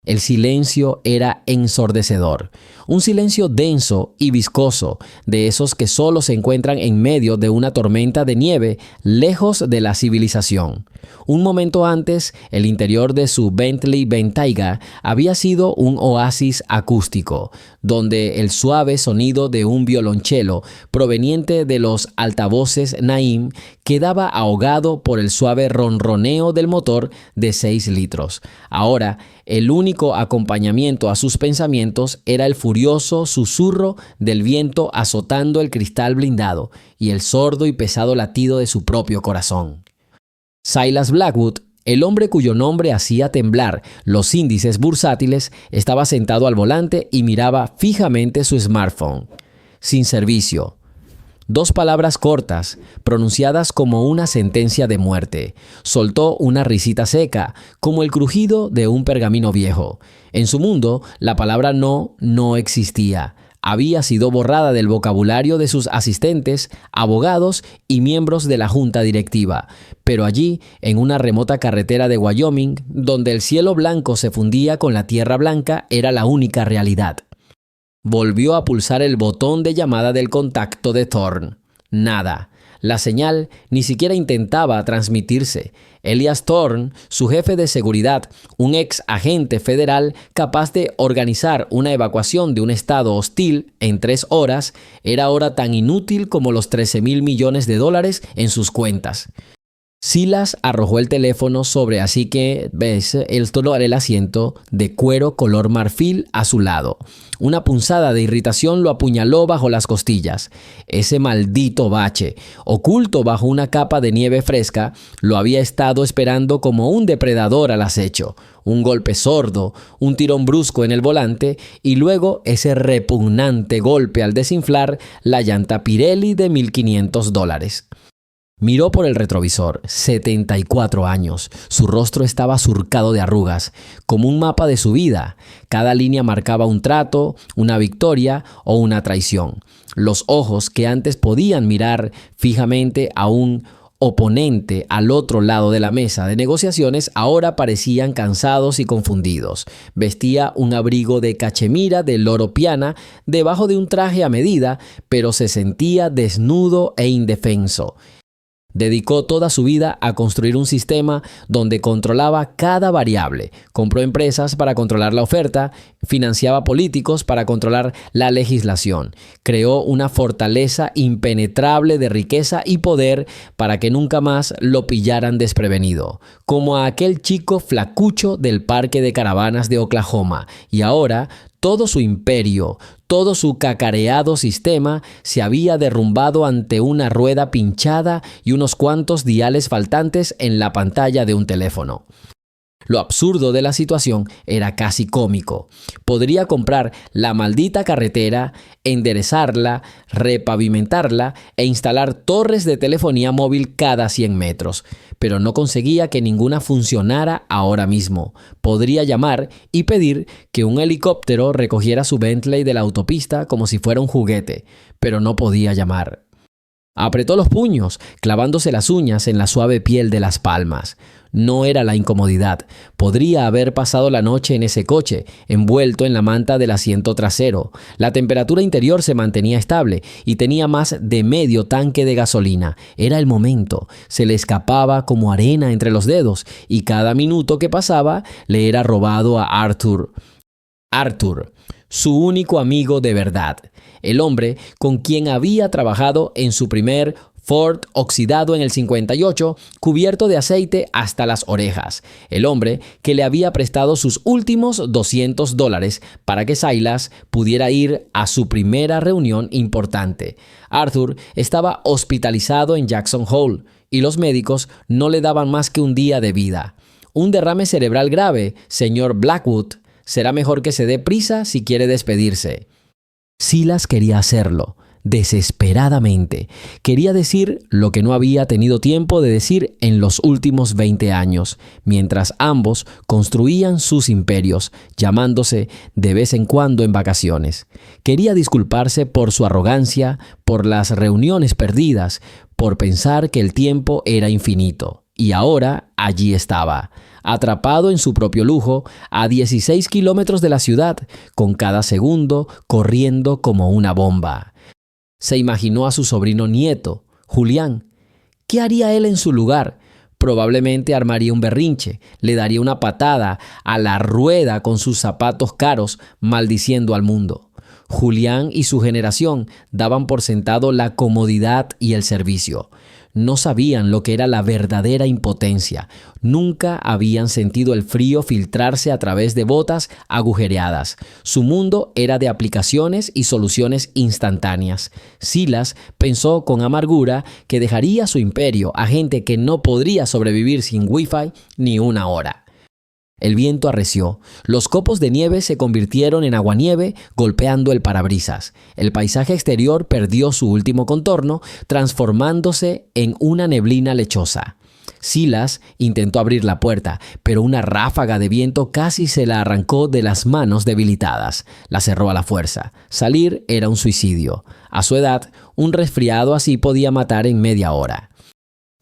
El silencio era ensordecedor. Un silencio denso y viscoso, de esos que solo se encuentran en medio de una tormenta de nieve, lejos de la civilización. Un momento antes, el interior de su Bentley Bentayga había sido un oasis acústico, donde el suave sonido de un violonchelo proveniente de los altavoces Naim quedaba ahogado por el suave ronroneo del motor de 6 litros. Ahora, el único acompañamiento a sus pensamientos era el furioso susurro del viento azotando el cristal blindado y el sordo y pesado latido de su propio corazón. Silas Blackwood, el hombre cuyo nombre hacía temblar los índices bursátiles, estaba sentado al volante y miraba fijamente su smartphone. Sin servicio. 2 palabras cortas, pronunciadas como una sentencia de muerte. Soltó una risita seca, como el crujido de un pergamino viejo. En su mundo, la palabra no existía. Había sido borrada del vocabulario de sus asistentes, abogados y miembros de la junta directiva. Pero allí, en una remota carretera de Wyoming, donde el cielo blanco se fundía con la tierra blanca, era la única realidad. Volvió a pulsar el botón de llamada del contacto de Thorne. Nada. La señal ni siquiera intentaba transmitirse. Elias Thorne, su jefe de seguridad, un ex agente federal capaz de organizar una evacuación de un estado hostil en 3 horas, era ahora tan inútil como los $13,000 millones en sus cuentas. Silas arrojó el teléfono sobre así que ves el asiento de cuero color marfil a su lado. Una punzada de irritación lo apuñaló bajo las costillas. Ese maldito bache, oculto bajo una capa de nieve fresca, lo había estado esperando como un depredador al acecho. Un golpe sordo, un tirón brusco en el volante y luego ese repugnante golpe al desinflar la llanta Pirelli de $1,500. Miró por el retrovisor. 74 años. Su rostro estaba surcado de arrugas, como un mapa de su vida. Cada línea marcaba un trato, una victoria o una traición. Los ojos que antes podían mirar fijamente a un oponente al otro lado de la mesa de negociaciones ahora parecían cansados y confundidos. Vestía un abrigo de cachemira de loro piana debajo de un traje a medida, pero se sentía desnudo e indefenso. Dedicó toda su vida a construir un sistema donde controlaba cada variable. Compró empresas para controlar la oferta, financiaba políticos para controlar la legislación. Creó una fortaleza impenetrable de riqueza y poder para que nunca más lo pillaran desprevenido. Como a aquel chico flacucho del parque de caravanas de Oklahoma. Y ahora todo su imperio, todo su cacareado sistema se había derrumbado ante una rueda pinchada y unos cuantos diales faltantes en la pantalla de un teléfono. Lo absurdo de la situación era casi cómico. Podría comprar la maldita carretera, enderezarla, repavimentarla e instalar torres de telefonía móvil cada 100 metros. Pero no conseguía que ninguna funcionara ahora mismo. Podría llamar y pedir que un helicóptero recogiera su Bentley de la autopista como si fuera un juguete, pero no podía llamar. Apretó los puños, clavándose las uñas en la suave piel de las palmas. No era la incomodidad. Podría haber pasado la noche en ese coche, envuelto en la manta del asiento trasero. La temperatura interior se mantenía estable y tenía más de medio tanque de gasolina. Era el momento. Se le escapaba como arena entre los dedos y cada minuto que pasaba le era robado a Arthur. Arthur, su único amigo de verdad. El hombre con quien había trabajado en su primer Ford oxidado en el 58, cubierto de aceite hasta las orejas. El hombre que le había prestado sus últimos $200 para que Silas pudiera ir a su primera reunión importante. Arthur estaba hospitalizado en Jackson Hole y los médicos no le daban más que un día de vida. Un derrame cerebral grave, señor Blackwood. Será mejor que se dé prisa si quiere despedirse. Silas quería hacerlo. Desesperadamente. Quería decir lo que no había tenido tiempo de decir en los últimos 20 años, mientras ambos construían sus imperios, llamándose de vez en cuando en vacaciones. Quería disculparse por su arrogancia, por las reuniones perdidas, por pensar que el tiempo era infinito. Y ahora allí estaba. atrapado en su propio lujo, a 16 kilómetros de la ciudad, con cada segundo corriendo como una bomba. Se imaginó a su sobrino nieto, Julián. ¿Qué haría él en su lugar? Probablemente armaría un berrinche, le daría una patada a la rueda con sus zapatos caros, maldiciendo al mundo. Julián y su generación daban por sentado la comodidad y el servicio. No sabían lo que era la verdadera impotencia. Nunca habían sentido el frío filtrarse a través de botas agujereadas. Su mundo era de aplicaciones y soluciones instantáneas. Silas pensó con amargura que dejaría su imperio a gente que no podría sobrevivir sin Wi-Fi ni una hora. El viento arreció. Los copos de nieve se convirtieron en aguanieve golpeando el parabrisas. El paisaje exterior perdió su último contorno, transformándose en una neblina lechosa. Silas intentó abrir la puerta, pero una ráfaga de viento casi se la arrancó de las manos debilitadas. La cerró a la fuerza. Salir era un suicidio. A su edad, un resfriado así podía matar en media hora.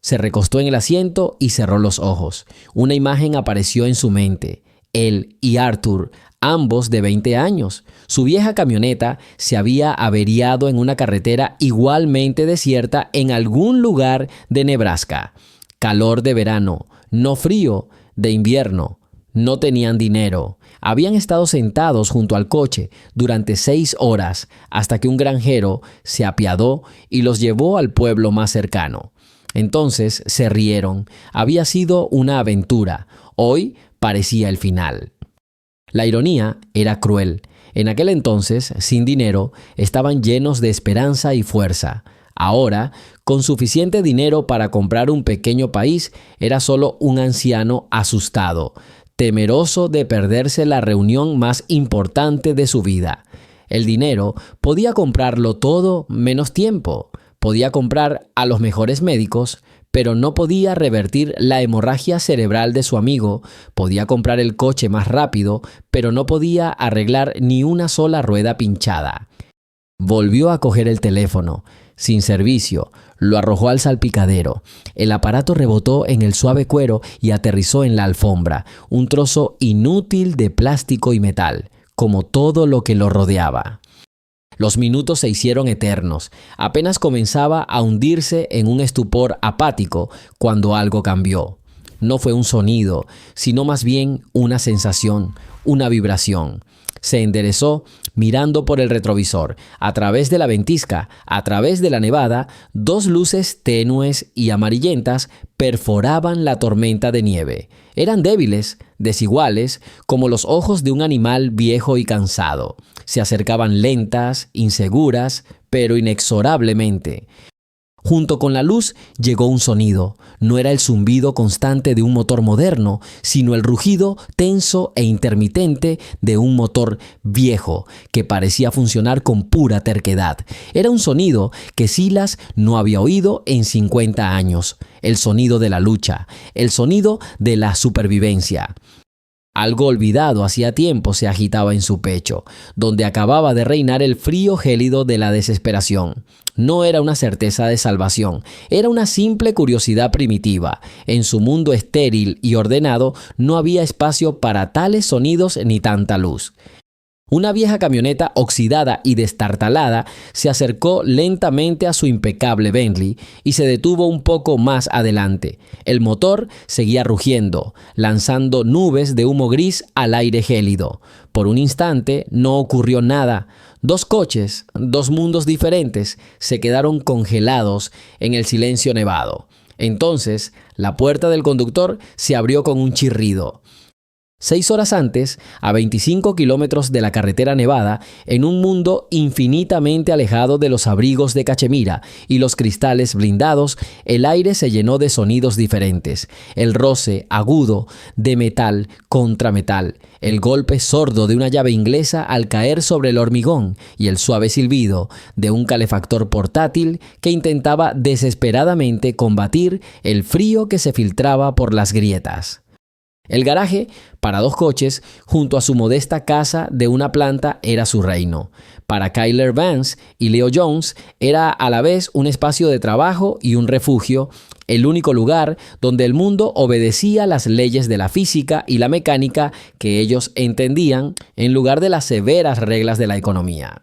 Se recostó en el asiento y cerró los ojos. Una imagen apareció en su mente. Él y Arthur, ambos de 20 años. Su vieja camioneta se había averiado en una carretera igualmente desierta en algún lugar de Nebraska. Calor de verano, no frío de invierno. No tenían dinero. Habían estado sentados junto al coche durante 6 horas hasta que un granjero se apiadó y los llevó al pueblo más cercano. Entonces se rieron. Había sido una aventura. Hoy parecía el final. La ironía era cruel. En aquel entonces, sin dinero, estaban llenos de esperanza y fuerza. Ahora, con suficiente dinero para comprar un pequeño país, era solo un anciano asustado, temeroso de perderse la reunión más importante de su vida. El dinero podía comprarlo todo menos tiempo. Podía comprar a los mejores médicos, pero no podía revertir la hemorragia cerebral de su amigo. Podía comprar el coche más rápido, pero no podía arreglar ni una sola rueda pinchada. Volvió a coger el teléfono. Sin servicio, lo arrojó al salpicadero. El aparato rebotó en el suave cuero y aterrizó en la alfombra, un trozo inútil de plástico y metal, como todo lo que lo rodeaba. Los minutos se hicieron eternos. Apenas comenzaba a hundirse en un estupor apático cuando algo cambió. No fue un sonido, sino más bien una sensación, una vibración. Se enderezó mirando por el retrovisor. A través de la ventisca, a través de la nevada, 2 luces tenues y amarillentas perforaban la tormenta de nieve. Eran débiles, desiguales, como los ojos de un animal viejo y cansado. Se acercaban lentas, inseguras, pero inexorablemente. Junto con la luz llegó un sonido. No era el zumbido constante de un motor moderno, sino el rugido tenso e intermitente de un motor viejo que parecía funcionar con pura terquedad. Era un sonido que Silas no había oído en 50 años. El sonido de la lucha, el sonido de la supervivencia. Algo olvidado hacía tiempo se agitaba en su pecho, donde acababa de reinar el frío gélido de la desesperación. No era una certeza de salvación, era una simple curiosidad primitiva. En su mundo estéril y ordenado no había espacio para tales sonidos ni tanta luz. Una vieja camioneta oxidada y destartalada se acercó lentamente a su impecable Bentley y se detuvo un poco más adelante. El motor seguía rugiendo, lanzando nubes de humo gris al aire gélido. Por un instante no ocurrió nada. 2 coches, 2 mundos diferentes, se quedaron congelados en el silencio nevado. Entonces, la puerta del conductor se abrió con un chirrido. 6 horas antes, a 25 kilómetros de la carretera nevada, en un mundo infinitamente alejado de los abrigos de cachemira y los cristales blindados, el aire se llenó de sonidos diferentes. El roce agudo de metal contra metal, el golpe sordo de una llave inglesa al caer sobre el hormigón y el suave silbido de un calefactor portátil que intentaba desesperadamente combatir el frío que se filtraba por las grietas. El garaje, para 2 coches, junto a su modesta casa de una planta, era su reino. Para Kyler Vance y Leo Jones, era a la vez un espacio de trabajo y un refugio, el único lugar donde el mundo obedecía las leyes de la física y la mecánica que ellos entendían en lugar de las severas reglas de la economía.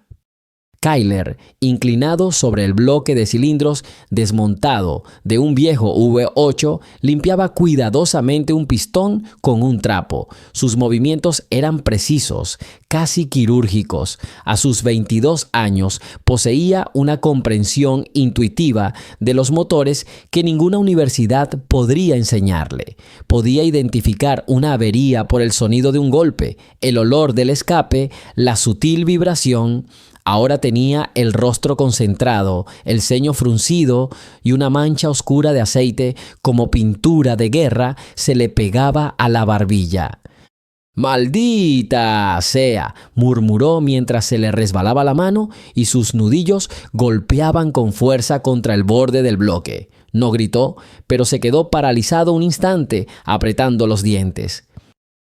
Kyler, inclinado sobre el bloque de cilindros desmontado de un viejo V8, limpiaba cuidadosamente un pistón con un trapo. Sus movimientos eran precisos, casi quirúrgicos. A sus 22 años poseía una comprensión intuitiva de los motores que ninguna universidad podría enseñarle. Podía identificar una avería por el sonido de un golpe, el olor del escape, la sutil vibración. Ahora tenía el rostro concentrado, el ceño fruncido y una mancha oscura de aceite como pintura de guerra se le pegaba a la barbilla. «¡Maldita sea!», murmuró mientras se le resbalaba la mano y sus nudillos golpeaban con fuerza contra el borde del bloque. No gritó, pero se quedó paralizado un instante, apretando los dientes.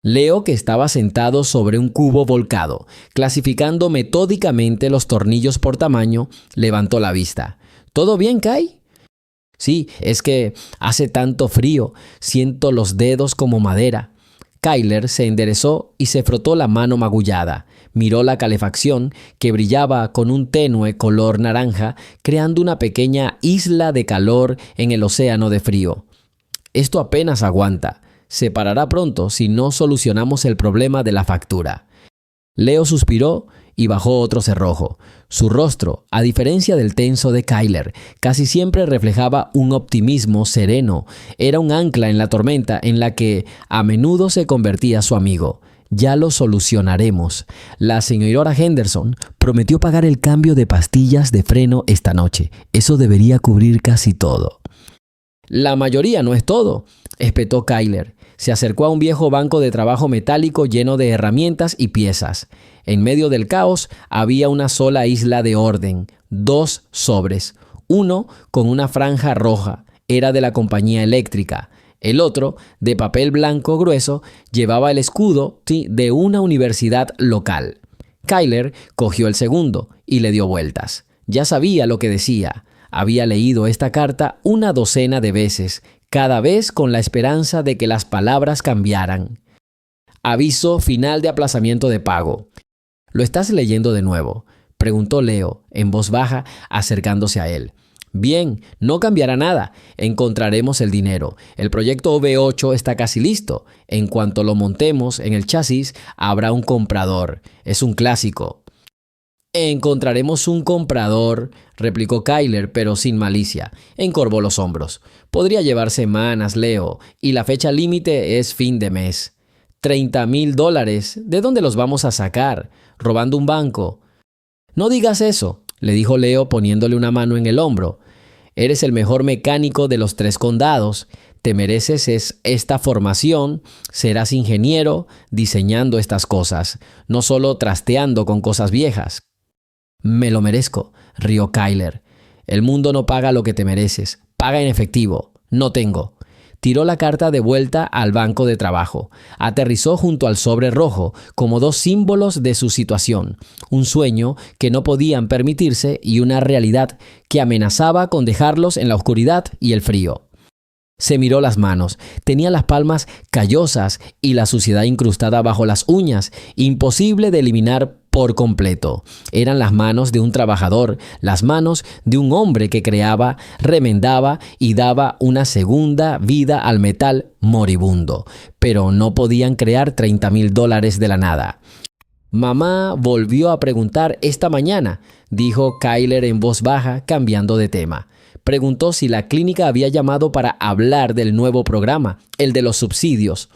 Leo, que estaba sentado sobre un cubo volcado, clasificando metódicamente los tornillos por tamaño, levantó la vista. «¿Todo bien, Kai?» «Sí, es que hace tanto frío, siento los dedos como madera». Kyler se enderezó y se frotó la mano magullada. Miró la calefacción, que brillaba con un tenue color naranja, creando una pequeña isla de calor en el océano de frío. «Esto apenas aguanta. Se parará pronto si no solucionamos el problema de la factura». Leo suspiró y bajó otro cerrojo. Su rostro, a diferencia del tenso de Kyler, casi siempre reflejaba un optimismo sereno. Era un ancla en la tormenta en la que a menudo se convertía su amigo. «Ya lo solucionaremos. La señora Henderson prometió pagar el cambio de pastillas de freno esta noche. Eso debería cubrir casi todo». «La mayoría no es todo», espetó Kyler. Se acercó a un viejo banco de trabajo metálico lleno de herramientas y piezas. En medio del caos había una sola isla de orden, 2 sobres. Uno con una franja roja, era de la compañía eléctrica. El otro, de papel blanco grueso, llevaba el escudo de una universidad local. Kyler cogió el segundo y le dio vueltas. Ya sabía lo que decía. Había leído esta carta una docena de veces, cada vez con la esperanza de que las palabras cambiaran. «Aviso final de aplazamiento de pago». «¿Lo estás leyendo de nuevo?», preguntó Leo, en voz baja, acercándose a él. «Bien, no cambiará nada. Encontraremos el dinero. El proyecto V8 está casi listo. En cuanto lo montemos en el chasis, habrá un comprador. Es un clásico». «Encontraremos un comprador», replicó Kyler, pero sin malicia. Encorvó los hombros. «Podría llevar semanas, Leo, y la fecha límite es fin de mes». $30,000. ¿De dónde los vamos a sacar? ¿Robando un banco? «No digas eso», le dijo Leo poniéndole una mano en el hombro. «Eres el mejor mecánico de los 3 condados. Te mereces esta formación. Serás ingeniero diseñando estas cosas, no solo trasteando con cosas viejas». «Me lo merezco», rió Kyler. «El mundo no paga lo que te mereces. Paga en efectivo. No tengo». Tiró la carta de vuelta al banco de trabajo. Aterrizó junto al sobre rojo, como 2 símbolos de su situación. Un sueño que no podían permitirse y una realidad que amenazaba con dejarlos en la oscuridad y el frío. Se miró las manos. Tenía las palmas callosas y la suciedad incrustada bajo las uñas, imposible de eliminar por completo. Eran las manos de un trabajador, las manos de un hombre que creaba, remendaba y daba una segunda vida al metal moribundo. Pero no podían crear $30,000 de la nada. «Mamá volvió a preguntar esta mañana», dijo Kyler en voz baja, cambiando de tema. Preguntó si la clínica había llamado para hablar del nuevo programa, el de los subsidios.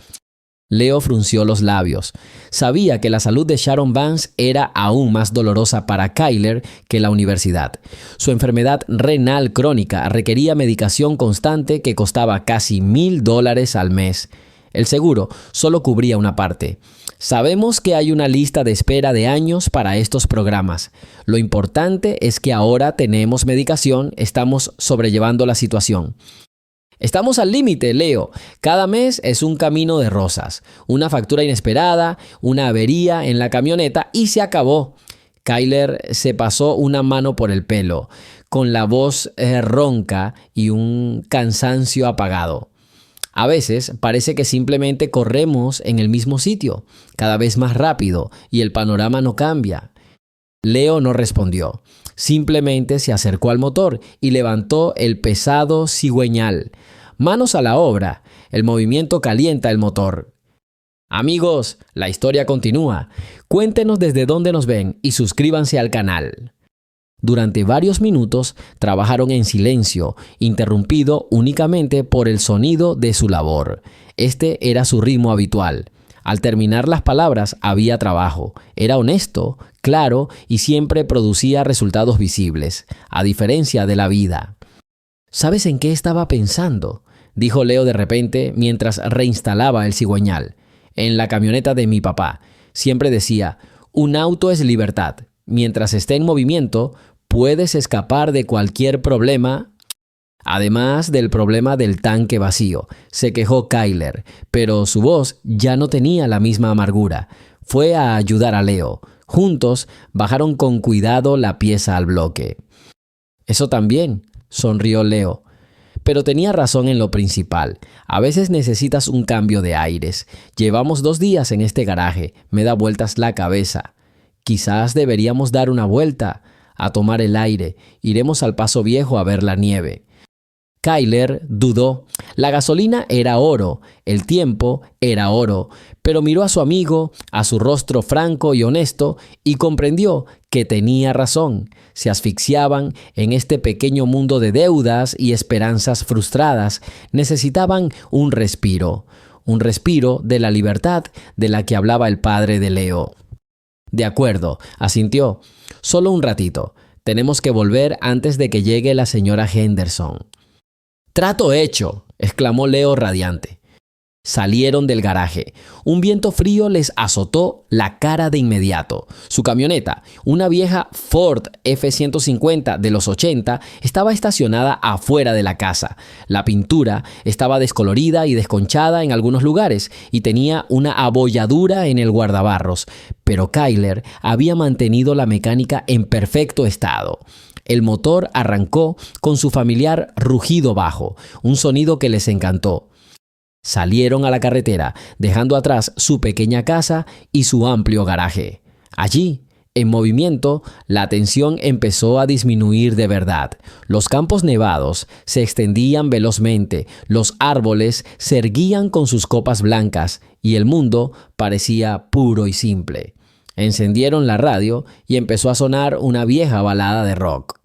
Leo frunció los labios. Sabía que la salud de Sharon Vance era aún más dolorosa para Kyler que la universidad. Su enfermedad renal crónica requería medicación constante que costaba casi $1,000 al mes. El seguro solo cubría una parte. «Sabemos que hay una lista de espera de años para estos programas. Lo importante es que ahora tenemos medicación, estamos sobrellevando la situación». «Estamos al límite, Leo. Cada mes es un camino de rosas. Una factura inesperada, una avería en la camioneta y se acabó». Kyler se pasó una mano por el pelo. con la voz ronca y un cansancio apagado. A veces parece que simplemente corremos en el mismo sitio, cada vez más rápido, y el panorama no cambia. Leo no respondió. Simplemente se acercó al motor y levantó el pesado cigüeñal. Manos a la obra. El movimiento calienta el motor. Amigos, la historia continúa. Cuéntenos desde dónde nos ven y suscríbanse al canal. Durante varios minutos trabajaron en silencio, interrumpido únicamente por el sonido de su labor. Este era su ritmo habitual. Al terminar las palabras había trabajo. Era honesto, claro y siempre producía resultados visibles, a diferencia de la vida. ¿Sabes en qué estaba pensando?, dijo Leo de repente mientras reinstalaba el cigüeñal. En la camioneta de mi papá. Siempre decía, un auto es libertad. Mientras esté en movimiento, puedes escapar de cualquier problema, además del problema del tanque vacío, se quejó Kyler, pero su voz ya no tenía la misma amargura. Fue a ayudar a Leo. Juntos bajaron con cuidado la pieza al bloque. Eso también, sonrió Leo. Pero tenía razón en lo principal. A veces necesitas un cambio de aires. Llevamos 2 días en este garaje. Me da vueltas la cabeza. Quizás deberíamos dar una vuelta, a tomar el aire. Iremos al Paso Viejo a ver la nieve. Kyler dudó. La gasolina era oro, el tiempo era oro, pero miró a su amigo, a su rostro franco y honesto, y comprendió que tenía razón. Se asfixiaban en este pequeño mundo de deudas y esperanzas frustradas. Necesitaban un respiro de la libertad de la que hablaba el padre de Leo. De acuerdo, asintió. Solo un ratito. Tenemos que volver antes de que llegue la señora Henderson. «Trato hecho», exclamó Leo radiante. Salieron del garaje. Un viento frío les azotó la cara de inmediato. Su camioneta, una vieja Ford F-150 de los 80, estaba estacionada afuera de la casa. La pintura estaba descolorida y desconchada en algunos lugares y tenía una abolladura en el guardabarros. Pero Kyler había mantenido la mecánica en perfecto estado. El motor arrancó con su familiar rugido bajo, un sonido que les encantó. Salieron a la carretera, dejando atrás su pequeña casa y su amplio garaje. Allí, en movimiento, la tensión empezó a disminuir de verdad. Los campos nevados se extendían velozmente, los árboles se erguían con sus copas blancas y el mundo parecía puro y simple. Encendieron la radio y empezó a sonar una vieja balada de rock.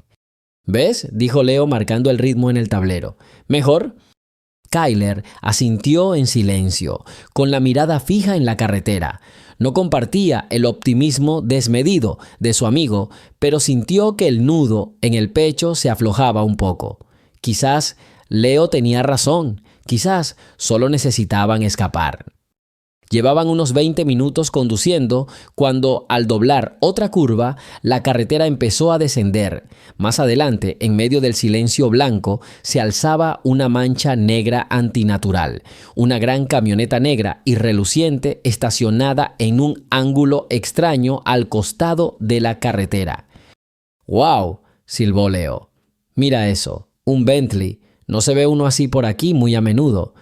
«¿Ves?», dijo Leo marcando el ritmo en el tablero. «¿Mejor?». Kyler asintió en silencio, con la mirada fija en la carretera. No compartía el optimismo desmedido de su amigo, pero sintió que el nudo en el pecho se aflojaba un poco. Quizás Leo tenía razón, quizás solo necesitaban escapar. Llevaban unos 20 minutos conduciendo cuando, al doblar otra curva, la carretera empezó a descender. Más adelante, en medio del silencio blanco, se alzaba una mancha negra antinatural. Una gran camioneta negra y reluciente estacionada en un ángulo extraño al costado de la carretera. «¡Wow!», silbó Leo. «Mira eso, un Bentley. No se ve uno así por aquí muy a menudo».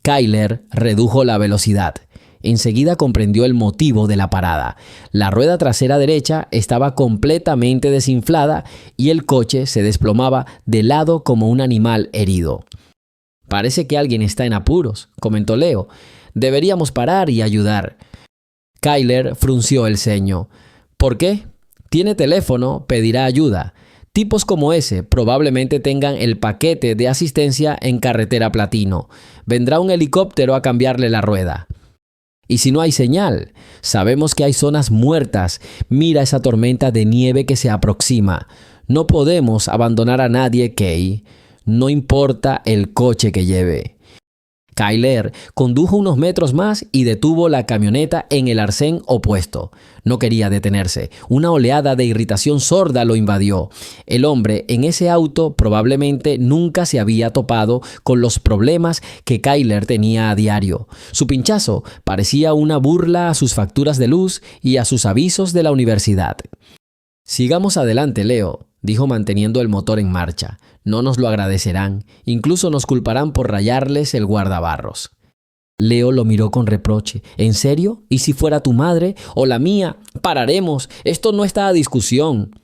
Kyler redujo la velocidad. Enseguida comprendió el motivo de la parada. La rueda trasera derecha estaba completamente desinflada y el coche se desplomaba de lado como un animal herido. «Parece que alguien está en apuros», comentó Leo. «Deberíamos parar y ayudar». Kyler frunció el ceño. «¿Por qué? Tiene teléfono, pedirá ayuda. Tipos como ese probablemente tengan el paquete de asistencia en carretera platino. Vendrá un helicóptero a cambiarle la rueda». «¿Y si no hay señal? Sabemos que hay zonas muertas. Mira esa tormenta de nieve que se aproxima. No podemos abandonar a nadie, Kay. No importa el coche que lleve». Kyler condujo unos metros más y detuvo la camioneta en el arcén opuesto. No quería detenerse. Una oleada de irritación sorda lo invadió. El hombre en ese auto probablemente nunca se había topado con los problemas que Kyler tenía a diario. Su pinchazo parecía una burla a sus facturas de luz y a sus avisos de la universidad. Sigamos adelante, Leo, dijo manteniendo el motor en marcha. No nos lo agradecerán, incluso nos culparán por rayarles el guardabarros. Leo lo miró con reproche. ¿En serio? ¿Y si fuera tu madre o la mía? Pararemos. Esto no está a discusión.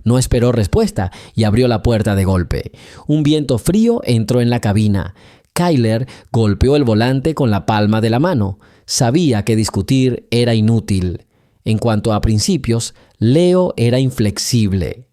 No esperó respuesta y abrió la puerta de golpe. Un viento frío entró en la cabina. Kyler golpeó el volante con la palma de la mano. Sabía que discutir era inútil. En cuanto a principios, Leo era inflexible.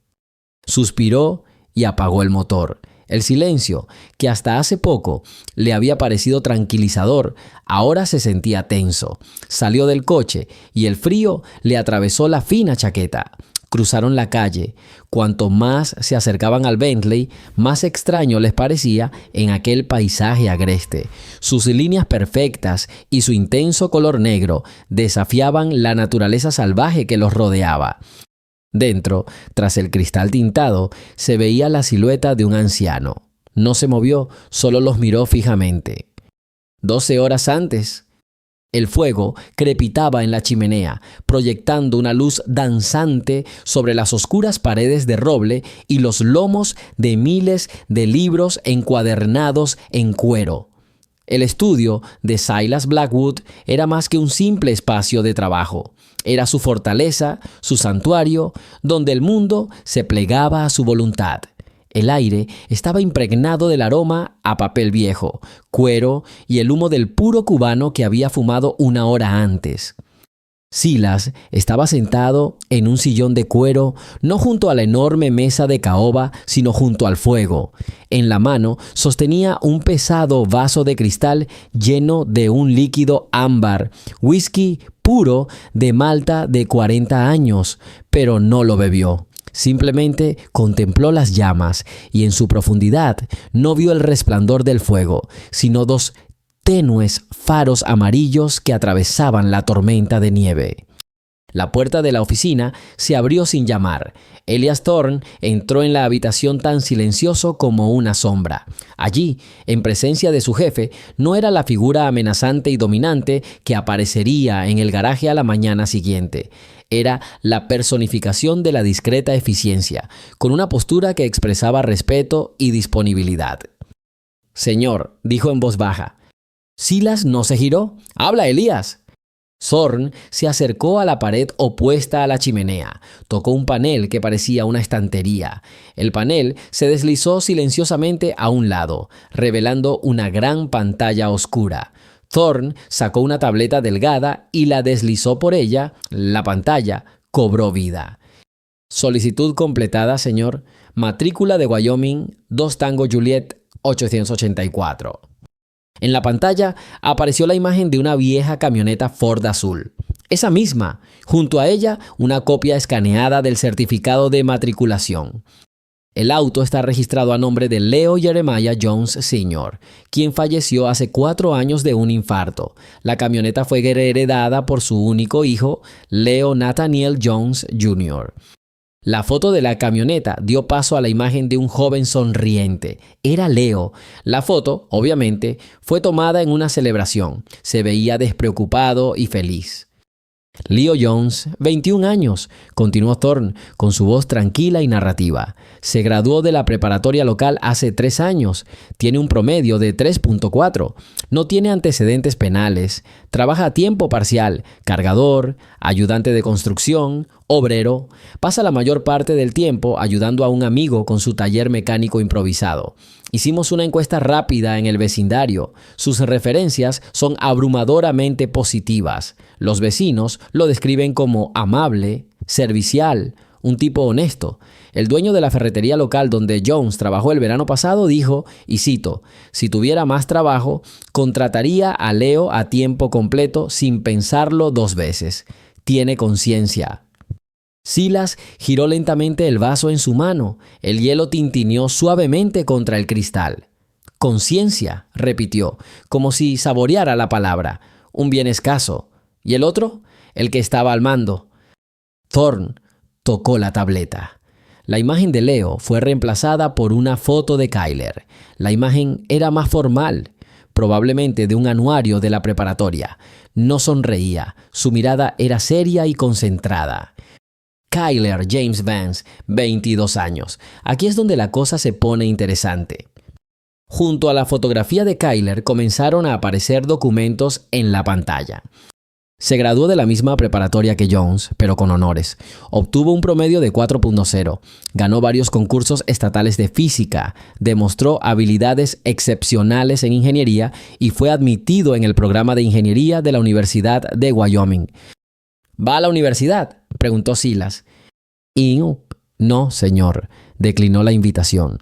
Suspiró y apagó el motor. El silencio, que hasta hace poco le había parecido tranquilizador, ahora se sentía tenso. Salió del coche y el frío le atravesó la fina chaqueta. Cruzaron la calle. Cuanto más se acercaban al Bentley, más extraño les parecía en aquel paisaje agreste. Sus líneas perfectas y su intenso color negro desafiaban la naturaleza salvaje que los rodeaba. Dentro, tras el cristal tintado, se veía la silueta de un anciano. No se movió, solo los miró fijamente. 12 horas antes, el fuego crepitaba en la chimenea, proyectando una luz danzante sobre las oscuras paredes de roble y los lomos de miles de libros encuadernados en cuero. El estudio de Silas Blackwood era más que un simple espacio de trabajo. Era su fortaleza, su santuario, donde el mundo se plegaba a su voluntad. El aire estaba impregnado del aroma a papel viejo, cuero y el humo del puro cubano que había fumado una hora antes. Silas estaba sentado en un sillón de cuero, no junto a la enorme mesa de caoba, sino junto al fuego. En la mano sostenía un pesado vaso de cristal lleno de un líquido ámbar, whisky puro de Malta de 40 años, pero no lo bebió. Simplemente contempló las llamas y en su profundidad no vio el resplandor del fuego, sino dos tenues faros amarillos que atravesaban la tormenta de nieve. La puerta de la oficina se abrió sin llamar. Elias Thorne entró en la habitación tan silencioso como una sombra. Allí, en presencia de su jefe, no era la figura amenazante y dominante que aparecería en el garaje a la mañana siguiente. Era la personificación de la discreta eficiencia, con una postura que expresaba respeto y disponibilidad. «Señor», dijo en voz baja. Silas no se giró. «Habla, Elías». Thorne se acercó a la pared opuesta a la chimenea. Tocó un panel que parecía una estantería. El panel se deslizó silenciosamente a un lado, revelando una gran pantalla oscura. Thorne sacó una tableta delgada y la deslizó por ella. La pantalla cobró vida. «Solicitud completada, señor. Matrícula de Wyoming, 2 Tango Juliet, 884». En la pantalla apareció la imagen de una vieja camioneta Ford azul. Esa misma, junto a ella una copia escaneada del certificado de matriculación. El auto está registrado a nombre de Leo Jeremiah Jones Sr., quien falleció hace 4 años de un infarto. La camioneta fue heredada por su único hijo, Leo Nathaniel Jones Jr. La foto de la camioneta dio paso a la imagen de un joven sonriente. Era Leo. La foto, obviamente, fue tomada en una celebración. Se veía despreocupado y feliz. Leo Jones, 21 años, continuó Thorne con su voz tranquila y narrativa. Se graduó de la preparatoria local hace 3 años. Tiene un promedio de 3.4. No tiene antecedentes penales. Trabaja a tiempo parcial, cargador, ayudante de construcción, obrero. Pasa la mayor parte del tiempo ayudando a un amigo con su taller mecánico improvisado. Hicimos una encuesta rápida en el vecindario. Sus referencias son abrumadoramente positivas. Los vecinos lo describen como amable, servicial, un tipo honesto. El dueño de la ferretería local donde Jones trabajó el verano pasado dijo, y cito, «Si tuviera más trabajo, contrataría a Leo a tiempo completo sin pensarlo 2 veces. Tiene conciencia». Silas giró lentamente el vaso en su mano. El hielo tintineó suavemente contra el cristal. «Conciencia», repitió, como si saboreara la palabra. «Un bien escaso». ¿Y el otro? El que estaba al mando. Thorne tocó la tableta. La imagen de Leo fue reemplazada por una foto de Kyler. La imagen era más formal, probablemente de un anuario de la preparatoria. No sonreía. Su mirada era seria y concentrada. Kyler James Vance, 22 años. Aquí es donde la cosa se pone interesante. Junto a la fotografía de Kyler comenzaron a aparecer documentos en la pantalla. Se graduó de la misma preparatoria que Jones, pero con honores. Obtuvo un promedio de 4.0. Ganó varios concursos estatales de física. Demostró habilidades excepcionales en ingeniería y fue admitido en el programa de ingeniería de la Universidad de Wyoming. ¿Va a la universidad?, preguntó Silas. No, señor, declinó la invitación.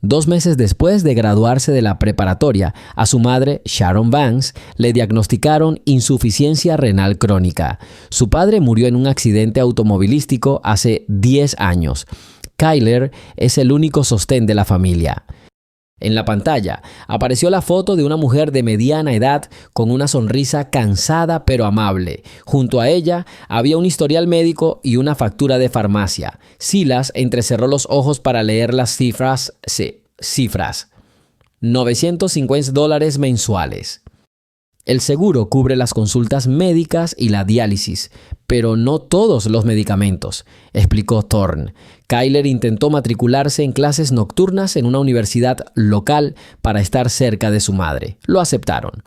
2 meses después de graduarse de la preparatoria, a su madre, Sharon Vance, le diagnosticaron insuficiencia renal crónica. Su padre murió en un accidente automovilístico hace 10 años. Kyler es el único sostén de la familia. En la pantalla apareció la foto de una mujer de mediana edad con una sonrisa cansada pero amable. Junto a ella había un historial médico y una factura de farmacia. Silas entrecerró los ojos para leer las cifras. $950 mensuales. El seguro cubre las consultas médicas y la diálisis, pero no todos los medicamentos, explicó Thorne. Kyler intentó matricularse en clases nocturnas en una universidad local para estar cerca de su madre. Lo aceptaron.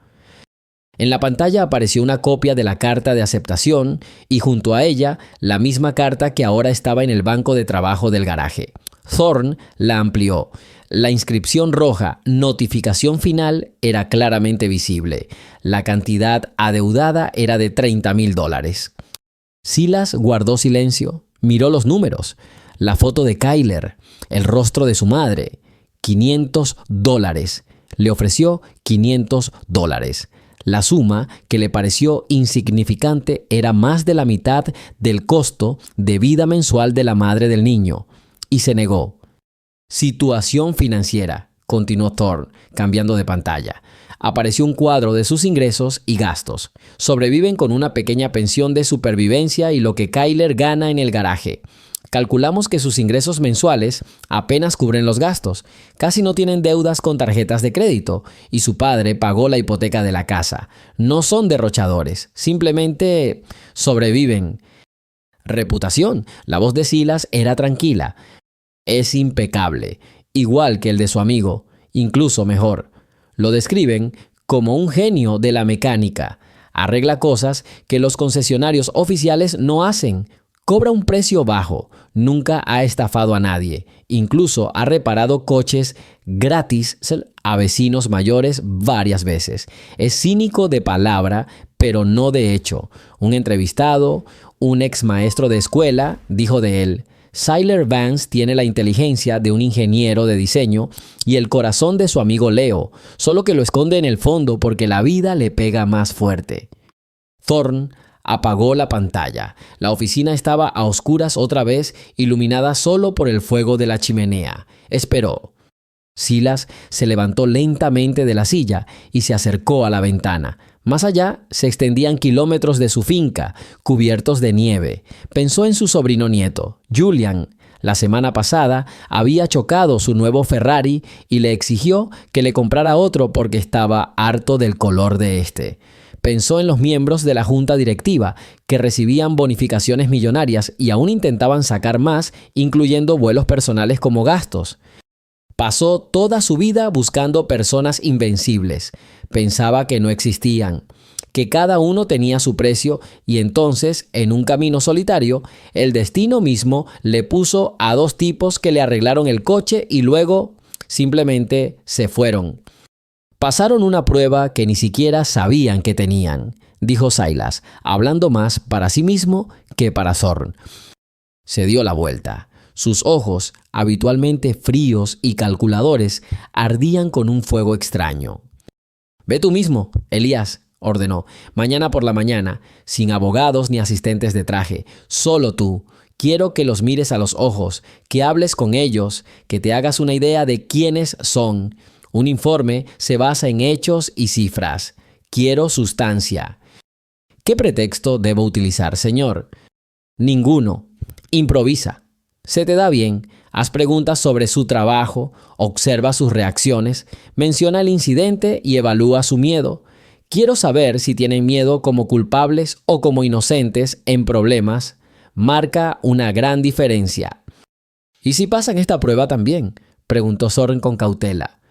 En la pantalla apareció una copia de la carta de aceptación y junto a ella la misma carta que ahora estaba en el banco de trabajo del garaje. Thorne la amplió. La inscripción roja, notificación final, era claramente visible. La cantidad adeudada era de $30,000. Silas guardó silencio, miró los números, la foto de Kyler, el rostro de su madre. $500. Le ofreció $500. La suma, que le pareció insignificante, era más de la mitad del costo de vida mensual de la madre del niño, y se negó. Situación financiera, continuó Thorne, cambiando de pantalla. Apareció un cuadro de sus ingresos y gastos. Sobreviven con una pequeña pensión de supervivencia y lo que Kyler gana en el garaje. Calculamos que sus ingresos mensuales apenas cubren los gastos. Casi no tienen deudas con tarjetas de crédito y su padre pagó la hipoteca de la casa. No son derrochadores, simplemente sobreviven. Reputación. La voz de Silas era tranquila. Es impecable, igual que el de su amigo, incluso mejor. Lo describen como un genio de la mecánica. Arregla cosas que los concesionarios oficiales no hacen. Cobra un precio bajo. Nunca ha estafado a nadie. Incluso ha reparado coches gratis a vecinos mayores varias veces. Es cínico de palabra, pero no de hecho. Un entrevistado, un ex maestro de escuela, dijo de él: Kyler Vance tiene la inteligencia de un ingeniero de diseño y el corazón de su amigo Leo, solo que lo esconde en el fondo porque la vida le pega más fuerte. Thorne apagó la pantalla. La oficina estaba a oscuras otra vez, iluminada solo por el fuego de la chimenea. Esperó. Silas se levantó lentamente de la silla y se acercó a la ventana. Más allá se extendían kilómetros de su finca, cubiertos de nieve. Pensó en su sobrino nieto, Julian. La semana pasada había chocado su nuevo Ferrari y le exigió que le comprara otro porque estaba harto del color de este. Pensó en los miembros de la junta directiva, que recibían bonificaciones millonarias y aún intentaban sacar más, incluyendo vuelos personales como gastos. Pasó toda su vida buscando personas invencibles. Pensaba que no existían, que cada uno tenía su precio y entonces, en un camino solitario, el destino mismo le puso a 2 tipos que le arreglaron el coche y luego simplemente se fueron. Pasaron una prueba que ni siquiera sabían que tenían, dijo Silas, hablando más para sí mismo que para Thorne. Se dio la vuelta. Sus ojos, habitualmente fríos y calculadores, ardían con un fuego extraño. «Ve tú mismo, Elías», ordenó. «Mañana por la mañana, sin abogados ni asistentes de traje, solo tú. Quiero que los mires a los ojos, que hables con ellos, que te hagas una idea de quiénes son. Un informe se basa en hechos y cifras. Quiero sustancia». «¿Qué pretexto debo utilizar, señor?» «Ninguno. Improvisa. Se te da bien. Haz preguntas sobre su trabajo, observa sus reacciones, menciona el incidente y evalúa su miedo. Quiero saber si tienen miedo como culpables o como inocentes en problemas. Marca una gran diferencia. ¿Y si pasan esta prueba también?, preguntó Thorne con cautela.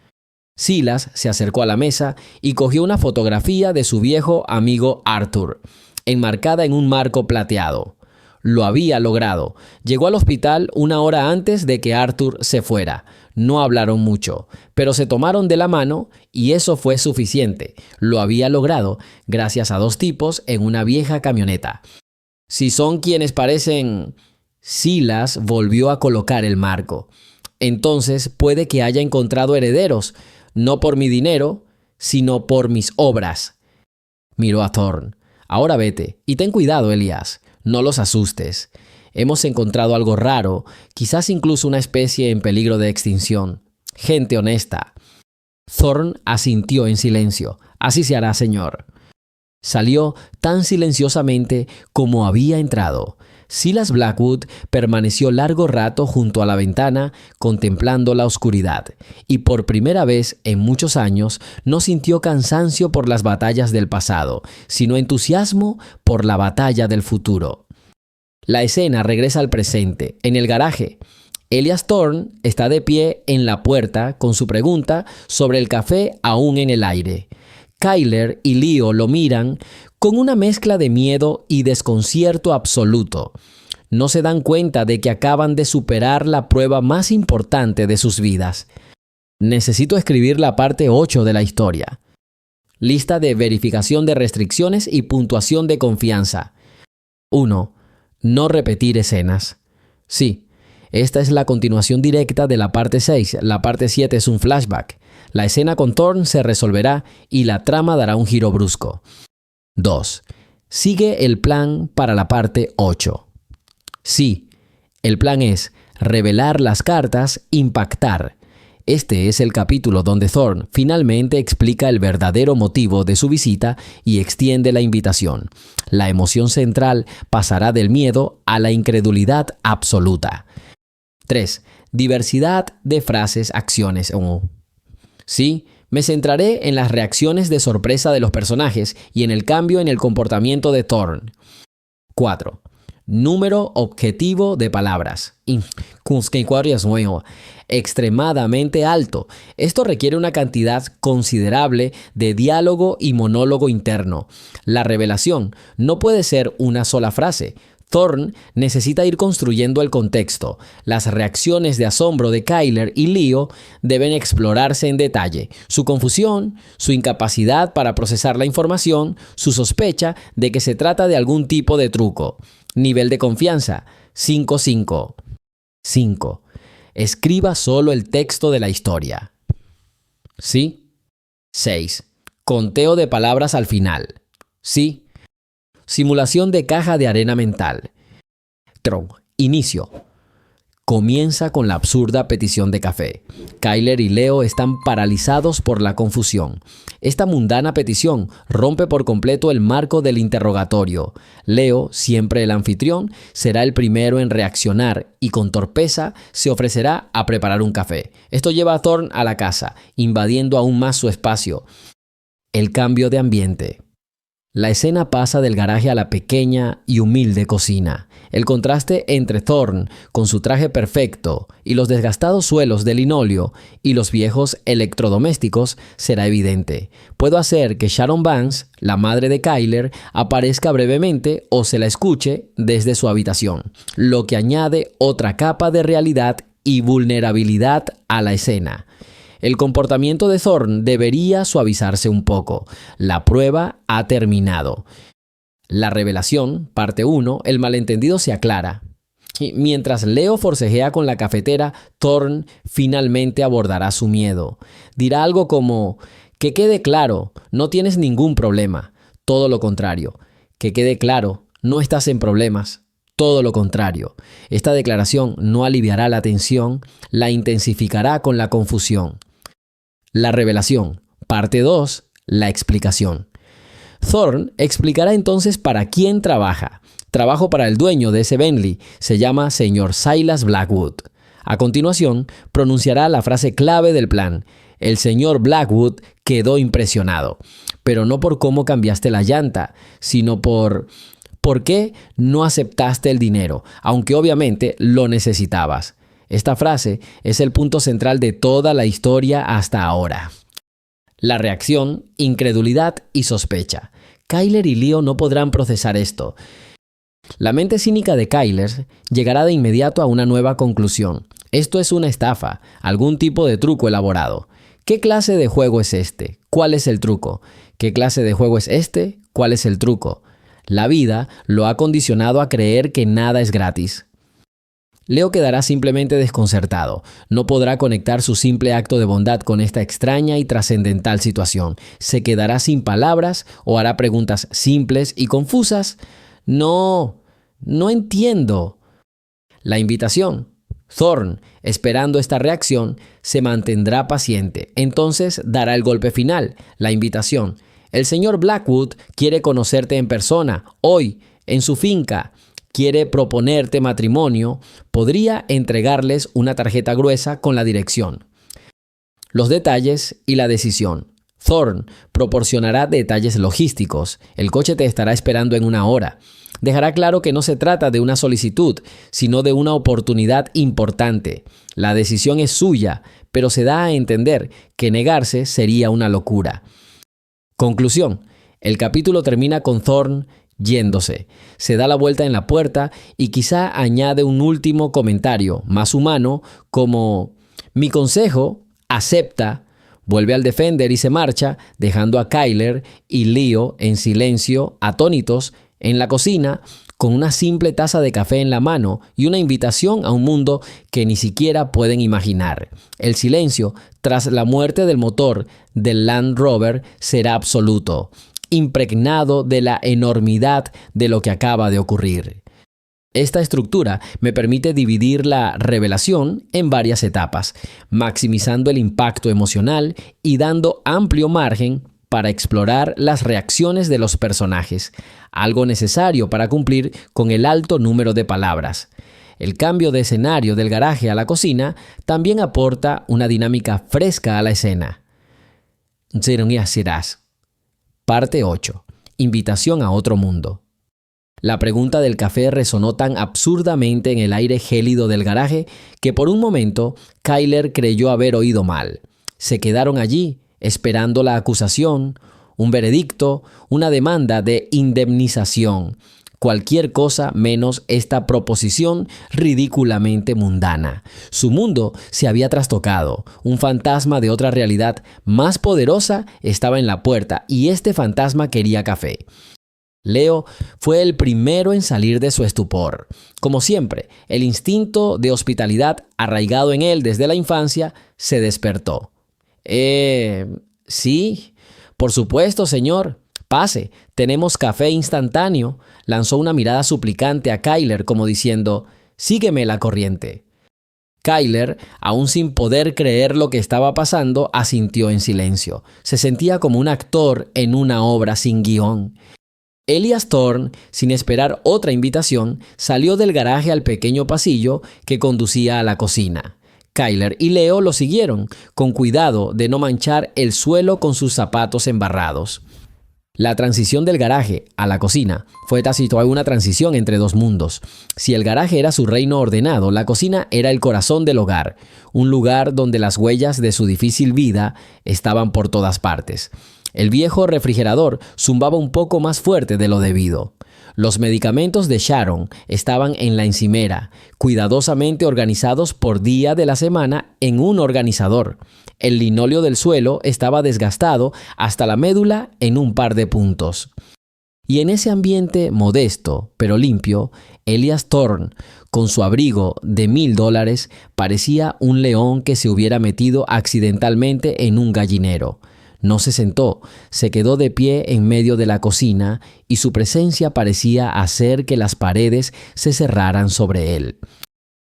Silas se acercó a la mesa y cogió una fotografía de su viejo amigo Arthur, enmarcada en un marco plateado. Lo había logrado. Llegó al hospital una hora antes de que Arthur se fuera. No hablaron mucho, pero se tomaron de la mano y eso fue suficiente. Lo había logrado gracias a dos tipos en una vieja camioneta. Si son quienes parecen... Silas volvió a colocar el marco. Entonces puede que haya encontrado herederos, no por mi dinero, sino por mis obras. Miró a Thorne. Ahora vete y ten cuidado, Elías. No los asustes. Hemos encontrado algo raro, quizás incluso una especie en peligro de extinción. Gente honesta. Thorne asintió en silencio. Así se hará, señor. Salió tan silenciosamente como había entrado. Silas Blackwood permaneció largo rato junto a la ventana contemplando la oscuridad y por primera vez en muchos años no sintió cansancio por las batallas del pasado, sino entusiasmo por la batalla del futuro. La escena regresa al presente, en el garaje. Elías Thorne está de pie en la puerta con su pregunta sobre el café aún en el aire. Kyler y Leo lo miran con una mezcla de miedo y desconcierto absoluto. No se dan cuenta de que acaban de superar la prueba más importante de sus vidas. Necesito escribir la parte 8 de la historia. Lista de verificación de restricciones y puntuación de confianza. 1. No repetir escenas. Sí, esta es la continuación directa de la parte 6. La parte 7 es un flashback. La escena con Thorne se resolverá y la trama dará un giro brusco. 2. Sigue el plan para la parte 8. Sí, el plan es revelar las cartas, impactar. Este es el capítulo donde Thorne finalmente explica el verdadero motivo de su visita y extiende la invitación. La emoción central pasará del miedo a la incredulidad absoluta. 3. Diversidad de frases, acciones. Sí, me centraré en las reacciones de sorpresa de los personajes y en el cambio en el comportamiento de Thorne. 4. Número objetivo de palabras. Extremadamente alto. Esto requiere una cantidad considerable de diálogo y monólogo interno. La revelación no puede ser una sola frase. Thorne necesita ir construyendo el contexto. Las reacciones de asombro de Kyler y Leo deben explorarse en detalle. Su confusión, su incapacidad para procesar la información, su sospecha de que se trata de algún tipo de truco. Nivel de confianza, 5. 5. Escriba solo el texto de la historia. ¿Sí? 6. Conteo de palabras al final. ¿Sí? Simulación de caja de arena mental. Inicio. Comienza con la absurda petición de café. Kyler y Leo están paralizados por la confusión. Esta mundana petición rompe por completo el marco del interrogatorio. Leo, siempre el anfitrión, será el primero en reaccionar y con torpeza se ofrecerá a preparar un café. Esto lleva a Thorne a la casa, invadiendo aún más su espacio. El cambio de ambiente. La escena pasa del garaje a la pequeña y humilde cocina. El contraste entre Thorne, con su traje perfecto, y los desgastados suelos de linóleo y los viejos electrodomésticos será evidente. Puedo hacer que Sharon Banks, la madre de Kyler, aparezca brevemente o se la escuche desde su habitación, lo que añade otra capa de realidad y vulnerabilidad a la escena. El comportamiento de Thorne debería suavizarse un poco. La prueba ha terminado. La revelación, parte 1, el malentendido se aclara. Y mientras Leo forcejea con la cafetera, Thorne finalmente abordará su miedo. Dirá algo como, que quede claro, no tienes ningún problema. Todo lo contrario. Que quede claro, no estás en problemas. Todo lo contrario. Esta declaración no aliviará la tensión, la intensificará con la confusión. La revelación, parte 2, la explicación. Thorne explicará entonces para quién trabaja. Trabajo para el dueño de ese Bentley. Se llama señor Silas Blackwood. A continuación, pronunciará la frase clave del plan. El señor Blackwood quedó impresionado. Pero no por cómo cambiaste la llanta, sino por ¿Por qué no aceptaste el dinero, aunque obviamente lo necesitabas? Esta frase es el punto central de toda la historia hasta ahora. La reacción, incredulidad y sospecha. Kyler y Leo no podrán procesar esto. La mente cínica de Kyler llegará de inmediato a una nueva conclusión. Esto es una estafa, algún tipo de truco elaborado. ¿Qué clase de juego es este? ¿Cuál es el truco? ¿Qué clase de juego es este? ¿Cuál es el truco? La vida lo ha condicionado a creer que nada es gratis. Leo quedará simplemente desconcertado. No podrá conectar su simple acto de bondad con esta extraña y trascendental situación. Se quedará sin palabras o hará preguntas simples y confusas. No entiendo. La invitación. Thorn, esperando esta reacción, se mantendrá paciente. Entonces dará el golpe final, la invitación. El señor Blackwood quiere conocerte en persona, hoy, en su finca. Quiere proponerte matrimonio. Podría entregarles una tarjeta gruesa con la dirección, los detalles y la decisión. Thorn proporcionará detalles logísticos. El coche te estará esperando en 1 hora. Dejará claro que no se trata de una solicitud, sino de una oportunidad importante. La decisión es suya, pero se da a entender que negarse sería una locura. Conclusión. El capítulo termina con Thorn yéndose. Se da la vuelta en la puerta y quizá añade un último comentario, más humano, como: mi consejo, acepta. Vuelve al Defender y se marcha, dejando a Kyler y Leo en silencio, atónitos, en la cocina, con una simple taza de café en la mano y una invitación a un mundo que ni siquiera pueden imaginar. El silencio, tras la muerte del motor del Land Rover, será absoluto, impregnado de la enormidad de lo que acaba de ocurrir. Esta estructura me permite dividir la revelación en varias etapas, maximizando el impacto emocional y dando amplio margen para explorar las reacciones de los personajes, algo necesario para cumplir con el alto número de palabras. El cambio de escenario del garaje a la cocina también aporta una dinámica fresca a la escena. Parte 8. Invitación a otro mundo. La pregunta del café resonó tan absurdamente en el aire gélido del garaje que por un momento Kyler creyó haber oído mal. Se quedaron allí, esperando la acusación, un veredicto, una demanda de indemnización, cualquier cosa menos esta proposición ridículamente mundana. Su mundo se había trastocado, un fantasma de otra realidad más poderosa estaba en la puerta y este fantasma quería café. Leo fue el primero en salir de su estupor. Como siempre, el instinto de hospitalidad arraigado en él desde la infancia se despertó. Sí, por supuesto, señor. Pase, tenemos café instantáneo. Lanzó una mirada suplicante a Kyler como diciendo: sígueme la corriente. Kyler, aún sin poder creer lo que estaba pasando, asintió en silencio. Se sentía como un actor en una obra sin guión. Elias Thorn, sin esperar otra invitación, salió del garaje al pequeño pasillo que conducía a la cocina. Kyler y Leo lo siguieron, con cuidado de no manchar el suelo con sus zapatos embarrados. La transición del garaje a la cocina fue una transición entre dos mundos. Si el garaje era su reino ordenado, la cocina era el corazón del hogar, un lugar donde las huellas de su difícil vida estaban por todas partes. El viejo refrigerador zumbaba un poco más fuerte de lo debido. Los medicamentos de Sharon estaban en la encimera, cuidadosamente organizados por día de la semana en un organizador. El linóleo del suelo estaba desgastado hasta la médula en un par de puntos. Y en ese ambiente modesto, pero limpio, Elias Thorn, con su abrigo de $1,000, parecía un león que se hubiera metido accidentalmente en un gallinero. No se sentó, se quedó de pie en medio de la cocina y su presencia parecía hacer que las paredes se cerraran sobre él.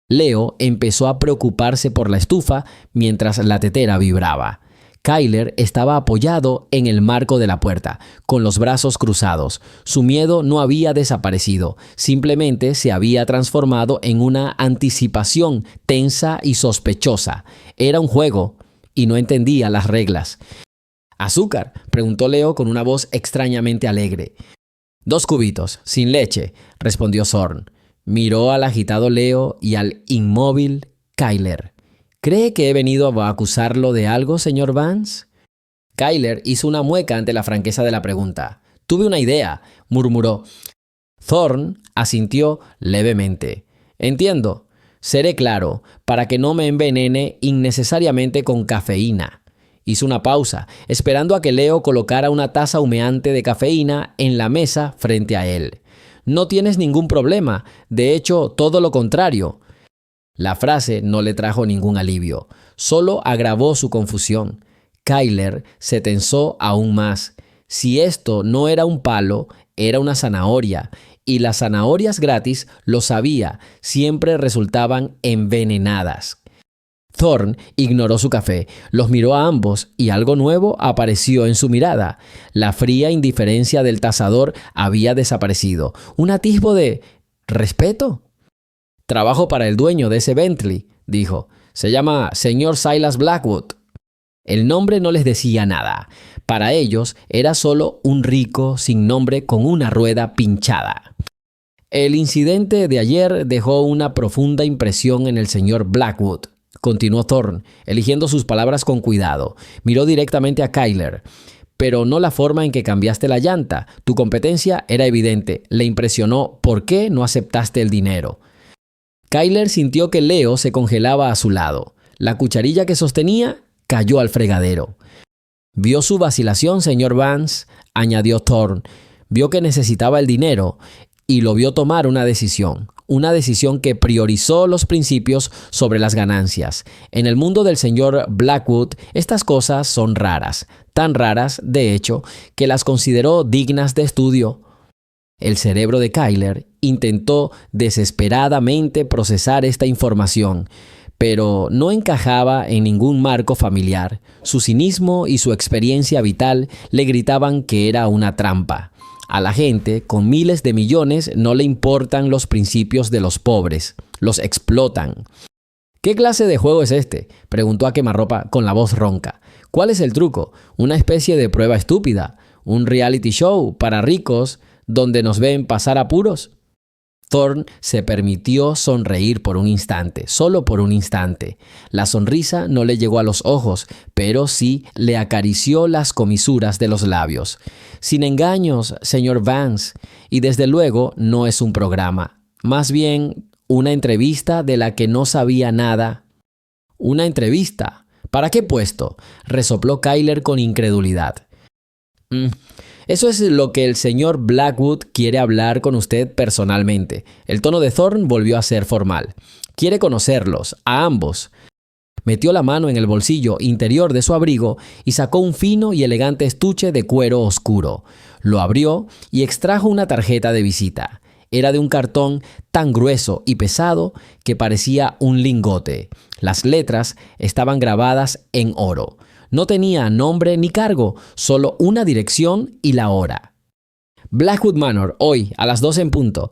Leo empezó a preocuparse por la estufa mientras la tetera vibraba. Kyler estaba apoyado en el marco de la puerta, con los brazos cruzados. Su miedo no había desaparecido, simplemente se había transformado en una anticipación tensa y sospechosa. Era un juego y no entendía las reglas. ¿Azúcar?, preguntó Leo con una voz extrañamente alegre. 2 cubitos, sin leche, respondió Thorne. Miró al agitado Leo y al inmóvil Kyler. ¿Cree que he venido a acusarlo de algo, señor Vance? Kyler hizo una mueca ante la franqueza de la pregunta. Tuve una idea, murmuró. Thorne asintió levemente. Entiendo. Seré claro, para que no me envenene innecesariamente con cafeína. Hizo una pausa, esperando a que Leo colocara una taza humeante de cafeína en la mesa frente a él. No tienes ningún problema, de hecho, todo lo contrario. La frase no le trajo ningún alivio, solo agravó su confusión. Kyler se tensó aún más. Si esto no era un palo, era una zanahoria, y las zanahorias gratis, lo sabía, siempre resultaban envenenadas. Thorne ignoró su café, los miró a ambos y algo nuevo apareció en su mirada. La fría indiferencia del tazador había desaparecido. Un atisbo de respeto. Trabajo para el dueño de ese Bentley, dijo. Se llama señor Silas Blackwood. El nombre no les decía nada. Para ellos era solo un rico sin nombre con una rueda pinchada. El incidente de ayer dejó una profunda impresión en el señor Blackwood, continuó Thorne, eligiendo sus palabras con cuidado. Miró directamente a Kyler. Pero no la forma en que cambiaste la llanta. Tu competencia era evidente. Le impresionó por qué no aceptaste el dinero. Kyler sintió que Leo se congelaba a su lado. La cucharilla que sostenía cayó al fregadero. Vio su vacilación, señor Vance, añadió Thorne. Vio que necesitaba el dinero y lo vio tomar una decisión que priorizó los principios sobre las ganancias. En el mundo del señor Blackwood, estas cosas son raras, tan raras, de hecho, que las consideró dignas de estudio. El cerebro de Kyler intentó desesperadamente procesar esta información, pero no encajaba en ningún marco familiar. Su cinismo y su experiencia vital le gritaban que era una trampa. A la gente con miles de millones no le importan los principios de los pobres. Los explotan. ¿Qué clase de juego es este?, preguntó a quemarropa con la voz ronca. ¿Cuál es el truco? ¿Una especie de prueba estúpida? ¿Un reality show para ricos donde nos ven pasar apuros? Thorne se permitió sonreír por un instante, solo por un instante. La sonrisa no le llegó a los ojos, pero sí le acarició las comisuras de los labios. Sin engaños, señor Vance, y desde luego no es un programa, más bien una entrevista de la que no sabía nada. ¿Una entrevista? ¿Para qué puesto?, resopló Kyler con incredulidad. Eso es lo que el señor Blackwood quiere hablar con usted personalmente. El tono de Thorne volvió a ser formal. Quiere conocerlos, a ambos. Metió la mano en el bolsillo interior de su abrigo y sacó un fino y elegante estuche de cuero oscuro. Lo abrió y extrajo una tarjeta de visita. Era de un cartón tan grueso y pesado que parecía un lingote. Las letras estaban grabadas en oro. No tenía nombre ni cargo, solo una dirección y la hora. Blackwood Manor, hoy, a las 12 en punto.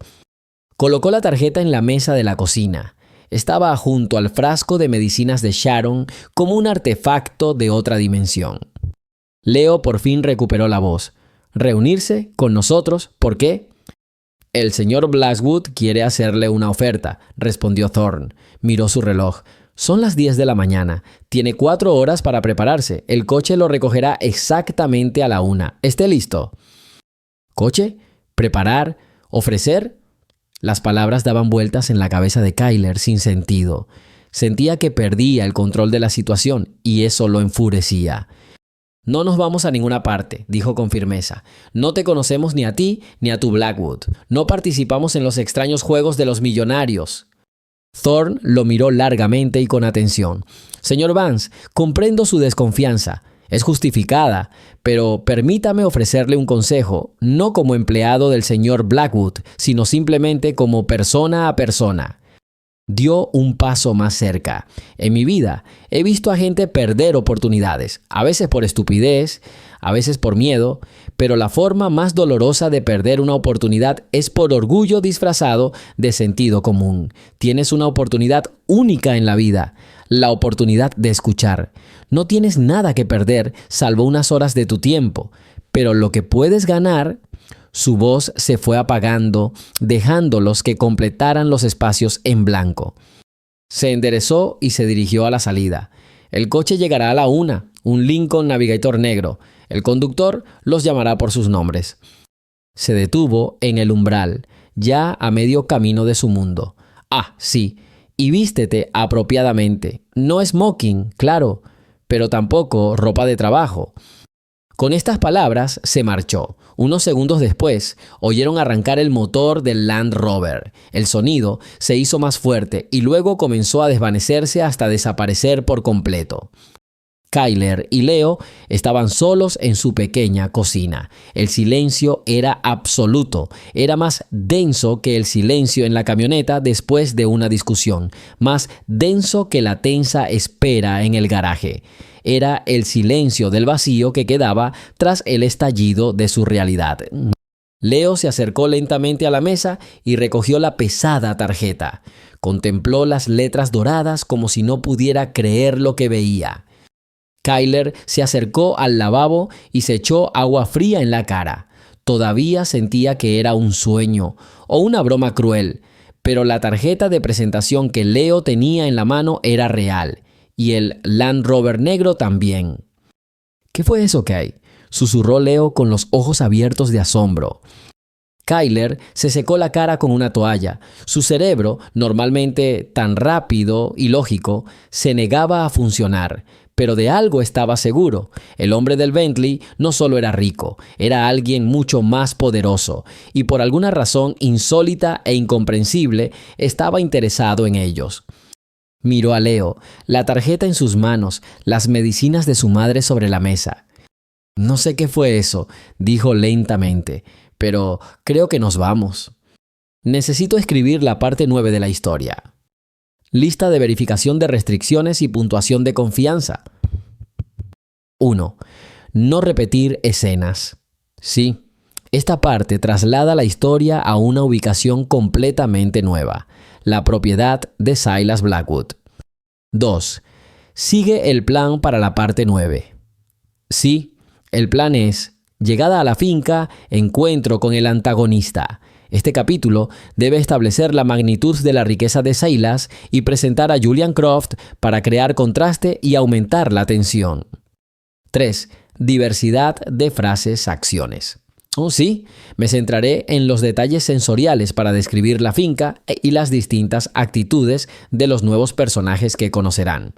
Colocó la tarjeta en la mesa de la cocina. Estaba junto al frasco de medicinas de Sharon como un artefacto de otra dimensión. Leo por fin recuperó la voz. ¿Reunirse con nosotros? ¿Por qué? El señor Blackwood quiere hacerle una oferta, respondió Thorne. Miró su reloj. Son las 10 de la mañana. Tiene 4 horas para prepararse. El coche lo recogerá exactamente a la 1. ¿Esté listo? ¿Coche? ¿Preparar? ¿Ofrecer? Las palabras daban vueltas en la cabeza de Kyler sin sentido. Sentía que perdía el control de la situación y eso lo enfurecía. No nos vamos a ninguna parte, dijo con firmeza. No te conocemos ni a ti ni a tu Blackwood. No participamos en los extraños juegos de los millonarios. Thorne lo miró largamente y con atención. Señor Vance, comprendo su desconfianza. Es justificada, pero permítame ofrecerle un consejo, no como empleado del señor Blackwood, sino simplemente como persona a persona. Dio un paso más cerca. En mi vida he visto a gente perder oportunidades, a veces por estupidez, a veces por miedo, pero la forma más dolorosa de perder una oportunidad es por orgullo disfrazado de sentido común. Tienes una oportunidad única en la vida, la oportunidad de escuchar. No tienes nada que perder salvo unas horas de tu tiempo, pero lo que puedes ganar Su voz se fue apagando, dejándolos que completaran los espacios en blanco. Se enderezó y se dirigió a la salida. El coche llegará a la 1, un Lincoln Navigator negro. El conductor los llamará por sus nombres. Se detuvo en el umbral, ya a medio camino de su mundo. Ah, sí, y vístete apropiadamente. No smoking, claro, pero tampoco ropa de trabajo. Con estas palabras se marchó. Unos segundos después, oyeron arrancar el motor del Land Rover. El sonido se hizo más fuerte y luego comenzó a desvanecerse hasta desaparecer por completo. Kyler y Leo estaban solos en su pequeña cocina. El silencio era absoluto. Era más denso que el silencio en la camioneta después de una discusión. Más denso que la tensa espera en el garaje. Era el silencio del vacío que quedaba tras el estallido de su realidad. Leo se acercó lentamente a la mesa y recogió la pesada tarjeta. Contempló las letras doradas como si no pudiera creer lo que veía. Kyler se acercó al lavabo y se echó agua fría en la cara. Todavía sentía que era un sueño o una broma cruel, pero la tarjeta de presentación que Leo tenía en la mano era real, y el Land Rover negro también. ¿Qué fue eso, Kay?, susurró Leo con los ojos abiertos de asombro. Kyler se secó la cara con una toalla. Su cerebro, normalmente tan rápido y lógico, se negaba a funcionar. Pero de algo estaba seguro. El hombre del Bentley no solo era rico, era alguien mucho más poderoso, y por alguna razón insólita e incomprensible estaba interesado en ellos. Miró a Leo, la tarjeta en sus manos, las medicinas de su madre sobre la mesa. «No sé qué fue eso», dijo lentamente, «pero creo que nos vamos. Necesito escribir la parte 9 de la historia». Lista de verificación de restricciones y puntuación de confianza. 1. No repetir escenas. Sí, esta parte traslada la historia a una ubicación completamente nueva, la propiedad de Silas Blackwood. 2. Sigue el plan para la parte 9. Sí, el plan es: llegada a la finca, encuentro con el antagonista. Este capítulo debe establecer la magnitud de la riqueza de Silas y presentar a Julian Croft para crear contraste y aumentar la tensión. 3. Diversidad de frases-acciones. Oh, sí, me centraré en los detalles sensoriales para describir la finca y las distintas actitudes de los nuevos personajes que conocerán.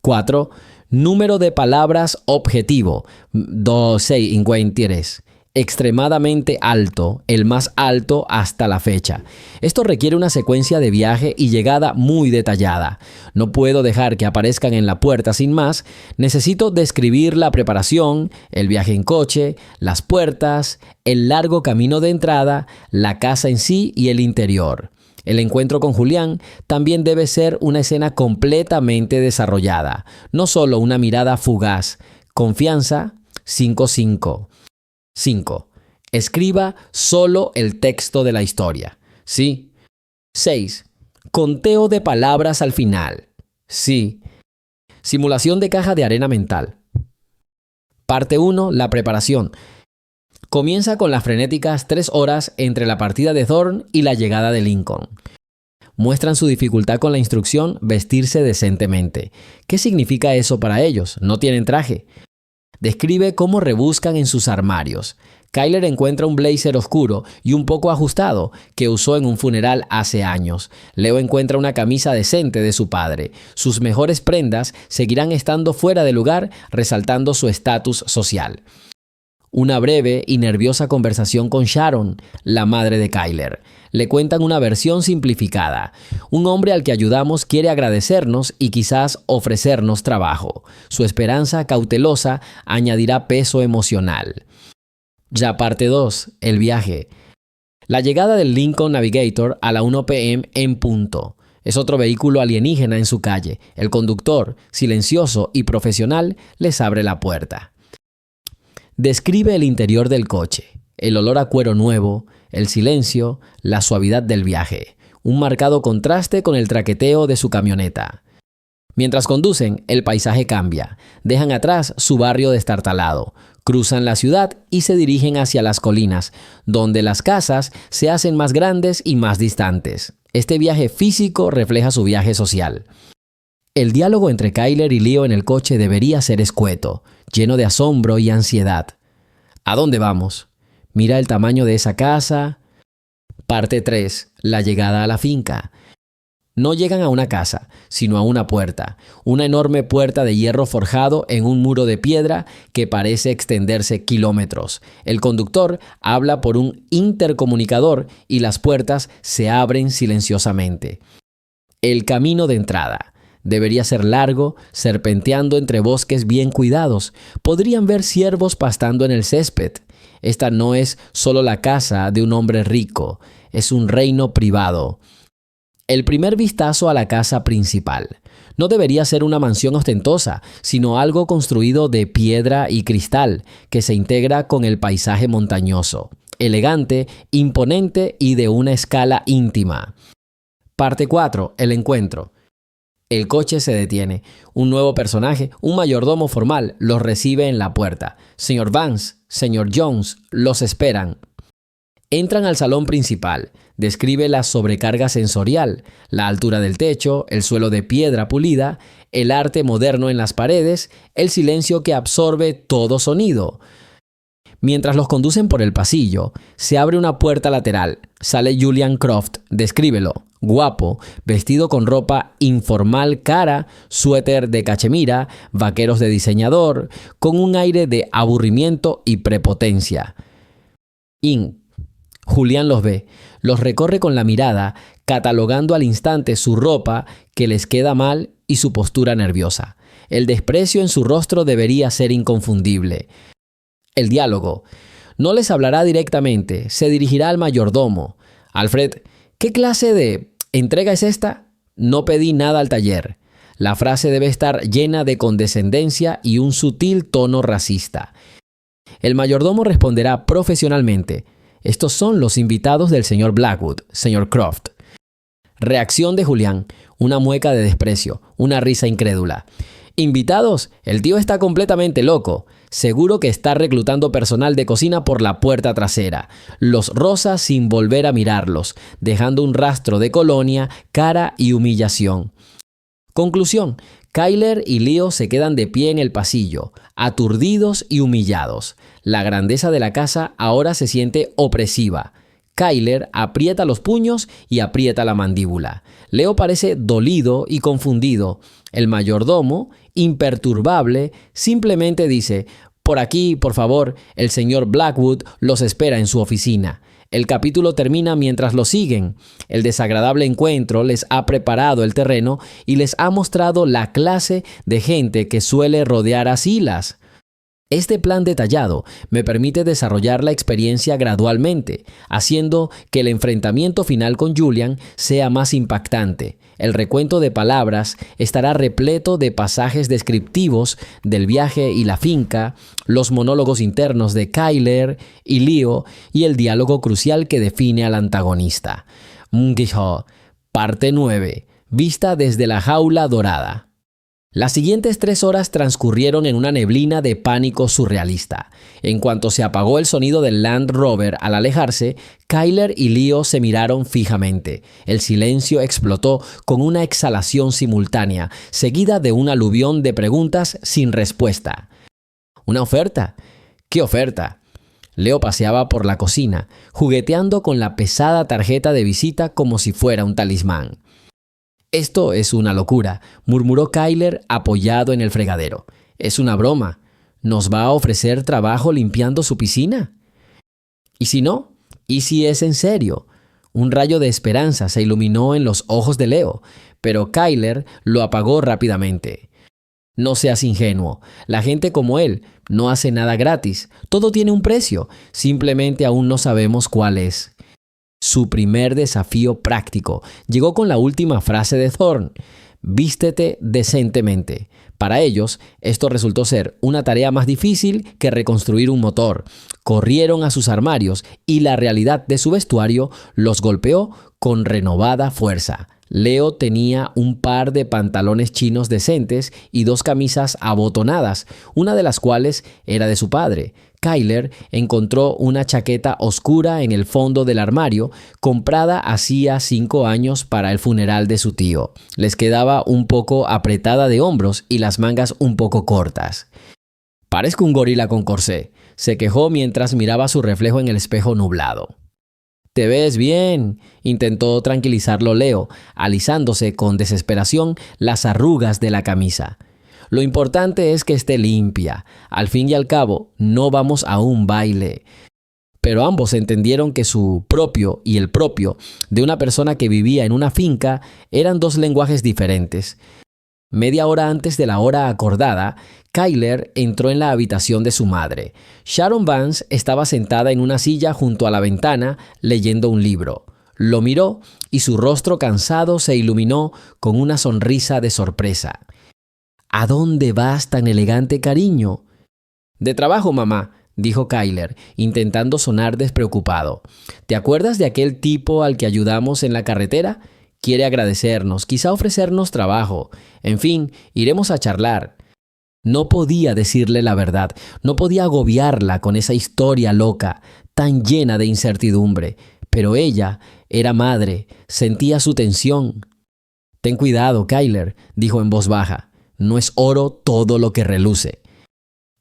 4. Número de palabras objetivo. 253. Extremadamente alto, el más alto hasta la fecha. Esto requiere una secuencia de viaje y llegada muy detallada. No puedo dejar que aparezcan en la puerta sin más. Necesito describir la preparación, el viaje en coche, las puertas, el largo camino de entrada, la casa en sí y el interior. El encuentro con Julián también debe ser una escena completamente desarrollada, no solo una mirada fugaz. Confianza 5-5. 5. Escriba solo el texto de la historia. Sí. 6. Conteo de palabras al final. Sí. Simulación de caja de arena mental. Parte 1. La preparación. Comienza con las frenéticas 3 horas entre la partida de Thorne y la llegada de Lincoln. Muestran su dificultad con la instrucción vestirse decentemente. ¿Qué significa eso para ellos? No tienen traje. Describe cómo rebuscan en sus armarios. Kyler encuentra un blazer oscuro y un poco ajustado que usó en un funeral hace años. Leo encuentra una camisa decente de su padre. Sus mejores prendas seguirán estando fuera de lugar, resaltando su estatus social. Una breve y nerviosa conversación con Sharon, la madre de Kyler. Le cuentan una versión simplificada. Un hombre al que ayudamos quiere agradecernos y quizás ofrecernos trabajo. Su esperanza cautelosa añadirá peso emocional. Ya parte 2. El viaje. La llegada del Lincoln Navigator a la 1 p.m. en punto. Es otro vehículo alienígena en su calle. El conductor, silencioso y profesional, les abre la puerta. Describe el interior del coche, el olor a cuero nuevo, el silencio, la suavidad del viaje, un marcado contraste con el traqueteo de su camioneta. Mientras conducen, el paisaje cambia. Dejan atrás su barrio destartalado. Cruzan la ciudad y se dirigen hacia las colinas, donde las casas se hacen más grandes y más distantes. Este viaje físico refleja su viaje social. El diálogo entre Kyler y Leo en el coche debería ser escueto, lleno de asombro y ansiedad. ¿A dónde vamos? Mira el tamaño de esa casa. Parte 3. La llegada a la finca. No llegan a una casa, sino a una puerta. Una enorme puerta de hierro forjado en un muro de piedra que parece extenderse kilómetros. El conductor habla por un intercomunicador y las puertas se abren silenciosamente. El camino de entrada debería ser largo, serpenteando entre bosques bien cuidados. Podrían ver ciervos pastando en el césped. Esta no es solo la casa de un hombre rico, es un reino privado. El primer vistazo a la casa principal. No debería ser una mansión ostentosa, sino algo construido de piedra y cristal, que se integra con el paisaje montañoso. Elegante, imponente y de una escala íntima. Parte 4. El encuentro. El coche se detiene. Un nuevo personaje, un mayordomo formal, los recibe en la puerta. Señor Vance, señor Jones, los esperan. Entran al salón principal. Describe la sobrecarga sensorial, la altura del techo, el suelo de piedra pulida, el arte moderno en las paredes, el silencio que absorbe todo sonido. Mientras los conducen por el pasillo, se abre una puerta lateral. Sale Julian Croft, descríbelo, guapo, vestido con ropa informal cara, suéter de cachemira, vaqueros de diseñador, con un aire de aburrimiento y prepotencia. Julián los ve, los recorre con la mirada, catalogando al instante su ropa que les queda mal y su postura nerviosa. El desprecio en su rostro debería ser inconfundible. El diálogo. No les hablará directamente, se dirigirá al mayordomo. Alfred, ¿qué clase de entrega es esta? No pedí nada al taller. La frase debe estar llena de condescendencia y un sutil tono racista. El mayordomo responderá profesionalmente. Estos son los invitados del señor Blackwood, señor Croft. Reacción de Julián, una mueca de desprecio, una risa incrédula. ¿Invitados? El tío está completamente loco. Seguro que está reclutando personal de cocina por la puerta trasera. Los roza sin volver a mirarlos, dejando un rastro de colonia, cara y humillación. Conclusión. Kyler y Leo se quedan de pie en el pasillo, aturdidos y humillados. La grandeza de la casa ahora se siente opresiva. Kyler aprieta los puños y aprieta la mandíbula. Leo parece dolido y confundido. El mayordomo, imperturbable, simplemente dice: «Por aquí, por favor, el señor Blackwood los espera en su oficina». El capítulo termina mientras lo siguen. El desagradable encuentro les ha preparado el terreno y les ha mostrado la clase de gente que suele rodear a Silas. Este plan detallado me permite desarrollar la experiencia gradualmente, haciendo que el enfrentamiento final con Julian sea más impactante. El recuento de palabras estará repleto de pasajes descriptivos del viaje y la finca, los monólogos internos de Kyler y Leo y el diálogo crucial que define al antagonista. Parte 9. Vista desde la jaula dorada. Las siguientes 3 horas transcurrieron en una neblina de pánico surrealista. En cuanto se apagó el sonido del Land Rover al alejarse, Kyler y Leo se miraron fijamente. El silencio explotó con una exhalación simultánea, seguida de un aluvión de preguntas sin respuesta. ¿Una oferta? ¿Qué oferta? Leo paseaba por la cocina, jugueteando con la pesada tarjeta de visita como si fuera un talismán. «Esto es una locura», murmuró Kyler apoyado en el fregadero. «Es una broma. ¿Nos va a ofrecer trabajo limpiando su piscina?» «¿Y si no? ¿Y si es en serio?» Un rayo de esperanza se iluminó en los ojos de Leo, pero Kyler lo apagó rápidamente. «No seas ingenuo. La gente como él no hace nada gratis. Todo tiene un precio. Simplemente aún no sabemos cuál es». Su primer desafío práctico llegó con la última frase de Thorne: «Vístete decentemente». Para ellos, esto resultó ser una tarea más difícil que reconstruir un motor. Corrieron a sus armarios y la realidad de su vestuario los golpeó con renovada fuerza. Leo tenía un par de pantalones chinos decentes y 2 camisas abotonadas, una de las cuales era de su padre. Kyler encontró una chaqueta oscura en el fondo del armario, comprada hacía 5 años para el funeral de su tío. Les quedaba un poco apretada de hombros y las mangas un poco cortas. «Parezco un gorila con corsé», se quejó mientras miraba su reflejo en el espejo nublado. «Te ves bien», intentó tranquilizarlo Leo, alisándose con desesperación las arrugas de la camisa. «Lo importante es que esté limpia. Al fin y al cabo, no vamos a un baile». Pero ambos entendieron que su propio y el propio de una persona que vivía en una finca eran 2 lenguajes diferentes. Media hora antes de la hora acordada, Kyler entró en la habitación de su madre. Sharon Vance estaba sentada en una silla junto a la ventana leyendo un libro. Lo miró y su rostro cansado se iluminó con una sonrisa de sorpresa. «¿A dónde vas tan elegante, cariño?» «De trabajo, mamá», dijo Kyler, intentando sonar despreocupado. «¿Te acuerdas de aquel tipo al que ayudamos en la carretera? Quiere agradecernos, quizá ofrecernos trabajo. En fin, iremos a charlar». No podía decirle la verdad, no podía agobiarla con esa historia loca, tan llena de incertidumbre. Pero ella era madre, sentía su tensión. «Ten cuidado, Kyler», dijo en voz baja. «No es oro todo lo que reluce».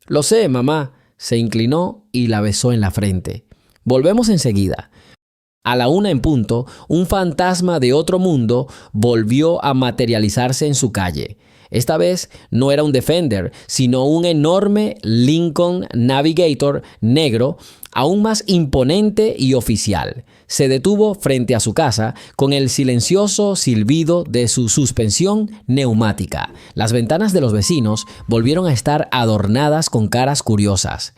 «Lo sé, mamá», se inclinó y la besó en la frente. «Volvemos enseguida». A la 1 en punto, un fantasma de otro mundo volvió a materializarse en su calle. Esta vez no era un Defender, sino un enorme Lincoln Navigator negro, aún más imponente y oficial. Se detuvo frente a su casa con el silencioso silbido de su suspensión neumática. Las ventanas de los vecinos volvieron a estar adornadas con caras curiosas.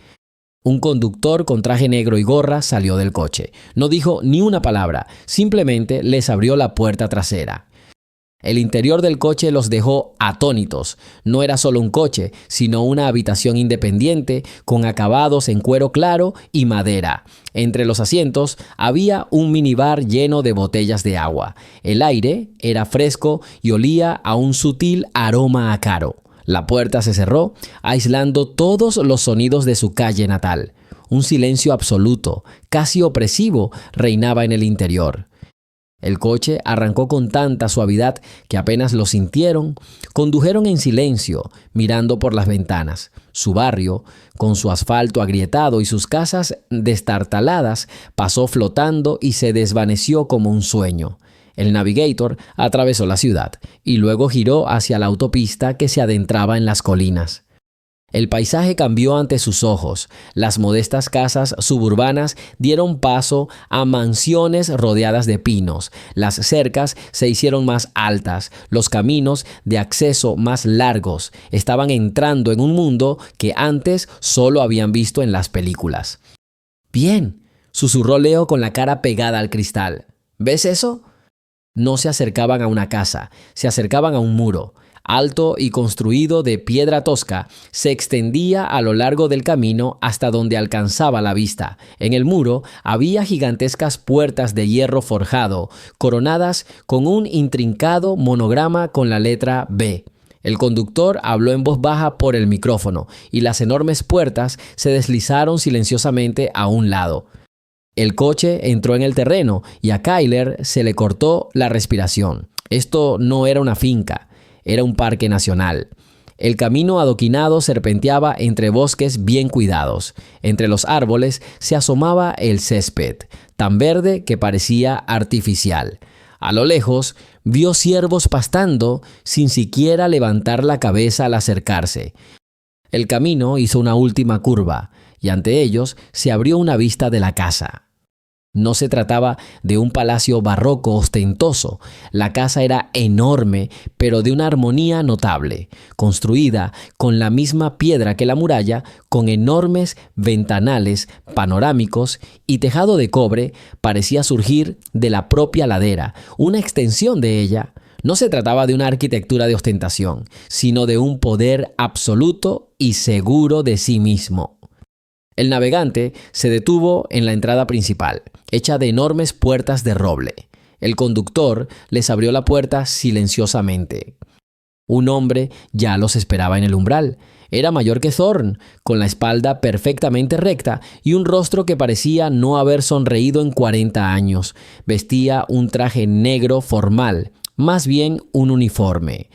Un conductor con traje negro y gorra salió del coche. No dijo ni una palabra, simplemente les abrió la puerta trasera. El interior del coche los dejó atónitos. No era solo un coche, sino una habitación independiente con acabados en cuero claro y madera. Entre los asientos había un minibar lleno de botellas de agua. El aire era fresco y olía a un sutil aroma a caro. La puerta se cerró, aislando todos los sonidos de su calle natal. Un silencio absoluto, casi opresivo, reinaba en el interior. El coche arrancó con tanta suavidad que apenas lo sintieron. Condujeron en silencio, mirando por las ventanas. Su barrio, con su asfalto agrietado y sus casas destartaladas, pasó flotando y se desvaneció como un sueño. El Navigator atravesó la ciudad y luego giró hacia la autopista que se adentraba en las colinas. El paisaje cambió ante sus ojos. Las modestas casas suburbanas dieron paso a mansiones rodeadas de pinos. Las cercas se hicieron más altas. Los caminos de acceso más largos. Estaban entrando en un mundo que antes solo habían visto en las películas. «Bien», susurró Leo con la cara pegada al cristal. «¿Ves eso?» No se acercaban a una casa, se acercaban a un muro. Alto y construido de piedra tosca, se extendía a lo largo del camino hasta donde alcanzaba la vista. En el muro había gigantescas puertas de hierro forjado, coronadas con un intrincado monograma con la letra B. El conductor habló en voz baja por el micrófono y las enormes puertas se deslizaron silenciosamente a un lado. El coche entró en el terreno y a Kyler se le cortó la respiración. Esto no era una finca. Era un parque nacional. El camino adoquinado serpenteaba entre bosques bien cuidados. Entre los árboles se asomaba el césped, tan verde que parecía artificial. A lo lejos, vio ciervos pastando sin siquiera levantar la cabeza al acercarse. El camino hizo una última curva y ante ellos se abrió una vista de la casa. No se trataba de un palacio barroco ostentoso. La casa era enorme, pero de una armonía notable, construida con la misma piedra que la muralla, con enormes ventanales panorámicos y tejado de cobre. Parecía surgir de la propia ladera, una extensión de ella. No se trataba de una arquitectura de ostentación, sino de un poder absoluto y seguro de sí mismo. El navegante se detuvo en la entrada principal, hecha de enormes puertas de roble. El conductor les abrió la puerta silenciosamente. Un hombre ya los esperaba en el umbral. Era mayor que Thorne, con la espalda perfectamente recta y un rostro que parecía no haber sonreído en 40 años. Vestía un traje negro formal, más bien un uniforme.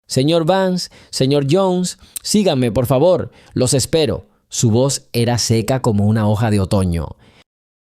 «Señor Vance, señor Jones, síganme, por favor, los espero». Su voz era seca como una hoja de otoño.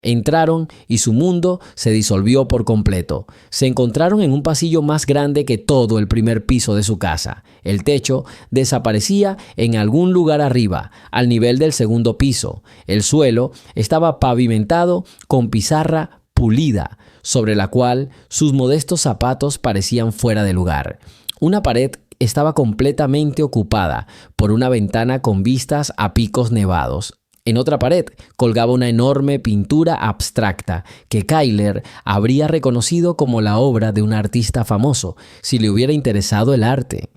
Entraron y su mundo se disolvió por completo. Se encontraron en un pasillo más grande que todo el primer piso de su casa. El techo desaparecía en algún lugar arriba, al nivel del segundo piso. El suelo estaba pavimentado con pizarra pulida, sobre la cual sus modestos zapatos parecían fuera de lugar. Una pared estaba completamente ocupada por una ventana con vistas a picos nevados. En otra pared colgaba una enorme pintura abstracta que Kyler habría reconocido como la obra de un artista famoso si le hubiera interesado el arte.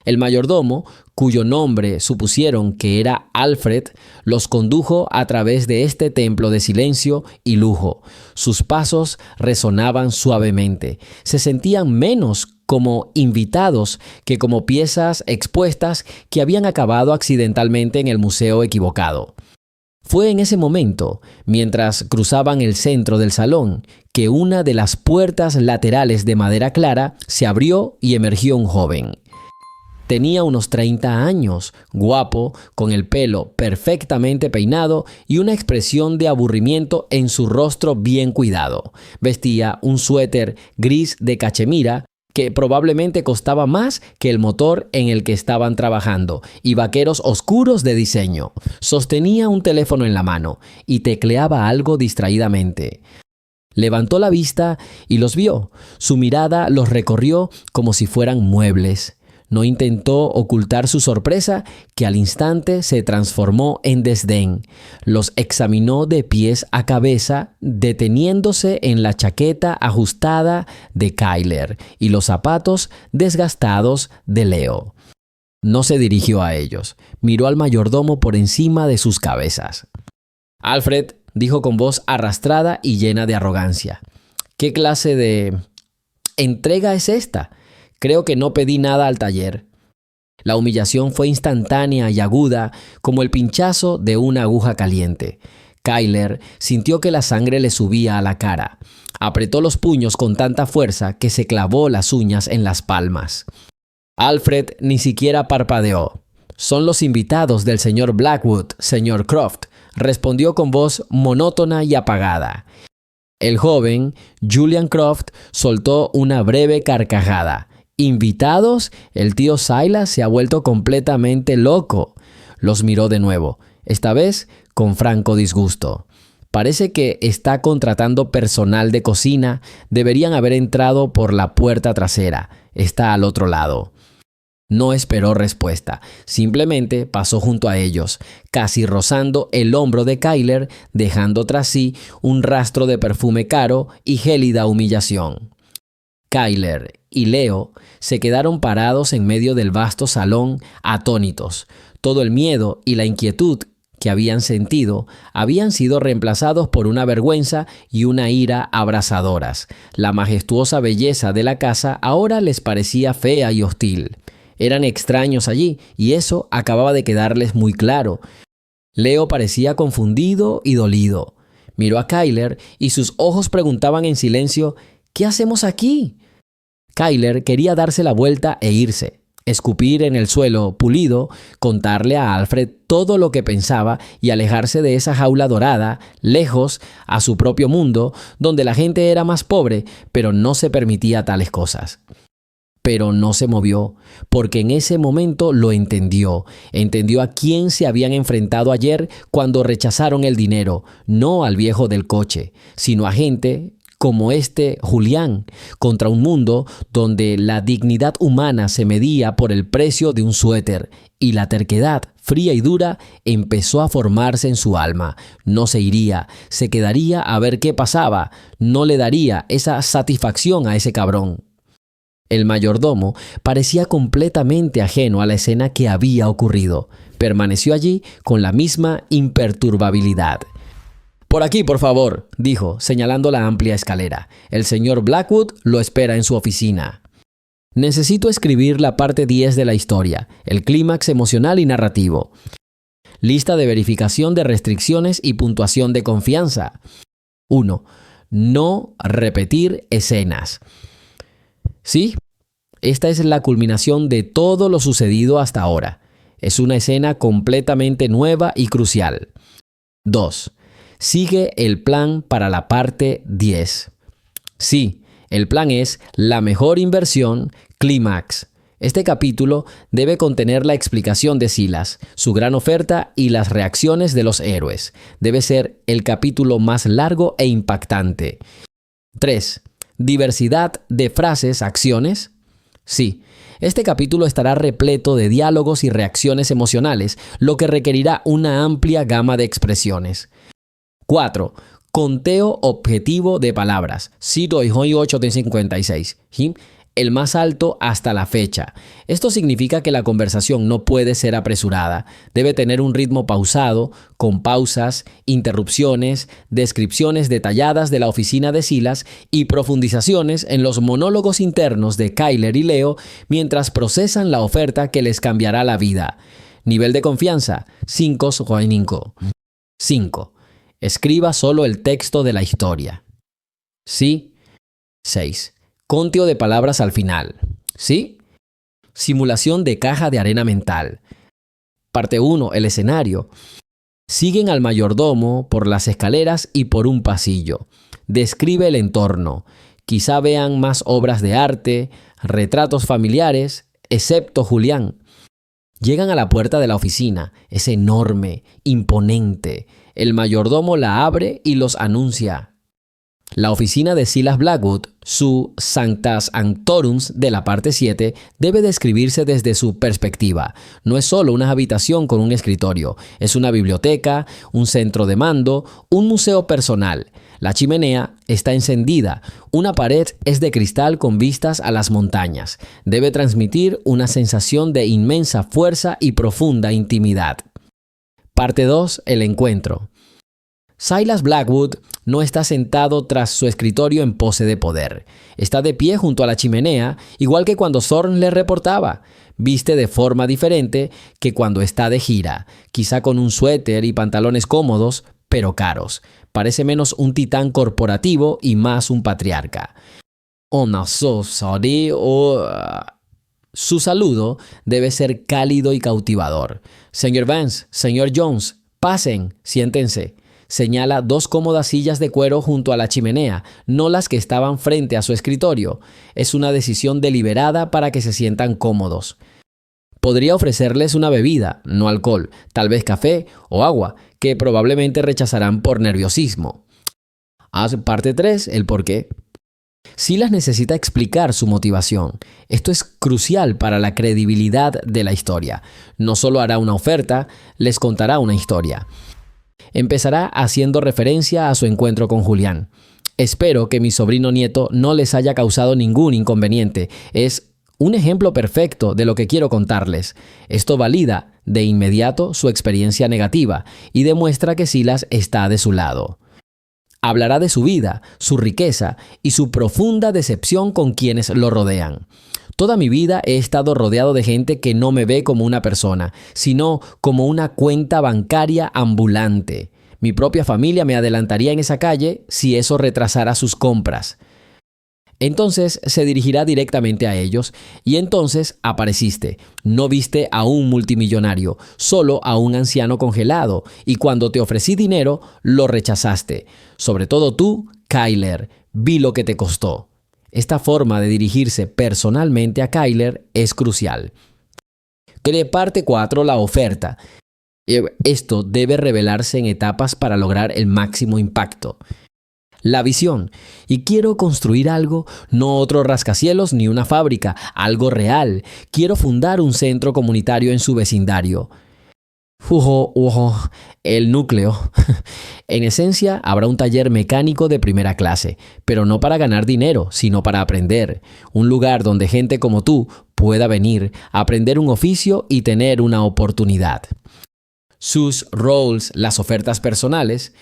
El mayordomo, cuyo nombre supusieron que era Alfred, los condujo a través de este templo de silencio y lujo. Sus pasos resonaban suavemente. Se sentían menos como invitados que como piezas expuestas que habían acabado accidentalmente en el museo equivocado. Fue en ese momento, mientras cruzaban el centro del salón, que una de las puertas laterales de madera clara se abrió y emergió un joven. Tenía unos 30 años, guapo, con el pelo perfectamente peinado y una expresión de aburrimiento en su rostro bien cuidado. Vestía un suéter gris de cachemira que probablemente costaba más que el motor en el que estaban trabajando, y vaqueros oscuros de diseño. Sostenía un teléfono en la mano y tecleaba algo distraídamente. Levantó la vista y los vio. Su mirada los recorrió como si fueran muebles. No intentó ocultar su sorpresa, que al instante se transformó en desdén. Los examinó de pies a cabeza, deteniéndose en la chaqueta ajustada de Kyler y los zapatos desgastados de Leo. No se dirigió a ellos. Miró al mayordomo por encima de sus cabezas. «Alfred», dijo con voz arrastrada y llena de arrogancia, «¿qué clase de entrega es esta? Creo que no pedí nada al taller». La humillación fue instantánea y aguda como el pinchazo de una aguja caliente. Kyler sintió que la sangre le subía a la cara. Apretó los puños con tanta fuerza que se clavó las uñas en las palmas. Alfred ni siquiera parpadeó. «Son los invitados del señor Blackwood, señor Croft», respondió con voz monótona y apagada. El joven, Julian Croft, soltó una breve carcajada. «¿Invitados? El tío Silas se ha vuelto completamente loco». Los miró de nuevo, esta vez con franco disgusto. «Parece que está contratando personal de cocina. Deberían haber entrado por la puerta trasera. Está al otro lado». No esperó respuesta. Simplemente pasó junto a ellos, casi rozando el hombro de Kyler, dejando tras sí un rastro de perfume caro y gélida humillación. Kyler y Leo se quedaron parados en medio del vasto salón, atónitos. Todo el miedo y la inquietud que habían sentido habían sido reemplazados por una vergüenza y una ira abrasadoras. La majestuosa belleza de la casa ahora les parecía fea y hostil. Eran extraños allí, y eso acababa de quedarles muy claro. Leo parecía confundido y dolido. Miró a Kyler y sus ojos preguntaban en silencio: «¿Qué hacemos aquí?». Kyler quería darse la vuelta e irse, escupir en el suelo pulido, contarle a Alfred todo lo que pensaba y alejarse de esa jaula dorada, lejos, a su propio mundo, donde la gente era más pobre, pero no se permitía tales cosas. Pero no se movió, porque en ese momento lo entendió. Entendió a quién se habían enfrentado ayer cuando rechazaron el dinero, no al viejo del coche, sino a gente como Julián, contra un mundo donde la dignidad humana se medía por el precio de un suéter, y la terquedad, fría y dura, empezó a formarse en su alma. No se iría, se quedaría a ver qué pasaba, no le daría esa satisfacción a ese cabrón. El mayordomo parecía completamente ajeno a la escena que había ocurrido. Permaneció allí con la misma imperturbabilidad. Por aquí, por favor, dijo, señalando la amplia escalera. El señor Blackwood lo espera en su oficina. Necesito escribir la parte 10 de la historia, el clímax emocional y narrativo. Lista de verificación de restricciones y puntuación de confianza. 1. No repetir escenas. Sí, esta es la culminación de todo lo sucedido hasta ahora. Es una escena completamente nueva y crucial. 2. Sigue el plan para la parte 10. Sí, el plan es la mejor inversión, clímax. Este capítulo debe contener la explicación de Silas, su gran oferta y las reacciones de los héroes. Debe ser el capítulo más largo e impactante. 3. Diversidad de frases, acciones. Sí, este capítulo estará repleto de diálogos y reacciones emocionales, lo que requerirá una amplia gama de expresiones. 4. Conteo objetivo de palabras. 856. El más alto hasta la fecha. Esto significa que la conversación no puede ser apresurada. Debe tener un ritmo pausado, con pausas, interrupciones, descripciones detalladas de la oficina de Silas y profundizaciones en los monólogos internos de Kyler y Leo mientras procesan la oferta que les cambiará la vida. Nivel de confianza, 5. 5. Escriba solo el texto de la historia. Sí. 6. Conteo de palabras al final. ¿Sí? Simulación de caja de arena mental. Parte 1. El escenario. Siguen al mayordomo por las escaleras y por un pasillo. Describe el entorno. Quizá vean más obras de arte, retratos familiares, excepto Julián. Llegan a la puerta de la oficina. Es enorme, imponente. El mayordomo la abre y los anuncia. La oficina de Silas Blackwood, su Sanctas Sanctorums de la parte 7, debe describirse desde su perspectiva. No es solo una habitación con un escritorio, es una biblioteca, un centro de mando, un museo personal. La chimenea está encendida, una pared es de cristal con vistas a las montañas. Debe transmitir una sensación de inmensa fuerza y profunda intimidad. Parte 2. El encuentro. Silas Blackwood no está sentado tras su escritorio en pose de poder. Está de pie junto a la chimenea, igual que cuando Thorne le reportaba. Viste de forma diferente que cuando está de gira, quizá con un suéter y pantalones cómodos, pero caros. Parece menos un titán corporativo y más un patriarca. Su saludo debe ser cálido y cautivador. Señor Vance, señor Jones, pasen, siéntense. Señala 2 cómodas sillas de cuero junto a la chimenea, no las que estaban frente a su escritorio. Es una decisión deliberada para que se sientan cómodos. Podría ofrecerles una bebida, no alcohol, tal vez café o agua, que probablemente rechazarán por nerviosismo. Parte 3. El porqué. Silas necesita explicar su motivación. Esto es crucial para la credibilidad de la historia. No solo hará una oferta, les contará una historia. Empezará haciendo referencia a su encuentro con Julián. Espero que mi sobrino nieto no les haya causado ningún inconveniente. Es un ejemplo perfecto de lo que quiero contarles. Esto valida de inmediato su experiencia negativa y demuestra que Silas está de su lado. Hablará de su vida, su riqueza y su profunda decepción con quienes lo rodean. Toda mi vida he estado rodeado de gente que no me ve como una persona, sino como una cuenta bancaria ambulante. Mi propia familia me adelantaría en esa calle si eso retrasara sus compras. Entonces se dirigirá directamente a ellos y entonces apareciste. No viste a un multimillonario, solo a un anciano congelado, y cuando te ofrecí dinero, lo rechazaste. Sobre todo tú, Kyler, vi lo que te costó. Esta forma de dirigirse personalmente a Kyler es crucial. Parte 4. La oferta. Esto debe revelarse en etapas para lograr el máximo impacto. La visión. Y quiero construir algo, no otro rascacielos ni una fábrica, algo real. Quiero fundar un centro comunitario en su vecindario. El núcleo. En esencia, habrá un taller mecánico de primera clase, pero no para ganar dinero, sino para aprender. Un lugar donde gente como tú pueda venir, aprender un oficio y tener una oportunidad. Sus roles, las ofertas personales.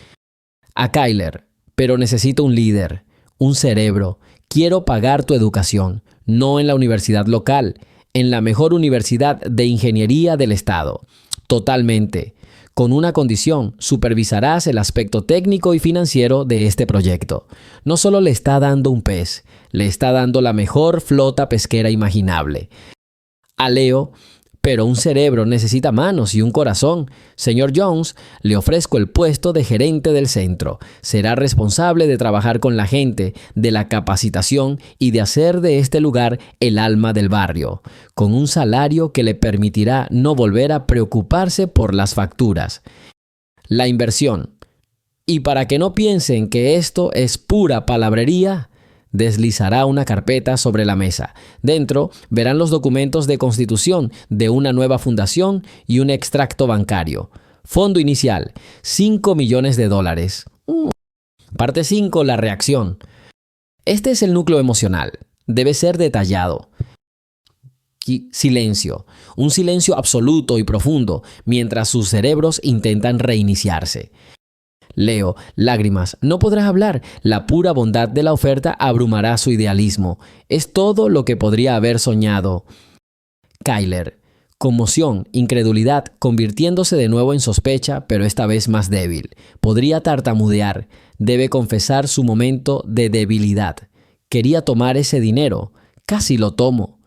A Kyler, pero necesito un líder, un cerebro. Quiero pagar tu educación, no en la universidad local, en la mejor universidad de ingeniería del estado. Totalmente. Con una condición, supervisarás el aspecto técnico y financiero de este proyecto. No solo le está dando un pez, le está dando la mejor flota pesquera imaginable. A Leo, pero un cerebro necesita manos y un corazón. Señor Jones, le ofrezco el puesto de gerente del centro. Será responsable de trabajar con la gente, de la capacitación y de hacer de este lugar el alma del barrio, con un salario que le permitirá no volver a preocuparse por las facturas. La inversión. Y para que no piensen que esto es pura palabrería, deslizará una carpeta sobre la mesa. Dentro verán los documentos de constitución de una nueva fundación y un extracto bancario. Fondo inicial, $5 millones. Parte 5. La reacción. Este es el núcleo emocional. Debe ser detallado. Silencio. Un silencio absoluto y profundo mientras sus cerebros intentan reiniciarse. Leo, lágrimas, no podrás hablar. La pura bondad de la oferta abrumará su idealismo. Es todo lo que podría haber soñado. Kyler, conmoción, incredulidad, convirtiéndose de nuevo en sospecha, pero esta vez más débil. Podría tartamudear. Debe confesar su momento de debilidad. Quería tomar ese dinero. Casi lo tomo.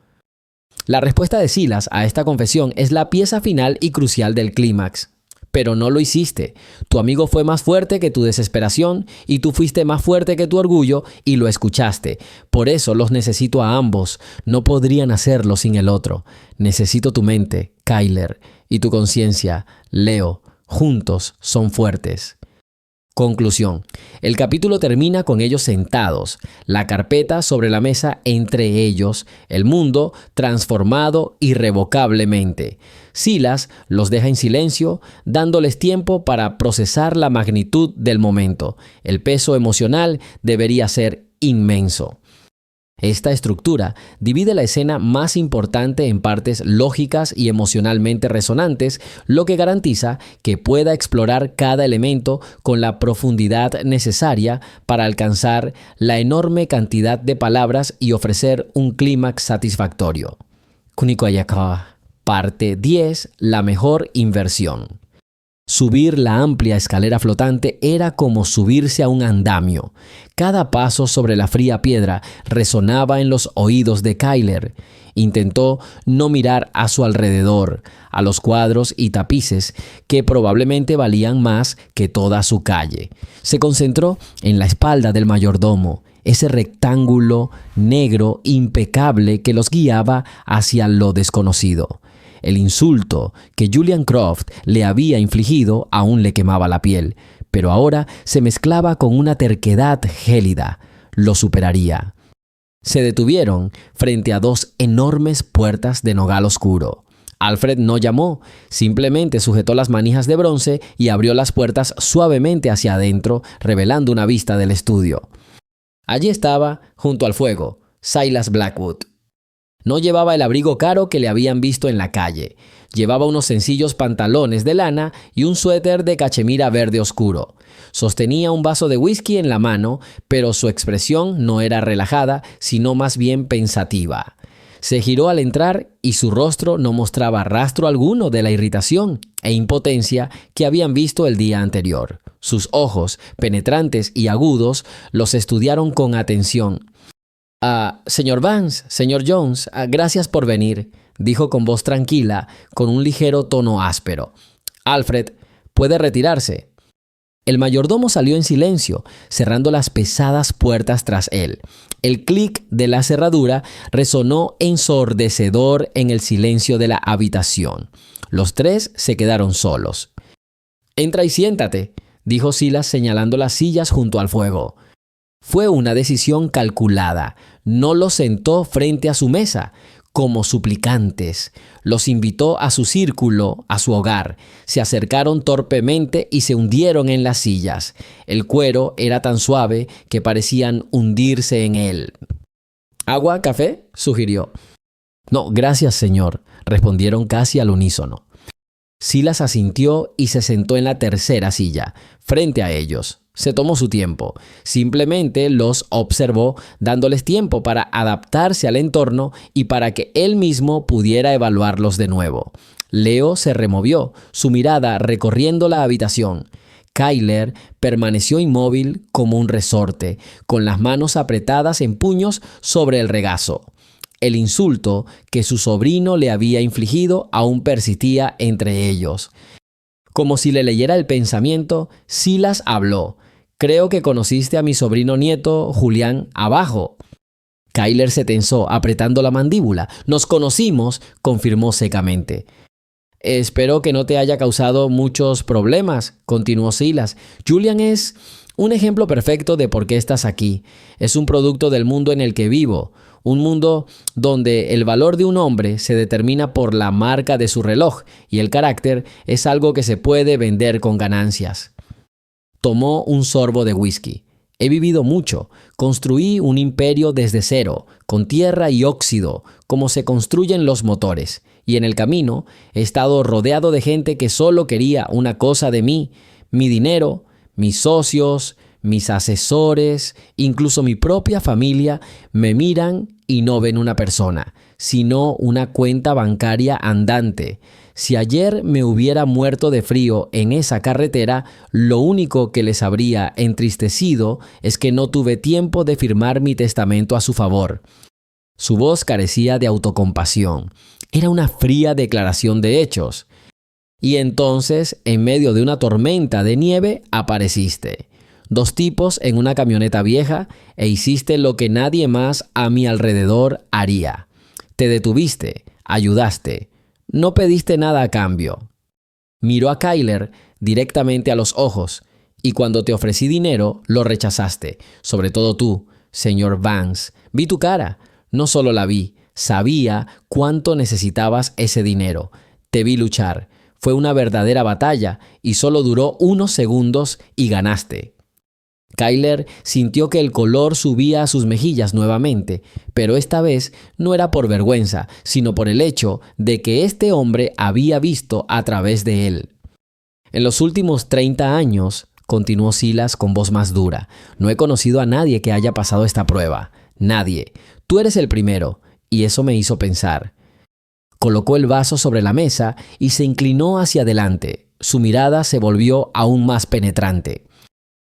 La respuesta de Silas a esta confesión es la pieza final y crucial del clímax. Pero no lo hiciste. Tu amigo fue más fuerte que tu desesperación y tú fuiste más fuerte que tu orgullo y lo escuchaste. Por eso los necesito a ambos. No podrían hacerlo sin el otro. Necesito tu mente, Kyler, y tu conciencia, Leo. Juntos son fuertes. Conclusión. El capítulo termina con ellos sentados, la carpeta sobre la mesa entre ellos, el mundo transformado irrevocablemente. Silas los deja en silencio, dándoles tiempo para procesar la magnitud del momento. El peso emocional debería ser inmenso. Esta estructura divide la escena más importante en partes lógicas y emocionalmente resonantes, lo que garantiza que pueda explorar cada elemento con la profundidad necesaria para alcanzar la enorme cantidad de palabras y ofrecer un clímax satisfactorio. Kuniko Ayakawa, parte 10, la mejor inversión. Subir la amplia escalera flotante era como subirse a un andamio. Cada paso sobre la fría piedra resonaba en los oídos de Kyler. Intentó no mirar a su alrededor, a los cuadros y tapices que probablemente valían más que toda su calle. Se concentró en la espalda del mayordomo, ese rectángulo negro impecable que los guiaba hacia lo desconocido. El insulto que Julian Croft le había infligido aún le quemaba la piel, pero ahora se mezclaba con una terquedad gélida. Lo superaría. Se detuvieron frente a dos enormes puertas de nogal oscuro. Alfred no llamó, simplemente sujetó las manijas de bronce y abrió las puertas suavemente hacia adentro, revelando una vista del estudio. Allí estaba, junto al fuego, Silas Blackwood. No llevaba el abrigo caro que le habían visto en la calle. Llevaba unos sencillos pantalones de lana y un suéter de cachemira verde oscuro. Sostenía un vaso de whisky en la mano, pero su expresión no era relajada, sino más bien pensativa. Se giró al entrar y su rostro no mostraba rastro alguno de la irritación e impotencia que habían visto el día anterior. Sus ojos, penetrantes y agudos, los estudiaron con atención. Señor Vance, señor Jones, gracias por venir, dijo con voz tranquila, con un ligero tono áspero. Alfred, puede retirarse. El mayordomo salió en silencio, cerrando las pesadas puertas tras él. El clic de la cerradura resonó ensordecedor en el silencio de la habitación. Los tres se quedaron solos. Entra y siéntate, dijo Silas señalando las sillas junto al fuego. Fue una decisión calculada. No los sentó frente a su mesa, como suplicantes. Los invitó a su círculo, a su hogar. Se acercaron torpemente y se hundieron en las sillas. El cuero era tan suave que parecían hundirse en él. ¿Agua, café?, sugirió. No, gracias, señor, respondieron casi al unísono. Silas asintió y se sentó en la tercera silla, frente a ellos. Se tomó su tiempo. Simplemente los observó, dándoles tiempo para adaptarse al entorno y para que él mismo pudiera evaluarlos de nuevo. Leo se removió, su mirada recorriendo la habitación. Kyler permaneció inmóvil como un resorte, con las manos apretadas en puños sobre el regazo. El insulto que su sobrino le había infligido aún persistía entre ellos. Como si le leyera el pensamiento, Silas habló. «Creo que conociste a mi sobrino nieto, Julián, abajo». Kyler se tensó, apretando la mandíbula. «Nos conocimos», confirmó secamente. «Espero que no te haya causado muchos problemas», continuó Silas. «Julián es un ejemplo perfecto de por qué estás aquí. Es un producto del mundo en el que vivo. Un mundo donde el valor de un hombre se determina por la marca de su reloj y el carácter es algo que se puede vender con ganancias». Tomó un sorbo de whisky. «He vivido mucho. Construí un imperio desde cero, con tierra y óxido, como se construyen los motores. Y en el camino he estado rodeado de gente que solo quería una cosa de mí, mi dinero, mis socios, mis asesores, incluso mi propia familia me miran y no ven una persona, sino una cuenta bancaria andante. Si ayer me hubiera muerto de frío en esa carretera, lo único que les habría entristecido es que no tuve tiempo de firmar mi testamento a su favor». Su voz carecía de autocompasión. Era una fría declaración de hechos. Y entonces, en medio de una tormenta de nieve, apareciste. 2 tipos en una camioneta vieja e hiciste lo que nadie más a mi alrededor haría. Te detuviste, ayudaste. No pediste nada a cambio. Miró a Kyler directamente a los ojos y cuando te ofrecí dinero, lo rechazaste. Sobre todo tú, señor Vance. Vi tu cara. No solo la vi, sabía cuánto necesitabas ese dinero. Te vi luchar. Fue una verdadera batalla y solo duró unos segundos y ganaste. Kyler sintió que el color subía a sus mejillas nuevamente, pero esta vez no era por vergüenza, sino por el hecho de que este hombre había visto a través de él. «En los últimos 30 años», continuó Silas con voz más dura, «no he conocido a nadie que haya pasado esta prueba. Nadie. Tú eres el primero». Y eso me hizo pensar. Colocó el vaso sobre la mesa y se inclinó hacia adelante. Su mirada se volvió aún más penetrante.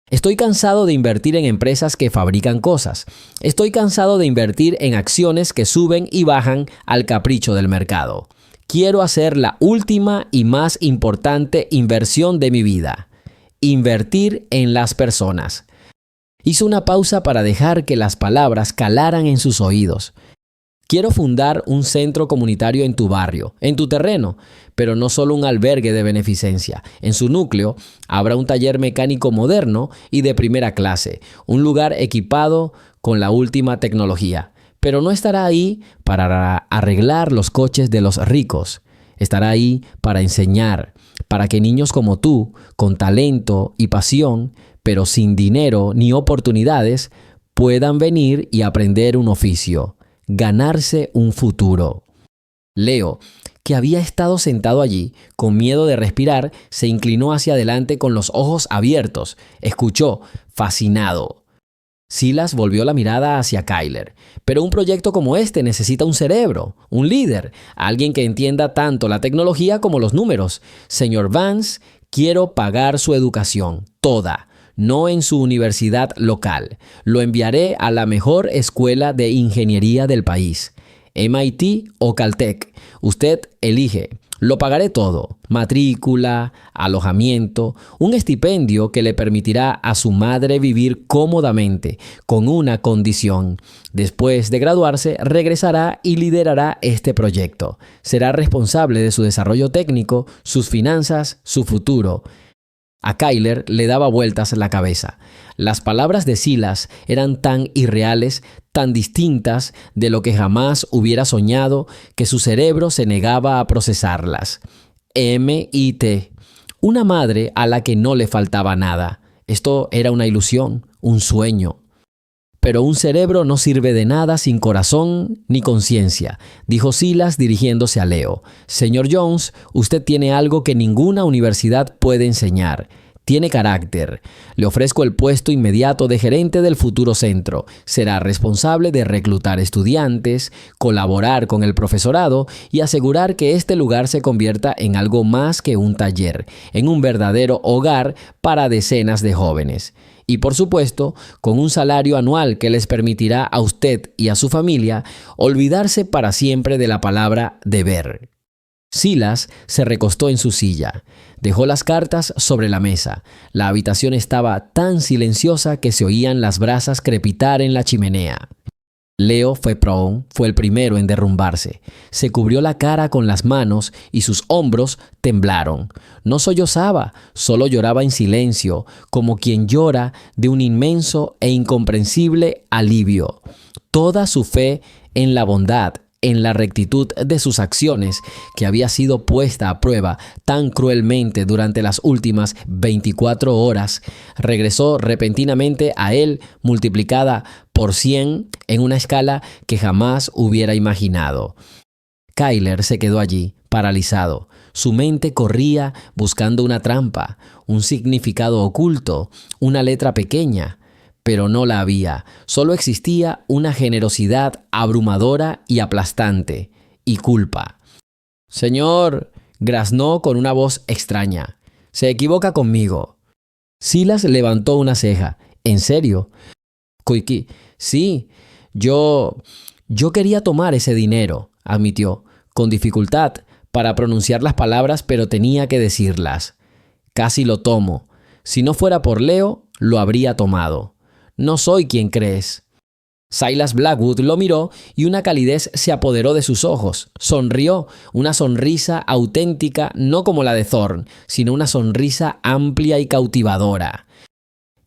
«Estoy cansado de invertir en empresas que fabrican cosas. Estoy cansado de invertir en acciones que suben y bajan al capricho del mercado. Quiero hacer la última y más importante inversión de mi vida. Invertir en las personas». Hizo una pausa para dejar que las palabras calaran en sus oídos. «Quiero fundar un centro comunitario en tu barrio, en tu terreno, pero no solo un albergue de beneficencia. En su núcleo habrá un taller mecánico moderno y de primera clase, un lugar equipado con la última tecnología. Pero no estará ahí para arreglar los coches de los ricos. Estará ahí para enseñar, para que niños como tú, con talento y pasión, pero sin dinero ni oportunidades, puedan venir y aprender un oficio. Ganarse un futuro». Leo, que había estado sentado allí, con miedo de respirar, se inclinó hacia adelante con los ojos abiertos. Escuchó, fascinado. Silas volvió la mirada hacia Kyler. «Pero un proyecto como este necesita un cerebro, un líder, alguien que entienda tanto la tecnología como los números. Señor Vance, quiero pagar su educación, toda. No en su universidad local. Lo enviaré a la mejor escuela de ingeniería del país. MIT o Caltech. Usted elige. Lo pagaré todo. Matrícula, alojamiento, un estipendio que le permitirá a su madre vivir cómodamente, con una condición. Después de graduarse, regresará y liderará este proyecto. Será responsable de su desarrollo técnico, sus finanzas, su futuro». A Kyler le daba vueltas la cabeza. Las palabras de Silas eran tan irreales, tan distintas de lo que jamás hubiera soñado, que su cerebro se negaba a procesarlas. MIT. Una madre a la que no le faltaba nada. Esto era una ilusión, un sueño. «Pero un cerebro no sirve de nada sin corazón ni conciencia», dijo Silas dirigiéndose a Leo. «Señor Jones, usted tiene algo que ninguna universidad puede enseñar. Tiene carácter. Le ofrezco el puesto inmediato de gerente del futuro centro. Será responsable de reclutar estudiantes, colaborar con el profesorado y asegurar que este lugar se convierta en algo más que un taller, en un verdadero hogar para decenas de jóvenes. Y por supuesto, con un salario anual que les permitirá a usted y a su familia olvidarse para siempre de la palabra deber. Silas se recostó en su silla. Dejó las cartas sobre la mesa. La habitación estaba tan silenciosa que se oían las brasas crepitar en la chimenea. Leo Fepron fue el primero en derrumbarse. Se cubrió la cara con las manos y sus hombros temblaron. No sollozaba, solo lloraba en silencio, como quien llora de un inmenso e incomprensible alivio. Toda su fe en la bondad, en la rectitud de sus acciones, que había sido puesta a prueba tan cruelmente durante las últimas 24 horas, regresó repentinamente a él multiplicada por 100 en una escala que jamás hubiera imaginado. Kyler se quedó allí, paralizado. Su mente corría buscando una trampa, un significado oculto, una letra pequeña. Pero no la había. Solo existía una generosidad abrumadora y aplastante, y culpa. «Señor», graznó con una voz extraña, «se equivoca conmigo». Silas levantó una ceja. «¿En serio?» «Koiki, sí, yo quería tomar ese dinero», admitió, con dificultad para pronunciar las palabras, pero tenía que decirlas. «Casi lo tomo. Si no fuera por Leo, lo habría tomado. No soy quien crees». Silas Blackwood lo miró y una calidez se apoderó de sus ojos. Sonrió, una sonrisa auténtica, no como la de Thorne, sino una sonrisa amplia y cautivadora.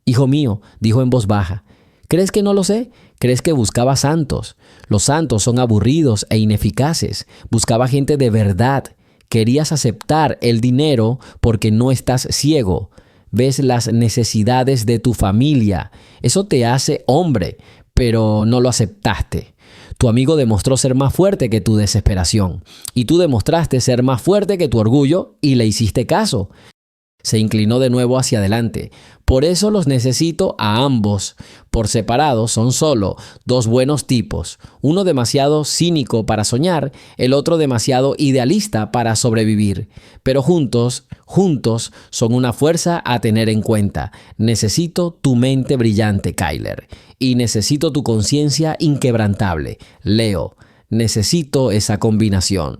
«Hijo mío», dijo en voz baja, «¿crees que no lo sé? ¿Crees que buscaba santos? Los santos son aburridos e ineficaces. Buscaba gente de verdad. Querías aceptar el dinero porque no estás ciego. Ves las necesidades de tu familia. Eso te hace hombre, pero no lo aceptaste. Tu amigo demostró ser más fuerte que tu desesperación, y tú demostraste ser más fuerte que tu orgullo y le hiciste caso. Se inclinó de nuevo hacia adelante. Por eso los necesito a ambos. Por separado son solo dos buenos tipos. Uno demasiado cínico para soñar, el otro demasiado idealista para sobrevivir. Pero juntos son una fuerza a tener en cuenta. Necesito tu mente brillante, Kyler. Y necesito tu conciencia inquebrantable, Leo. Necesito esa combinación.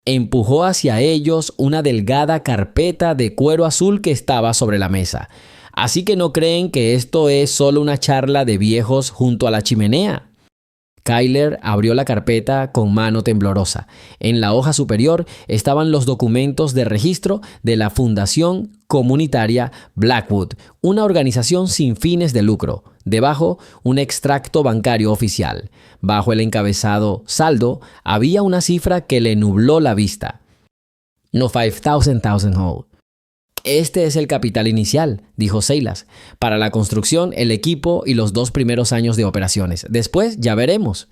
Empujó hacia ellos una delgada carpeta de cuero azul que estaba sobre la mesa. ¿Así que no creen que esto es solo una charla de viejos junto a la chimenea? Kyler abrió la carpeta con mano temblorosa. En la hoja superior estaban los documentos de registro de la Fundación Comunitaria Blackwood, una organización sin fines de lucro. Debajo, un extracto bancario oficial. Bajo el encabezado saldo, había una cifra que le nubló la vista. «No 5,000 whole». «Este es el capital inicial», dijo Silas, «para la construcción, el equipo y los 2 primeros años de operaciones. Después ya veremos».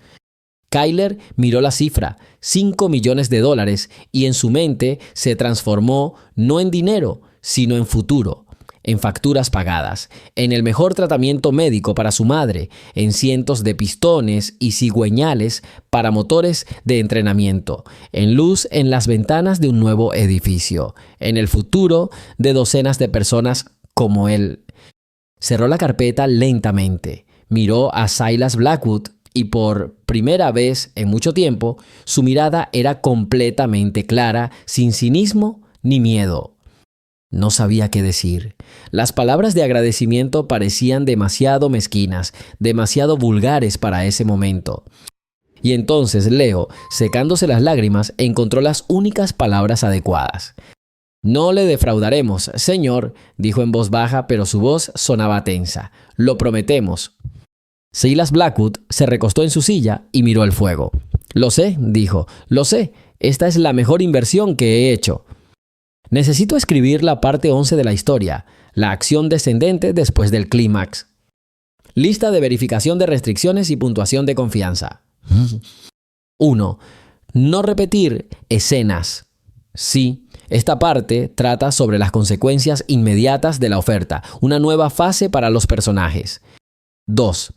Kyler miró la cifra, $5 millones, y en su mente se transformó no en dinero, sino en futuro, en facturas pagadas, en el mejor tratamiento médico para su madre, en cientos de pistones y cigüeñales para motores de entrenamiento, en luz en las ventanas de un nuevo edificio, en el futuro de docenas de personas como él. Cerró la carpeta lentamente, miró a Silas Blackwood y por primera vez en mucho tiempo, su mirada era completamente clara, sin cinismo ni miedo. No sabía qué decir. Las palabras de agradecimiento parecían demasiado mezquinas, demasiado vulgares para ese momento. Y entonces Leo, secándose las lágrimas, encontró las únicas palabras adecuadas. «No le defraudaremos, señor», dijo en voz baja, pero su voz sonaba tensa. «Lo prometemos». Silas Blackwood se recostó en su silla y miró el fuego. «Lo sé», dijo, «lo sé. Esta es la mejor inversión que he hecho». Necesito escribir la parte 11 de la historia, la acción descendente después del clímax. Lista de verificación de restricciones y puntuación de confianza. 1. No repetir escenas. Sí, esta parte trata sobre las consecuencias inmediatas de la oferta, una nueva fase para los personajes. 2.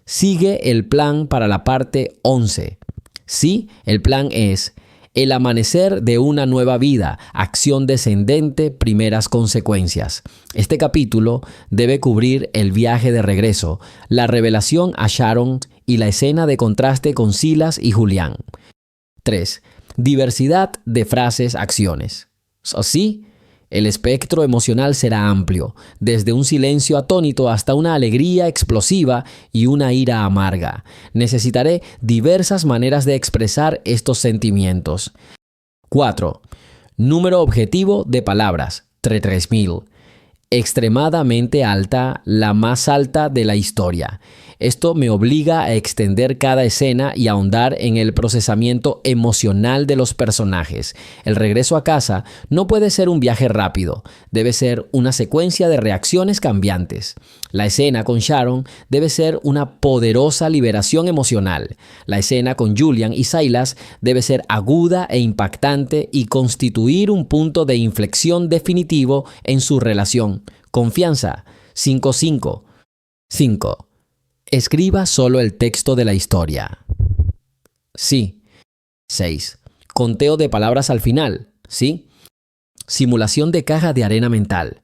Sigue el plan para la parte 11. Sí, el plan es el amanecer de una nueva vida, acción descendente, primeras consecuencias. Este capítulo debe cubrir el viaje de regreso, la revelación a Sharon y la escena de contraste con Silas y Julián. 3. Diversidad de frases, acciones. Así, el espectro emocional será amplio, desde un silencio atónito hasta una alegría explosiva y una ira amarga. Necesitaré diversas maneras de expresar estos sentimientos. 4. Número objetivo de palabras, 3000. Extremadamente alta, la más alta de la historia. Esto me obliga a extender cada escena y ahondar en el procesamiento emocional de los personajes. El regreso a casa no puede ser un viaje rápido, debe ser una secuencia de reacciones cambiantes. La escena con Sharon debe ser una poderosa liberación emocional. La escena con Julian y Silas debe ser aguda e impactante y constituir un punto de inflexión definitivo en su relación. Confianza, 5-5. 5. Escriba solo el texto de la historia. Sí. 6. Conteo de palabras al final. Sí. Simulación de caja de arena mental.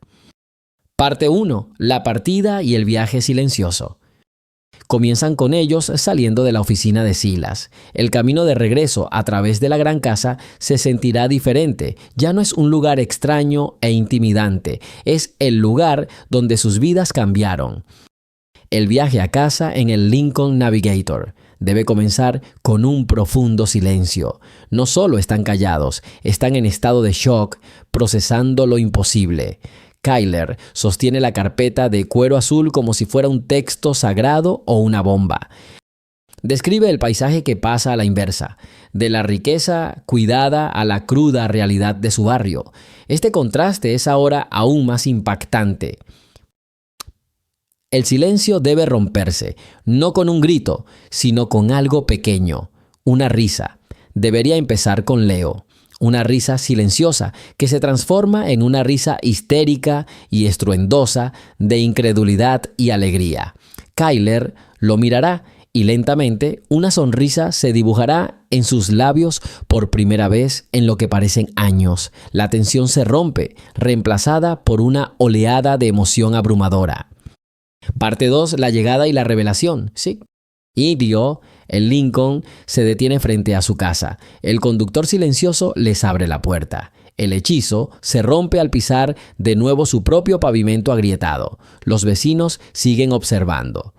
Parte 1. La partida y el viaje silencioso. Comienzan con ellos saliendo de la oficina de Silas. El camino de regreso a través de la gran casa se sentirá diferente. Ya no es un lugar extraño e intimidante. Es el lugar donde sus vidas cambiaron. El viaje a casa en el Lincoln Navigator debe comenzar con un profundo silencio. No solo están callados, están en estado de shock, procesando lo imposible. Kyler sostiene la carpeta de cuero azul como si fuera un texto sagrado o una bomba. Describe el paisaje que pasa a la inversa, de la riqueza cuidada a la cruda realidad de su barrio. Este contraste es ahora aún más impactante. El silencio debe romperse, no con un grito, sino con algo pequeño, una risa. Debería empezar con Leo, una risa silenciosa que se transforma en una risa histérica y estruendosa de incredulidad y alegría. Kyler lo mirará y lentamente una sonrisa se dibujará en sus labios por primera vez en lo que parecen años. La tensión se rompe, reemplazada por una oleada de emoción abrumadora. Parte 2. La llegada y la revelación. Sí. Idio, el Lincoln, se detiene frente a su casa. El conductor silencioso les abre la puerta. El hechizo se rompe al pisar de nuevo su propio pavimento agrietado. Los vecinos siguen observando.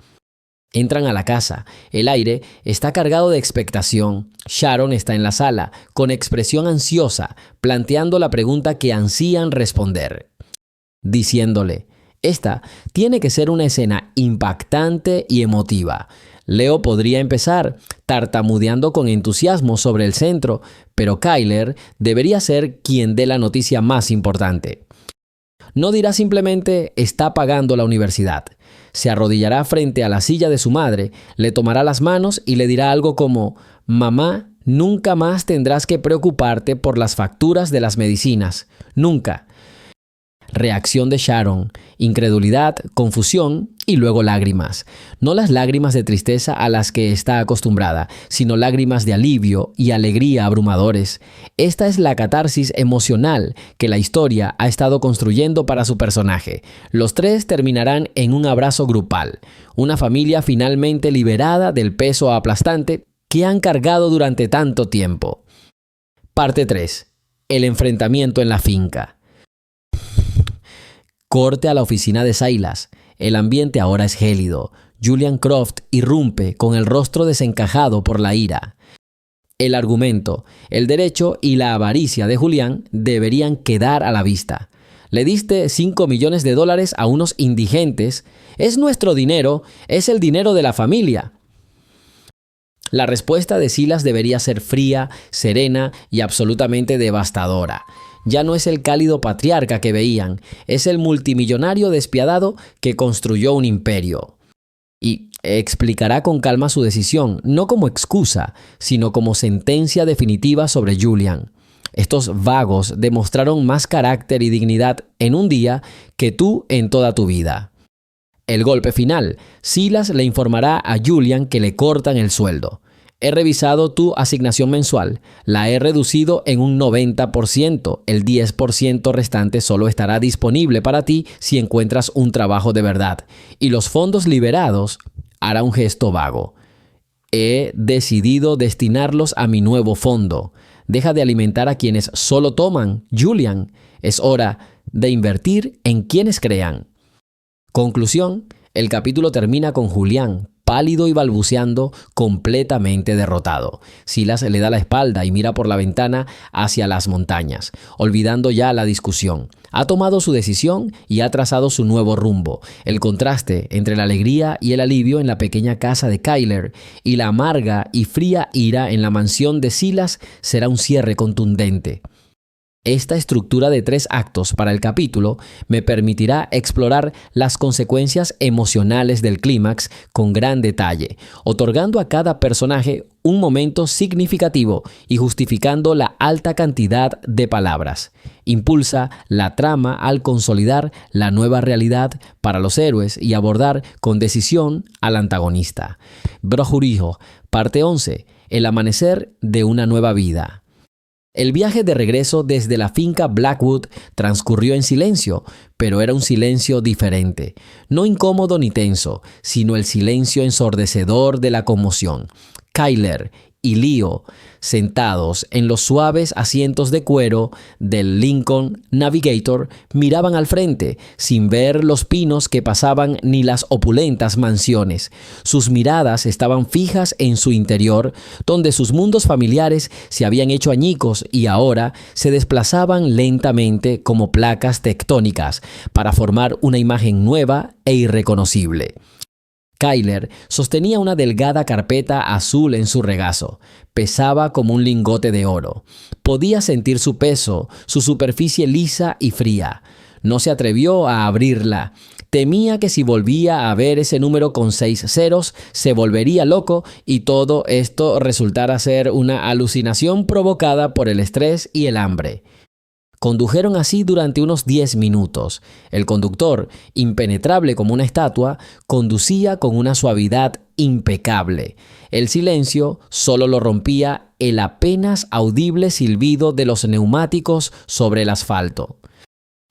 Entran a la casa. El aire está cargado de expectación. Sharon está en la sala, con expresión ansiosa, planteando la pregunta que ansían responder. Diciéndole: esta tiene que ser una escena impactante y emotiva. Leo podría empezar tartamudeando con entusiasmo sobre el centro, pero Kyler debería ser quien dé la noticia más importante. No dirá simplemente está pagando la universidad. Se arrodillará frente a la silla de su madre, le tomará las manos y le dirá algo como: mamá, nunca más tendrás que preocuparte por las facturas de las medicinas. Nunca. Reacción de Sharon, incredulidad, confusión y luego lágrimas. No las lágrimas de tristeza a las que está acostumbrada, sino lágrimas de alivio y alegría abrumadores. Esta es la catarsis emocional que la historia ha estado construyendo para su personaje. Los tres terminarán en un abrazo grupal, una familia finalmente liberada del peso aplastante que han cargado durante tanto tiempo. Parte 3. El enfrentamiento en la finca. Corte a la oficina de Silas. El ambiente ahora es gélido. Julian Croft irrumpe con el rostro desencajado por la ira. El argumento, el derecho y la avaricia de Julián deberían quedar a la vista. Le diste $5 millones a unos indigentes. Es nuestro dinero, es el dinero de la familia. La respuesta de Silas debería ser fría, serena y absolutamente devastadora. Ya no es el cálido patriarca que veían, es el multimillonario despiadado que construyó un imperio. Y explicará con calma su decisión, no como excusa, sino como sentencia definitiva sobre Julian. Estos vagos demostraron más carácter y dignidad en un día que tú en toda tu vida. El golpe final. Silas le informará a Julian que le cortan el sueldo. He revisado tu asignación mensual. La he reducido en un 90%. El 10% restante solo estará disponible para ti si encuentras un trabajo de verdad. Y los fondos liberados, hará un gesto vago. He decidido destinarlos a mi nuevo fondo. Deja de alimentar a quienes solo toman, Julian. Es hora de invertir en quienes crean. Conclusión, el capítulo termina con Julián, pálido y balbuceando, completamente derrotado. Silas le da la espalda y mira por la ventana hacia las montañas, olvidando ya la discusión. Ha tomado su decisión y ha trazado su nuevo rumbo. El contraste entre la alegría y el alivio en la pequeña casa de Kyler y la amarga y fría ira en la mansión de Silas será un cierre contundente. Esta estructura de 3 actos para el capítulo me permitirá explorar las consecuencias emocionales del clímax con gran detalle, otorgando a cada personaje un momento significativo y justificando la alta cantidad de palabras. Impulsa la trama al consolidar la nueva realidad para los héroes y abordar con decisión al antagonista. Brojurijo, parte 11. El amanecer de una nueva vida. El viaje de regreso desde la finca Blackwood transcurrió en silencio, pero era un silencio diferente, no incómodo ni tenso, sino el silencio ensordecedor de la conmoción. Kyler y Leo, sentados en los suaves asientos de cuero del Lincoln Navigator, miraban al frente, sin ver los pinos que pasaban ni las opulentas mansiones. Sus miradas estaban fijas en su interior, donde sus mundos familiares se habían hecho añicos y ahora se desplazaban lentamente como placas tectónicas para formar una imagen nueva e irreconocible. Kyler sostenía una delgada carpeta azul en su regazo. Pesaba como un lingote de oro. Podía sentir su peso, su superficie lisa y fría. No se atrevió a abrirla. Temía que si volvía a ver ese número con 6 ceros, se volvería loco y todo esto resultara ser una alucinación provocada por el estrés y el hambre. Condujeron así durante unos 10 minutos. El conductor, impenetrable como una estatua, conducía con una suavidad impecable. El silencio solo lo rompía el apenas audible silbido de los neumáticos sobre el asfalto.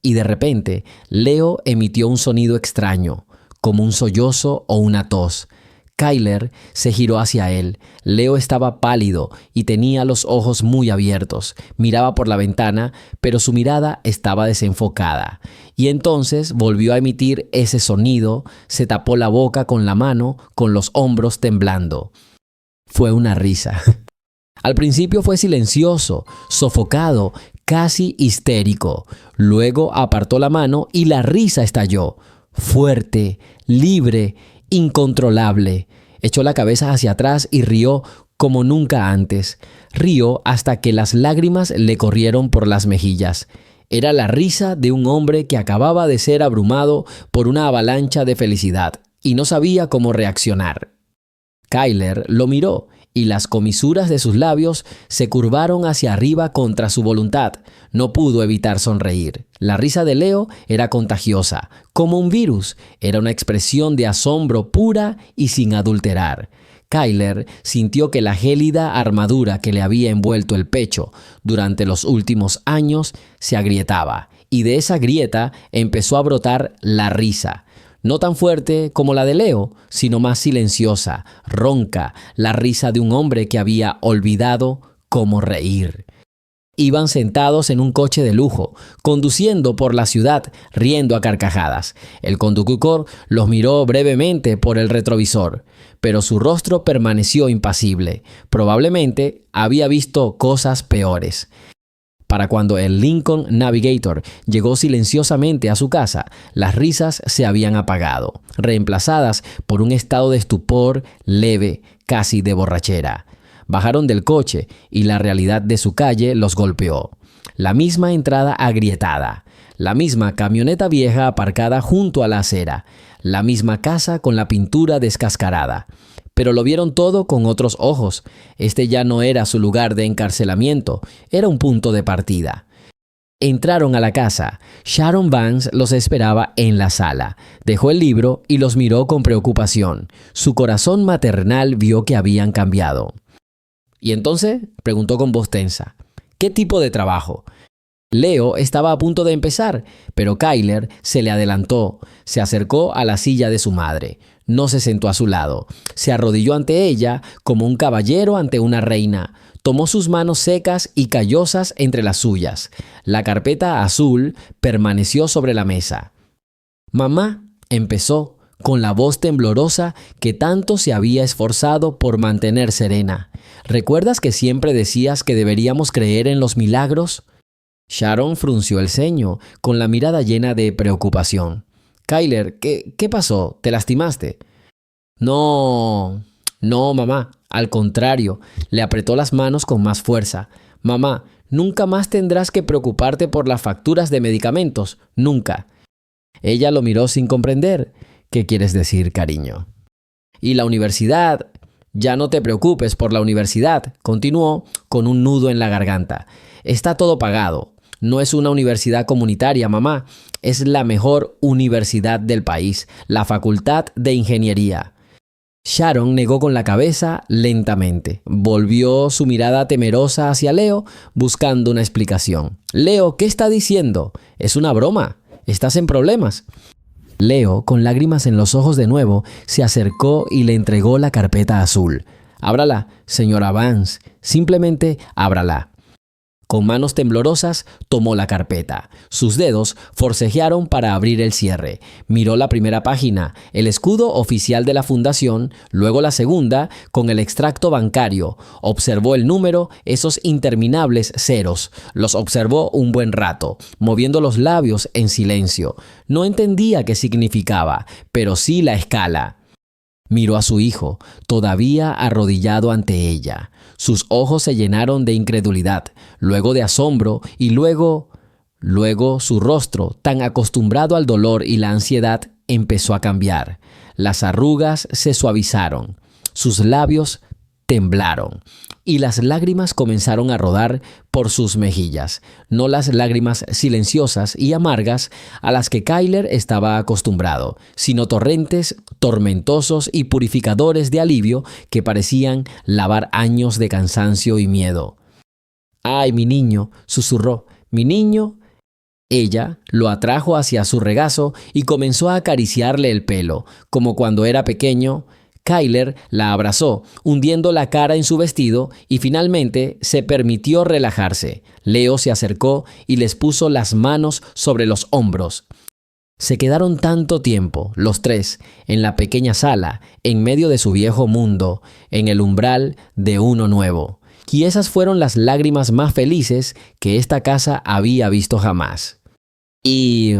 Y de repente, Leo emitió un sonido extraño, como un sollozo o una tos. Kyler se giró hacia él. Leo estaba pálido y tenía los ojos muy abiertos. Miraba por la ventana, pero su mirada estaba desenfocada. Y entonces volvió a emitir ese sonido, se tapó la boca con la mano, con los hombros temblando. Fue una risa. Al principio fue silencioso, sofocado, casi histérico. Luego apartó la mano y la risa estalló. Fuerte, libre, incontrolable. Echó la cabeza hacia atrás y rió como nunca antes. Rió hasta que las lágrimas le corrieron por las mejillas. Era la risa de un hombre que acababa de ser abrumado por una avalancha de felicidad y no sabía cómo reaccionar. Kyler lo miró y las comisuras de sus labios se curvaron hacia arriba contra su voluntad. No pudo evitar sonreír. La risa de Leo era contagiosa, como un virus. Era una expresión de asombro pura y sin adulterar. Kyler sintió que la gélida armadura que le había envuelto el pecho durante los últimos años se agrietaba, y de esa grieta empezó a brotar la risa. No tan fuerte como la de Leo, sino más silenciosa, ronca, la risa de un hombre que había olvidado cómo reír. Iban sentados en un coche de lujo, conduciendo por la ciudad, riendo a carcajadas. El conductor los miró brevemente por el retrovisor, pero su rostro permaneció impasible. Probablemente había visto cosas peores. Para cuando el Lincoln Navigator llegó silenciosamente a su casa, las risas se habían apagado, reemplazadas por un estado de estupor leve, casi de borrachera. Bajaron del coche y la realidad de su calle los golpeó. La misma entrada agrietada, la misma camioneta vieja aparcada junto a la acera, la misma casa con la pintura descascarada. pero lo vieron todo con otros ojos. Este ya no era su lugar de encarcelamiento, era un punto de partida. Entraron a la casa. Sharon Vance los esperaba en la sala. Dejó el libro y los miró con preocupación. Su corazón maternal vio que habían cambiado. ¿Y entonces?, preguntó con voz tensa. ¿Qué tipo de trabajo? Leo estaba a punto de empezar, pero Kyler se le adelantó, se acercó a la silla de su madre. No se sentó a su lado. Se arrodilló ante ella como un caballero ante una reina. Tomó sus manos secas y callosas entre las suyas. La carpeta azul permaneció sobre la mesa. «Mamá», empezó, con la voz temblorosa que tanto se había esforzado por mantener serena. «¿Recuerdas que siempre decías que deberíamos creer en los milagros?» Sharon frunció el ceño, con la mirada llena de preocupación. «Kyler, ¿qué pasó? ¿Te lastimaste?» No, mamá. Al contrario, le apretó las manos con más fuerza. «Mamá, nunca más tendrás que preocuparte por las facturas de medicamentos. Nunca». Ella lo miró sin comprender. «¿Qué quieres decir, cariño?» «Y la universidad...» «Ya no te preocupes por la universidad», continuó con un nudo en la garganta. «Está todo pagado. No es una universidad comunitaria, mamá. Es la mejor universidad del país, la Facultad de Ingeniería». Sharon negó con la cabeza lentamente. Volvió su mirada temerosa hacia Leo, buscando una explicación. «Leo, ¿qué está diciendo? Es una broma. ¿Estás en problemas?» Leo, con lágrimas en los ojos de nuevo, se acercó y le entregó la carpeta azul. «Ábrala, señora Vance. Simplemente ábrala». Con manos temblorosas tomó la carpeta. Sus dedos forcejearon para abrir el cierre. Miró la primera página, el escudo oficial de la fundación, luego la segunda, con el extracto bancario. Observó el número, esos interminables ceros. Los observó un buen rato, moviendo los labios en silencio. No entendía qué significaba, pero sí la escala. Miró a su hijo, todavía arrodillado ante ella. Sus ojos se llenaron de incredulidad, luego de asombro y luego su rostro, tan acostumbrado al dolor y la ansiedad, empezó a cambiar. Las arrugas se suavizaron, sus labios temblaron y las lágrimas comenzaron a rodar por sus mejillas, no las lágrimas silenciosas y amargas a las que Kyler estaba acostumbrado, sino torrentes tormentosos y purificadores de alivio que parecían lavar años de cansancio y miedo. «Ay, mi niño», susurró, «mi niño». Ella lo atrajo hacia su regazo y comenzó a acariciarle el pelo, como cuando era pequeño. Kyler la abrazó, hundiendo la cara en su vestido y finalmente se permitió relajarse. Leo se acercó y les puso las manos sobre los hombros. Se quedaron tanto tiempo, los tres, en la pequeña sala, en medio de su viejo mundo, en el umbral de uno nuevo. Y esas fueron las lágrimas más felices que esta casa había visto jamás. Y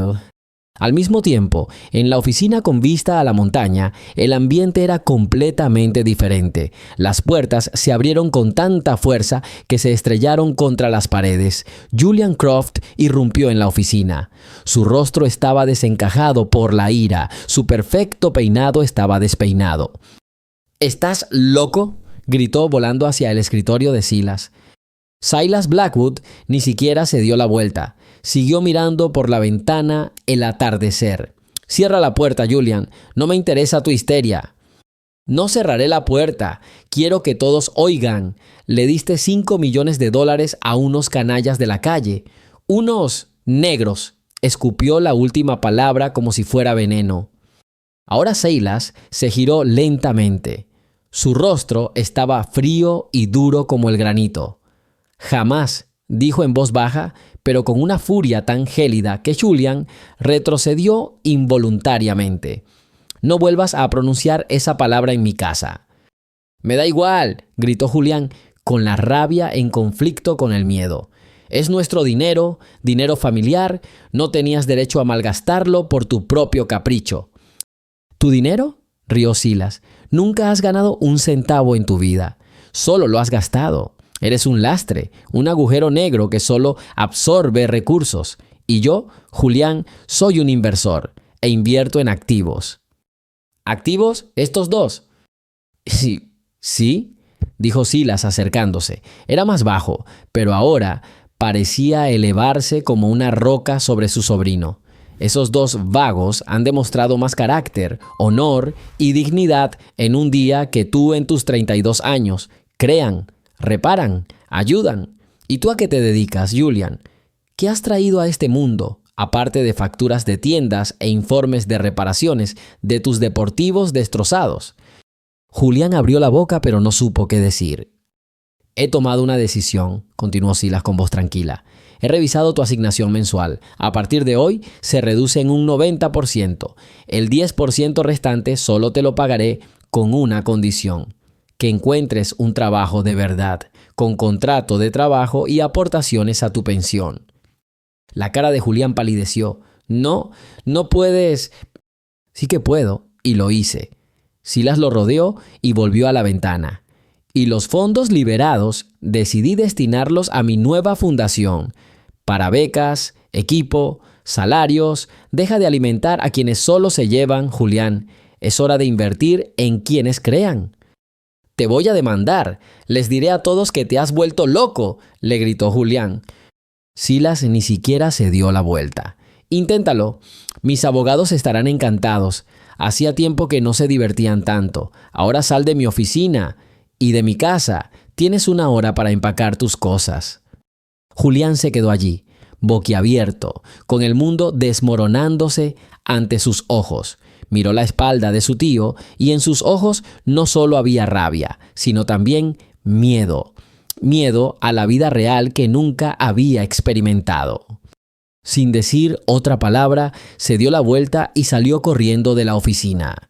al mismo tiempo, en la oficina con vista a la montaña, el ambiente era completamente diferente. Las puertas se abrieron con tanta fuerza que se estrellaron contra las paredes. Julian Croft irrumpió en la oficina. Su rostro estaba desencajado por la ira. Su perfecto peinado estaba despeinado. «¿Estás loco?», gritó volando hacia el escritorio de Silas. Silas Blackwood ni siquiera se dio la vuelta. Siguió mirando por la ventana el atardecer. «Cierra la puerta, Julian. No me interesa tu histeria». «No cerraré la puerta. Quiero que todos oigan. Le diste $5 millones a unos canallas de la calle. Unos negros». Escupió la última palabra como si fuera veneno. Ahora Silas se giró lentamente. Su rostro estaba frío y duro como el granito. «Jamás», dijo en voz baja, pero con una furia tan gélida que Julian retrocedió involuntariamente. «No vuelvas a pronunciar esa palabra en mi casa». «Me da igual», gritó Julian, con la rabia en conflicto con el miedo. «Es nuestro dinero, dinero familiar. No tenías derecho a malgastarlo por tu propio capricho». «¿Tu dinero?», rió Silas. «Nunca has ganado un centavo en tu vida. Solo lo has gastado. Eres un lastre, un agujero negro que solo absorbe recursos. Y yo, Julián, soy un inversor e invierto en activos». «¿Activos? ¿Estos dos?». Sí, sí, dijo Silas acercándose. Era más bajo, pero ahora parecía elevarse como una roca sobre su sobrino. Esos dos vagos han demostrado más carácter, honor y dignidad en un día que tú en tus 32 años. Crean, reparan, ayudan. ¿Y tú a qué te dedicas, Julian? ¿Qué has traído a este mundo, aparte de facturas de tiendas e informes de reparaciones de tus deportivos destrozados? Julián abrió la boca, pero no supo qué decir. He tomado una decisión, continuó Silas con voz tranquila. He revisado tu asignación mensual. A partir de hoy se reduce en un 90%. El 10% restante solo te lo pagaré con una condición: que encuentres un trabajo de verdad, con contrato de trabajo y aportaciones a tu pensión. La cara de Julián palideció. No puedes. Sí que puedo, y lo hice. Silas lo rodeó y volvió a la ventana. Y los fondos liberados decidí destinarlos a mi nueva fundación, para becas, equipo, salarios. Deja de alimentar a quienes solo se llevan, Julián. Es hora de invertir en quienes crean. Te voy a demandar. Les diré a todos que te has vuelto loco, le gritó Julián. Silas ni siquiera se dio la vuelta. Inténtalo. Mis abogados estarán encantados. Hacía tiempo que no se divertían tanto. Ahora sal de mi oficina y de mi casa. Tienes una hora para empacar tus cosas. Julián se quedó allí, boquiabierto, con el mundo desmoronándose ante sus ojos. Miró la espalda de su tío y en sus ojos no solo había rabia, sino también miedo. Miedo a la vida real que nunca había experimentado. Sin decir otra palabra, se dio la vuelta y salió corriendo de la oficina.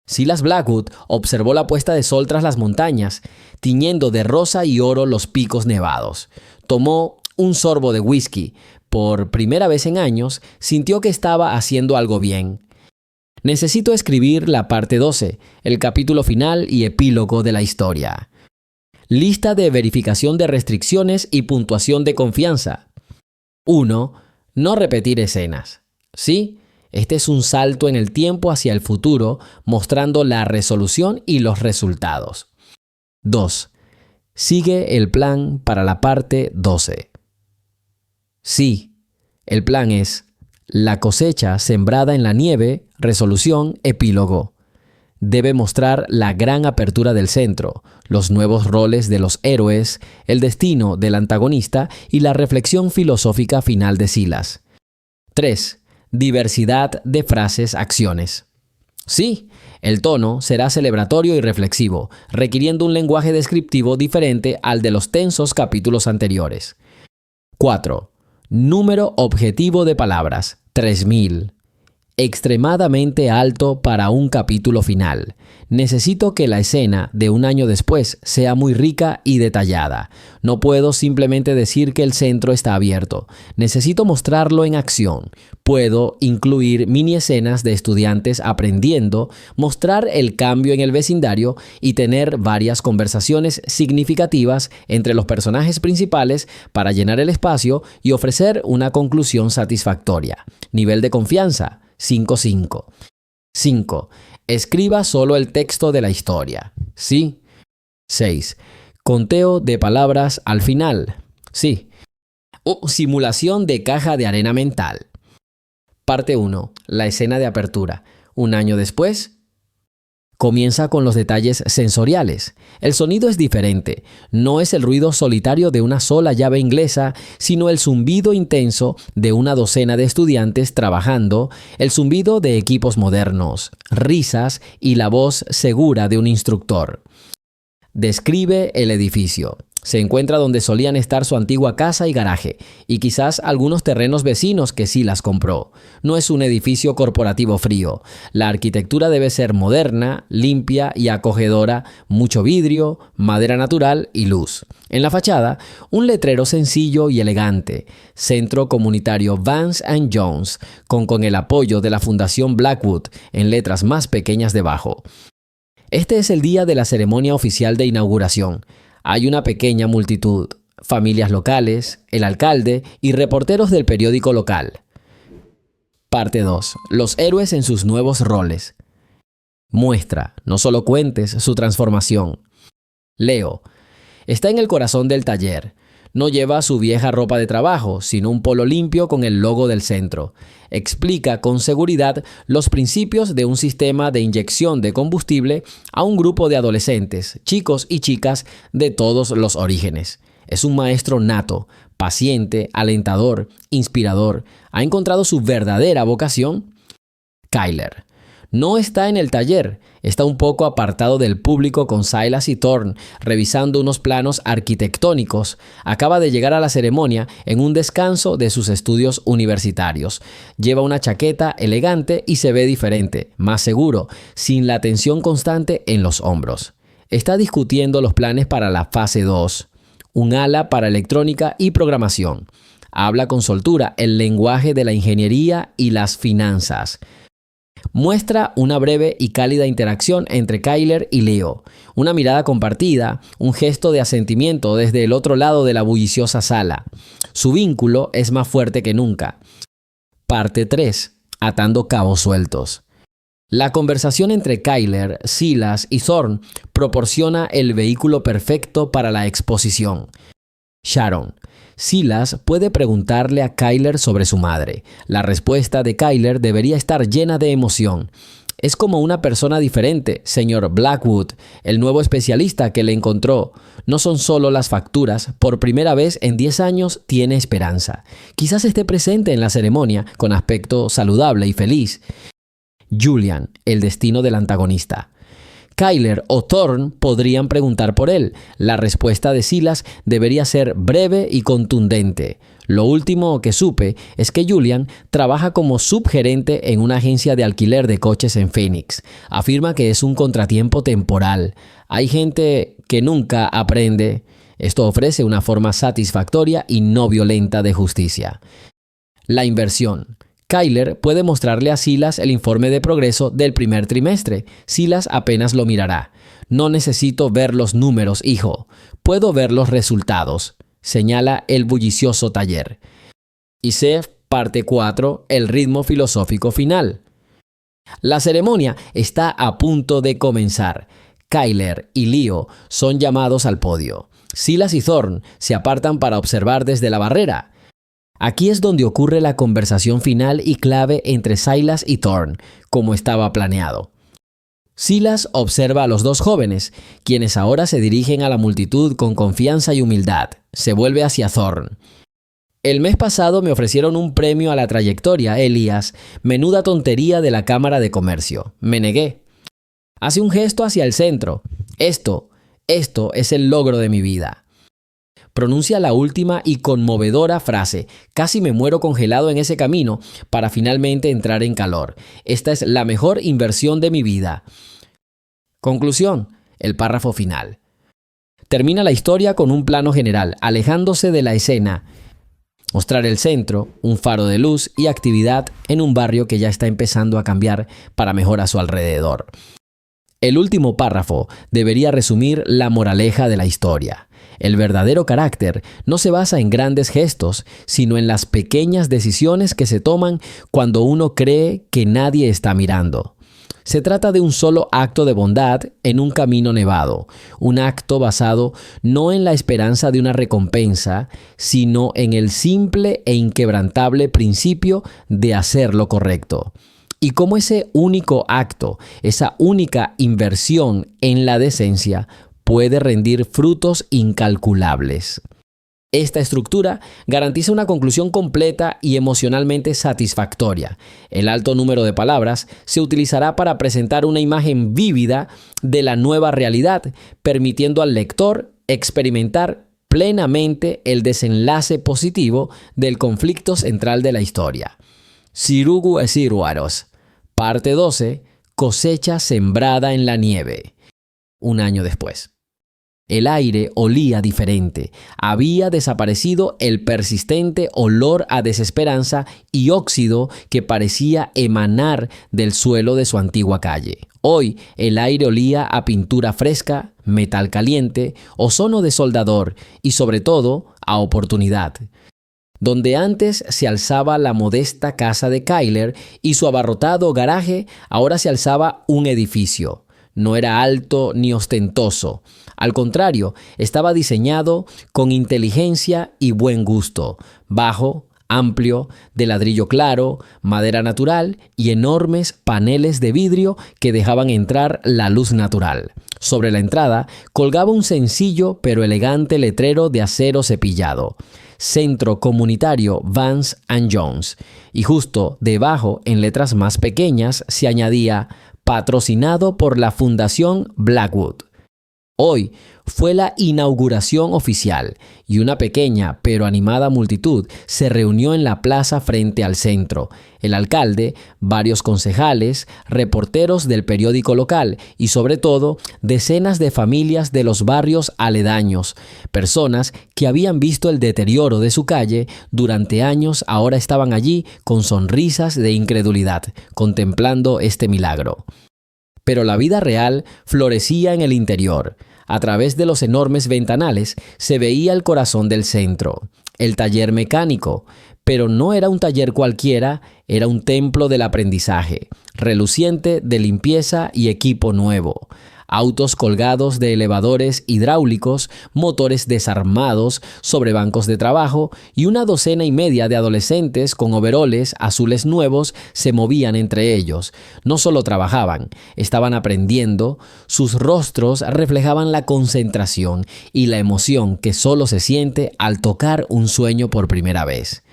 Silas Blackwood observó la puesta de sol tras las montañas, tiñendo de rosa y oro los picos nevados. Tomó un sorbo de whisky. Por primera vez en años, sintió que estaba haciendo algo bien. Necesito escribir la parte 12, el capítulo final y epílogo de la historia. Lista de verificación de restricciones y puntuación de confianza. 1. No repetir escenas. Sí, este es un salto en el tiempo hacia el futuro, mostrando la resolución y los resultados. 2. Sigue el plan para la parte 12. Sí, el plan es la cosecha sembrada en la nieve, resolución, epílogo. Debe mostrar la gran apertura del centro, los nuevos roles de los héroes, el destino del antagonista y la reflexión filosófica final de Silas. 3. Diversidad de frases-acciones. Sí, el tono será celebratorio y reflexivo, requiriendo un lenguaje descriptivo diferente al de los tensos capítulos anteriores. 4. Número objetivo de palabras, 3000. Extremadamente alto para un capítulo final. Necesito que la escena de un año después sea muy rica y detallada. No puedo simplemente decir que el centro está abierto. Necesito mostrarlo en acción. Puedo incluir mini escenas de estudiantes aprendiendo, mostrar el cambio en el vecindario y tener varias conversaciones significativas entre los personajes principales para llenar el espacio y ofrecer una conclusión satisfactoria. Nivel de confianza: 5.5. 5. Escriba solo el texto de la historia. Sí. 6. Conteo de palabras al final. Sí. Simulación de caja de arena mental. Parte 1. La escena de apertura. Un año después. Comienza con los detalles sensoriales. El sonido es diferente. No es el ruido solitario de una sola llave inglesa, sino el zumbido intenso de una docena de estudiantes trabajando, el zumbido de equipos modernos, risas y la voz segura de un instructor. Describe el edificio. Se encuentra donde solían estar su antigua casa y garaje, y quizás algunos terrenos vecinos que Silas compró. No es un edificio corporativo frío. La arquitectura debe ser moderna, limpia y acogedora, mucho vidrio, madera natural y luz. En la fachada, un letrero sencillo y elegante, Centro Comunitario Vance & Jones, con el apoyo de la Fundación Blackwood en letras más pequeñas debajo. Este es el día de la ceremonia oficial de inauguración. Hay una pequeña multitud, familias locales, el alcalde y reporteros del periódico local. Parte 2. Los héroes en sus nuevos roles. Muestra, no solo cuentes, su transformación. Leo. Está en el corazón del taller. No lleva su vieja ropa de trabajo, sino un polo limpio con el logo del centro. Explica con seguridad los principios de un sistema de inyección de combustible a un grupo de adolescentes, chicos y chicas de todos los orígenes. Es un maestro nato, paciente, alentador, inspirador. ¿Ha encontrado su verdadera vocación? Kyler. No está en el taller, está un poco apartado del público con Silas y Thorne, revisando unos planos arquitectónicos. Acaba de llegar a la ceremonia en un descanso de sus estudios universitarios. Lleva una chaqueta elegante y se ve diferente, más seguro, sin la tensión constante en los hombros. Está discutiendo los planes para la fase 2, un ala para electrónica y programación. Habla con soltura el lenguaje de la ingeniería y las finanzas. Muestra una breve y cálida interacción entre Kyler y Leo, una mirada compartida, un gesto de asentimiento desde el otro lado de la bulliciosa sala. Su vínculo es más fuerte que nunca. Parte 3. Atando cabos sueltos. La conversación entre Kyler, Silas y Thorne proporciona el vehículo perfecto para la exposición. Sharon. Silas puede preguntarle a Kyler sobre su madre. La respuesta de Kyler debería estar llena de emoción. Es como una persona diferente, señor Blackwood, el nuevo especialista que le encontró. No son solo las facturas, por primera vez en 10 años tiene esperanza. Quizás esté presente en la ceremonia, con aspecto saludable y feliz. Julian, el destino del antagonista. Kyler o Thorne podrían preguntar por él. La respuesta de Silas debería ser breve y contundente. Lo último que supe es que Julian trabaja como subgerente en una agencia de alquiler de coches en Phoenix. Afirma que es un contratiempo temporal. Hay gente que nunca aprende. Esto ofrece una forma satisfactoria y no violenta de justicia. La inversión. Kyler puede mostrarle a Silas el informe de progreso del primer trimestre. Silas apenas lo mirará. No necesito ver los números, hijo. Puedo ver los resultados, señala el bullicioso taller. ISEF, parte 4, el ritmo filosófico final. La ceremonia está a punto de comenzar. Kyler y Leo son llamados al podio. Silas y Thorne se apartan para observar desde la barrera. Aquí es donde ocurre la conversación final y clave entre Silas y Thorne, como estaba planeado. Silas observa a los dos jóvenes, quienes ahora se dirigen a la multitud con confianza y humildad. Se vuelve hacia Thorne. El mes pasado me ofrecieron un premio a la trayectoria, Elías. Menuda tontería de la Cámara de Comercio. Me negué. Hace un gesto hacia el centro. Esto es el logro de mi vida. Pronuncia la última y conmovedora frase. Casi me muero congelado en ese camino para finalmente entrar en calor. Esta es la mejor inversión de mi vida. Conclusión. El párrafo final. Termina la historia con un plano general, alejándose de la escena. Mostrar el centro, un faro de luz y actividad en un barrio que ya está empezando a cambiar para mejor a su alrededor. El último párrafo debería resumir la moraleja de la historia. El verdadero carácter no se basa en grandes gestos, sino en las pequeñas decisiones que se toman cuando uno cree que nadie está mirando. Se trata de un solo acto de bondad en un camino nevado, un acto basado no en la esperanza de una recompensa, sino en el simple e inquebrantable principio de hacer lo correcto. Y como ese único acto, esa única inversión en la decencia, puede rendir frutos incalculables. Esta estructura garantiza una conclusión completa y emocionalmente satisfactoria. El alto número de palabras se utilizará para presentar una imagen vívida de la nueva realidad, permitiendo al lector experimentar plenamente el desenlace positivo del conflicto central de la historia. Sirugu Esiruaros, parte 12, cosecha sembrada en la nieve. Un año después. El aire olía diferente. Había desaparecido el persistente olor a desesperanza y óxido que parecía emanar del suelo de su antigua calle. Hoy el aire olía a pintura fresca, metal caliente, ozono de soldador y sobre todo a oportunidad. Donde antes se alzaba la modesta casa de Kyler y su abarrotado garaje, ahora se alzaba un edificio. No era alto ni ostentoso. Al contrario, estaba diseñado con inteligencia y buen gusto, bajo, amplio, de ladrillo claro, madera natural y enormes paneles de vidrio que dejaban entrar la luz natural. Sobre la entrada colgaba un sencillo pero elegante letrero de acero cepillado: Centro Comunitario Vance & Jones, y justo debajo, en letras más pequeñas, se añadía: patrocinado por la Fundación Blackwood. Hoy fue la inauguración oficial y una pequeña pero animada multitud se reunió en la plaza frente al centro. El alcalde, varios concejales, reporteros del periódico local y sobre todo decenas de familias de los barrios aledaños. Personas que habían visto el deterioro de su calle durante años ahora estaban allí con sonrisas de incredulidad, contemplando este milagro. Pero la vida real florecía en el interior. A través de los enormes ventanales se veía el corazón del centro, el taller mecánico. Pero no era un taller cualquiera, era un templo del aprendizaje, reluciente de limpieza y equipo nuevo. Autos colgados de elevadores hidráulicos, motores desarmados sobre bancos de trabajo y una docena y media de adolescentes con overoles azules nuevos se movían entre ellos. No solo trabajaban, estaban aprendiendo. Sus rostros reflejaban la concentración y la emoción que solo se siente al tocar un sueño por primera vez.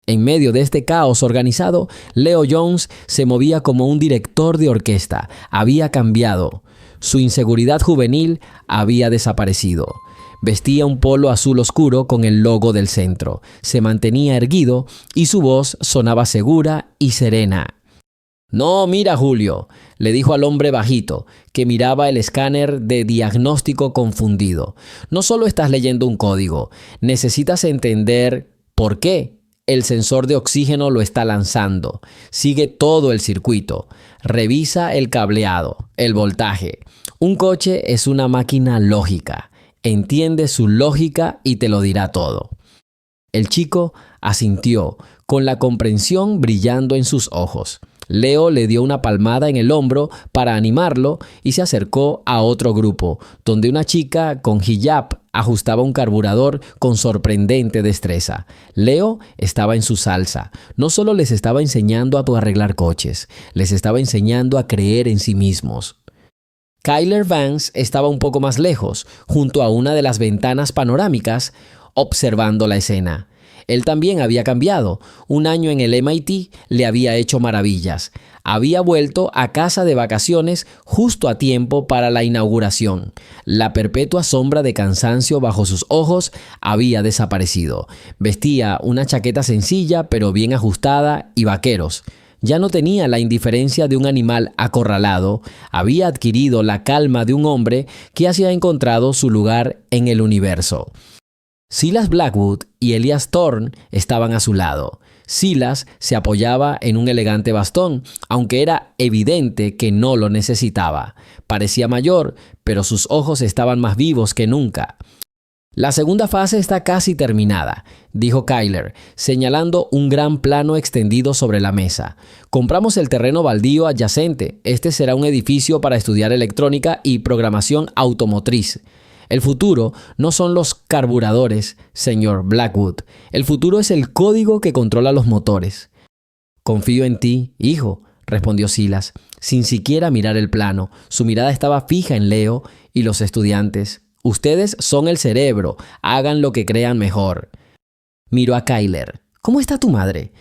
En medio de este caos organizado, Leo Jones se movía como un director de orquesta. Había cambiado. Su inseguridad juvenil había desaparecido. Vestía un polo azul oscuro con el logo del centro. Se mantenía erguido y su voz sonaba segura y serena. «No, mira, Julio», le dijo al hombre bajito, que miraba el escáner de diagnóstico confundido. «No solo estás leyendo un código, necesitas entender por qué el sensor de oxígeno lo está lanzando. Sigue todo el circuito. Revisa el cableado, el voltaje. Un coche es una máquina lógica. Entiende su lógica y te lo dirá todo». El chico asintió, con la comprensión brillando en sus ojos. Leo le dio una palmada en el hombro para animarlo y se acercó a otro grupo, donde una chica con hijab ajustaba un carburador con sorprendente destreza. Leo estaba en su salsa. No solo les estaba enseñando a arreglar coches, les estaba enseñando a creer en sí mismos. Kyler Vance estaba un poco más lejos, junto a una de las ventanas panorámicas, observando la escena. Él también había cambiado. Un año en el MIT le había hecho maravillas. Había vuelto a casa de vacaciones justo a tiempo para la inauguración. La perpetua sombra de cansancio bajo sus ojos había desaparecido. Vestía una chaqueta sencilla pero bien ajustada y vaqueros. Ya no tenía la indiferencia de un animal acorralado. Había adquirido la calma de un hombre que había encontrado su lugar en el universo. Silas Blackwood y Elias Thorne estaban a su lado. Silas se apoyaba en un elegante bastón, aunque era evidente que no lo necesitaba. Parecía mayor, pero sus ojos estaban más vivos que nunca. «La segunda fase está casi terminada», dijo Kyler, señalando un gran plano extendido sobre la mesa. «Compramos el terreno baldío adyacente. Este será un edificio para estudiar electrónica y programación automotriz. El futuro no son los carburadores, señor Blackwood. El futuro es el código que controla los motores». «Confío en ti, hijo», respondió Silas, sin siquiera mirar el plano. Su mirada estaba fija en Leo y los estudiantes. «Ustedes son el cerebro. Hagan lo que crean mejor». Miró a Kyler. «¿Cómo está tu madre?»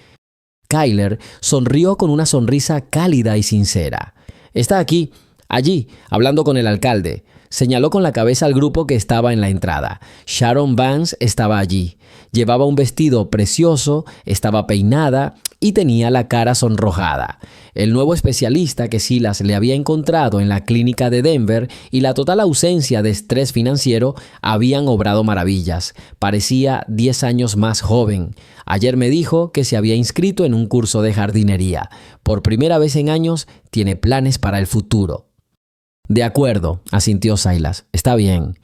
Kyler sonrió con una sonrisa cálida y sincera. «Está aquí, allí, hablando con el alcalde». Señaló con la cabeza al grupo que estaba en la entrada. Sharon Vance estaba allí. Llevaba un vestido precioso, estaba peinada y tenía la cara sonrojada. El nuevo especialista que Silas le había encontrado en la clínica de Denver y la total ausencia de estrés financiero habían obrado maravillas. Parecía 10 años más joven. Ayer me dijo que se había inscrito en un curso de jardinería. Por primera vez en años tiene planes para el futuro. «De acuerdo», asintió Silas. «Está bien».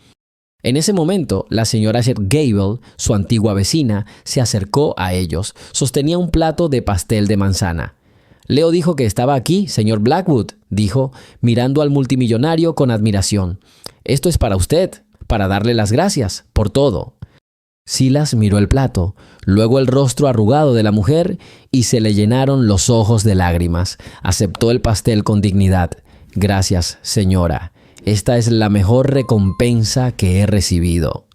En ese momento, la señora Gable, su antigua vecina, se acercó a ellos. Sostenía un plato de pastel de manzana. Leo dijo que estaba aquí, señor Blackwood, dijo, mirando al multimillonario con admiración. Esto es para usted, para darle las gracias por todo. Silas miró el plato, luego el rostro arrugado de la mujer y se le llenaron los ojos de lágrimas. Aceptó el pastel con dignidad. Gracias, señora. Esta es la mejor recompensa que he recibido.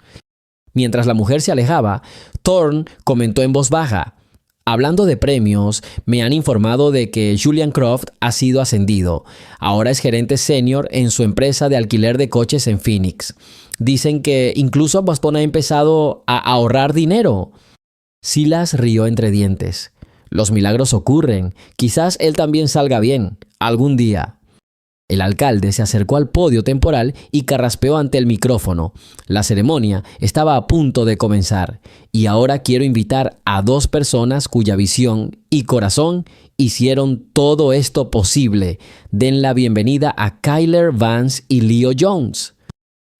Mientras la mujer se alejaba, Thorne comentó en voz baja. Hablando de premios, me han informado de que Julian Croft ha sido ascendido. Ahora es gerente senior en su empresa de alquiler de coches en Phoenix. Dicen que incluso Boston ha empezado a ahorrar dinero. Silas rió entre dientes. Los milagros ocurren. Quizás él también salga bien, algún día. El alcalde se acercó al podio temporal y carraspeó ante el micrófono. La ceremonia estaba a punto de comenzar y ahora quiero invitar a 2 personas cuya visión y corazón hicieron todo esto posible. Den la bienvenida a Kyler Vance y Leo Jones.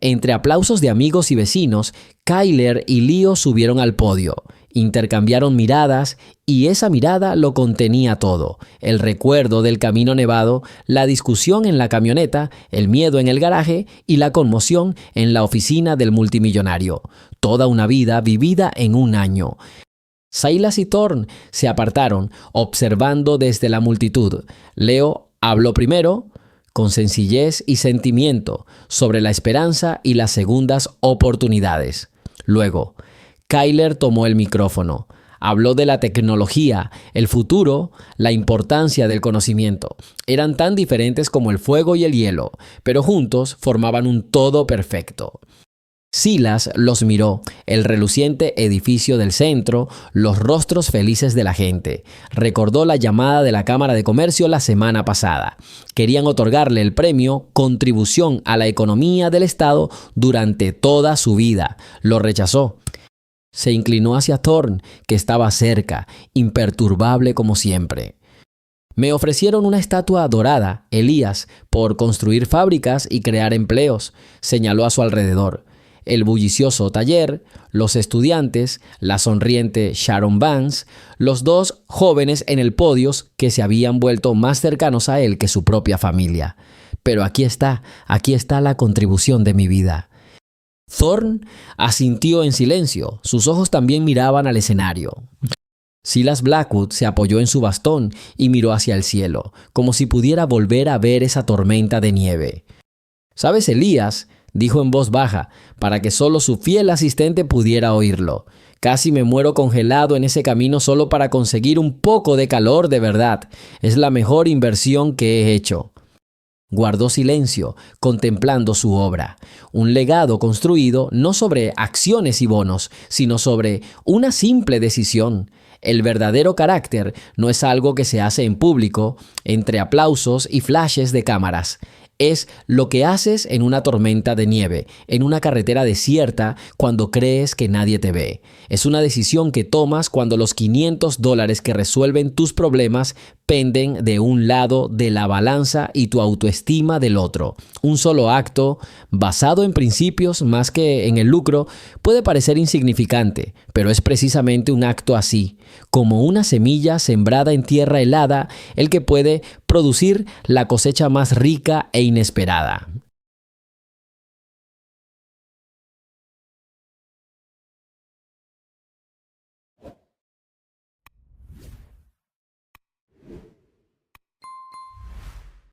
Entre aplausos de amigos y vecinos, Kyler y Leo subieron al podio. Intercambiaron miradas y esa mirada lo contenía todo. El recuerdo del camino nevado, la discusión en la camioneta, el miedo en el garaje y la conmoción en la oficina del multimillonario. Toda una vida vivida en un año. Silas y Thorne se apartaron, observando desde la multitud. Leo habló primero, con sencillez y sentimiento, sobre la esperanza y las segundas oportunidades. Luego, Kyler tomó el micrófono. Habló de la tecnología, el futuro, la importancia del conocimiento. Eran tan diferentes como el fuego y el hielo, pero juntos formaban un todo perfecto. Silas los miró, el reluciente edificio del centro, los rostros felices de la gente. Recordó la llamada de la Cámara de Comercio la semana pasada. Querían otorgarle el premio Contribución a la Economía del Estado durante toda su vida. Lo rechazó. Se inclinó hacia Thorne, que estaba cerca, imperturbable como siempre. Me ofrecieron una estatua dorada, Elías, por construir fábricas y crear empleos, señaló a su alrededor. El bullicioso taller, los estudiantes, la sonriente Sharon Vance, los 2 jóvenes en el podio que se habían vuelto más cercanos a él que su propia familia. Pero aquí está la contribución de mi vida. Thorne asintió en silencio. Sus ojos también miraban al escenario. Silas Blackwood se apoyó en su bastón y miró hacia el cielo, como si pudiera volver a ver esa tormenta de nieve. ¿Sabes, Elías?, dijo en voz baja, para que solo su fiel asistente pudiera oírlo. Casi me muero congelado en ese camino solo para conseguir un poco de calor de verdad. Es la mejor inversión que he hecho. Guardó silencio, contemplando su obra. Un legado construido no sobre acciones y bonos, sino sobre una simple decisión. El verdadero carácter no es algo que se hace en público, entre aplausos y flashes de cámaras. Es lo que haces en una tormenta de nieve, en una carretera desierta, cuando crees que nadie te ve. Es una decisión que tomas cuando los $500 que resuelven tus problemas penden de un lado de la balanza y tu autoestima del otro. Un solo acto, basado en principios más que en el lucro, puede parecer insignificante, pero es precisamente un acto así, como una semilla sembrada en tierra helada, el que puede producir la cosecha más rica e inesperada.